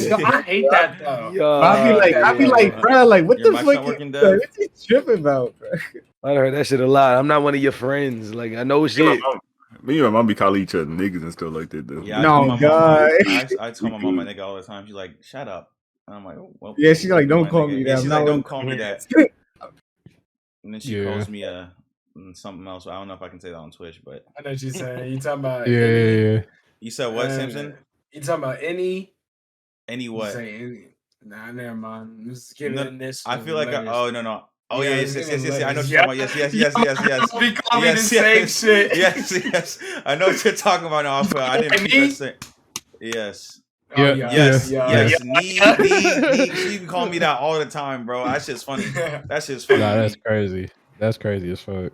hate that though. I be like, bro, like, what the fuck? What you tripping about, bro? I heard that shit a lot. I'm not one of your friends. Like, I know shit. Me and my mom be calling each other niggas and stuff like that, though. Yeah, no, God. I tell my mom my nigga all the time. She's like, "Shut up," and I'm like, "Oh, well." Yeah, she's like, "Don't call me that." She's like, "Don't call me that." And then she calls me something else. I don't know if I can say that on Twitch, but I know what you're saying. You talking about yeah. You said what, Simpson? You talking about any what? Nah, never mind. I'm just kidding. This. I feel like no. Oh yeah, yes. I know what you're talking about. Yes. Be calling me the same shit. Yes. I know what you're talking about now. I didn't keep that saying. Yes. Yes. Need. She be calling me that all the time, bro. That shit's funny. Nah, that's crazy. That's crazy as fuck.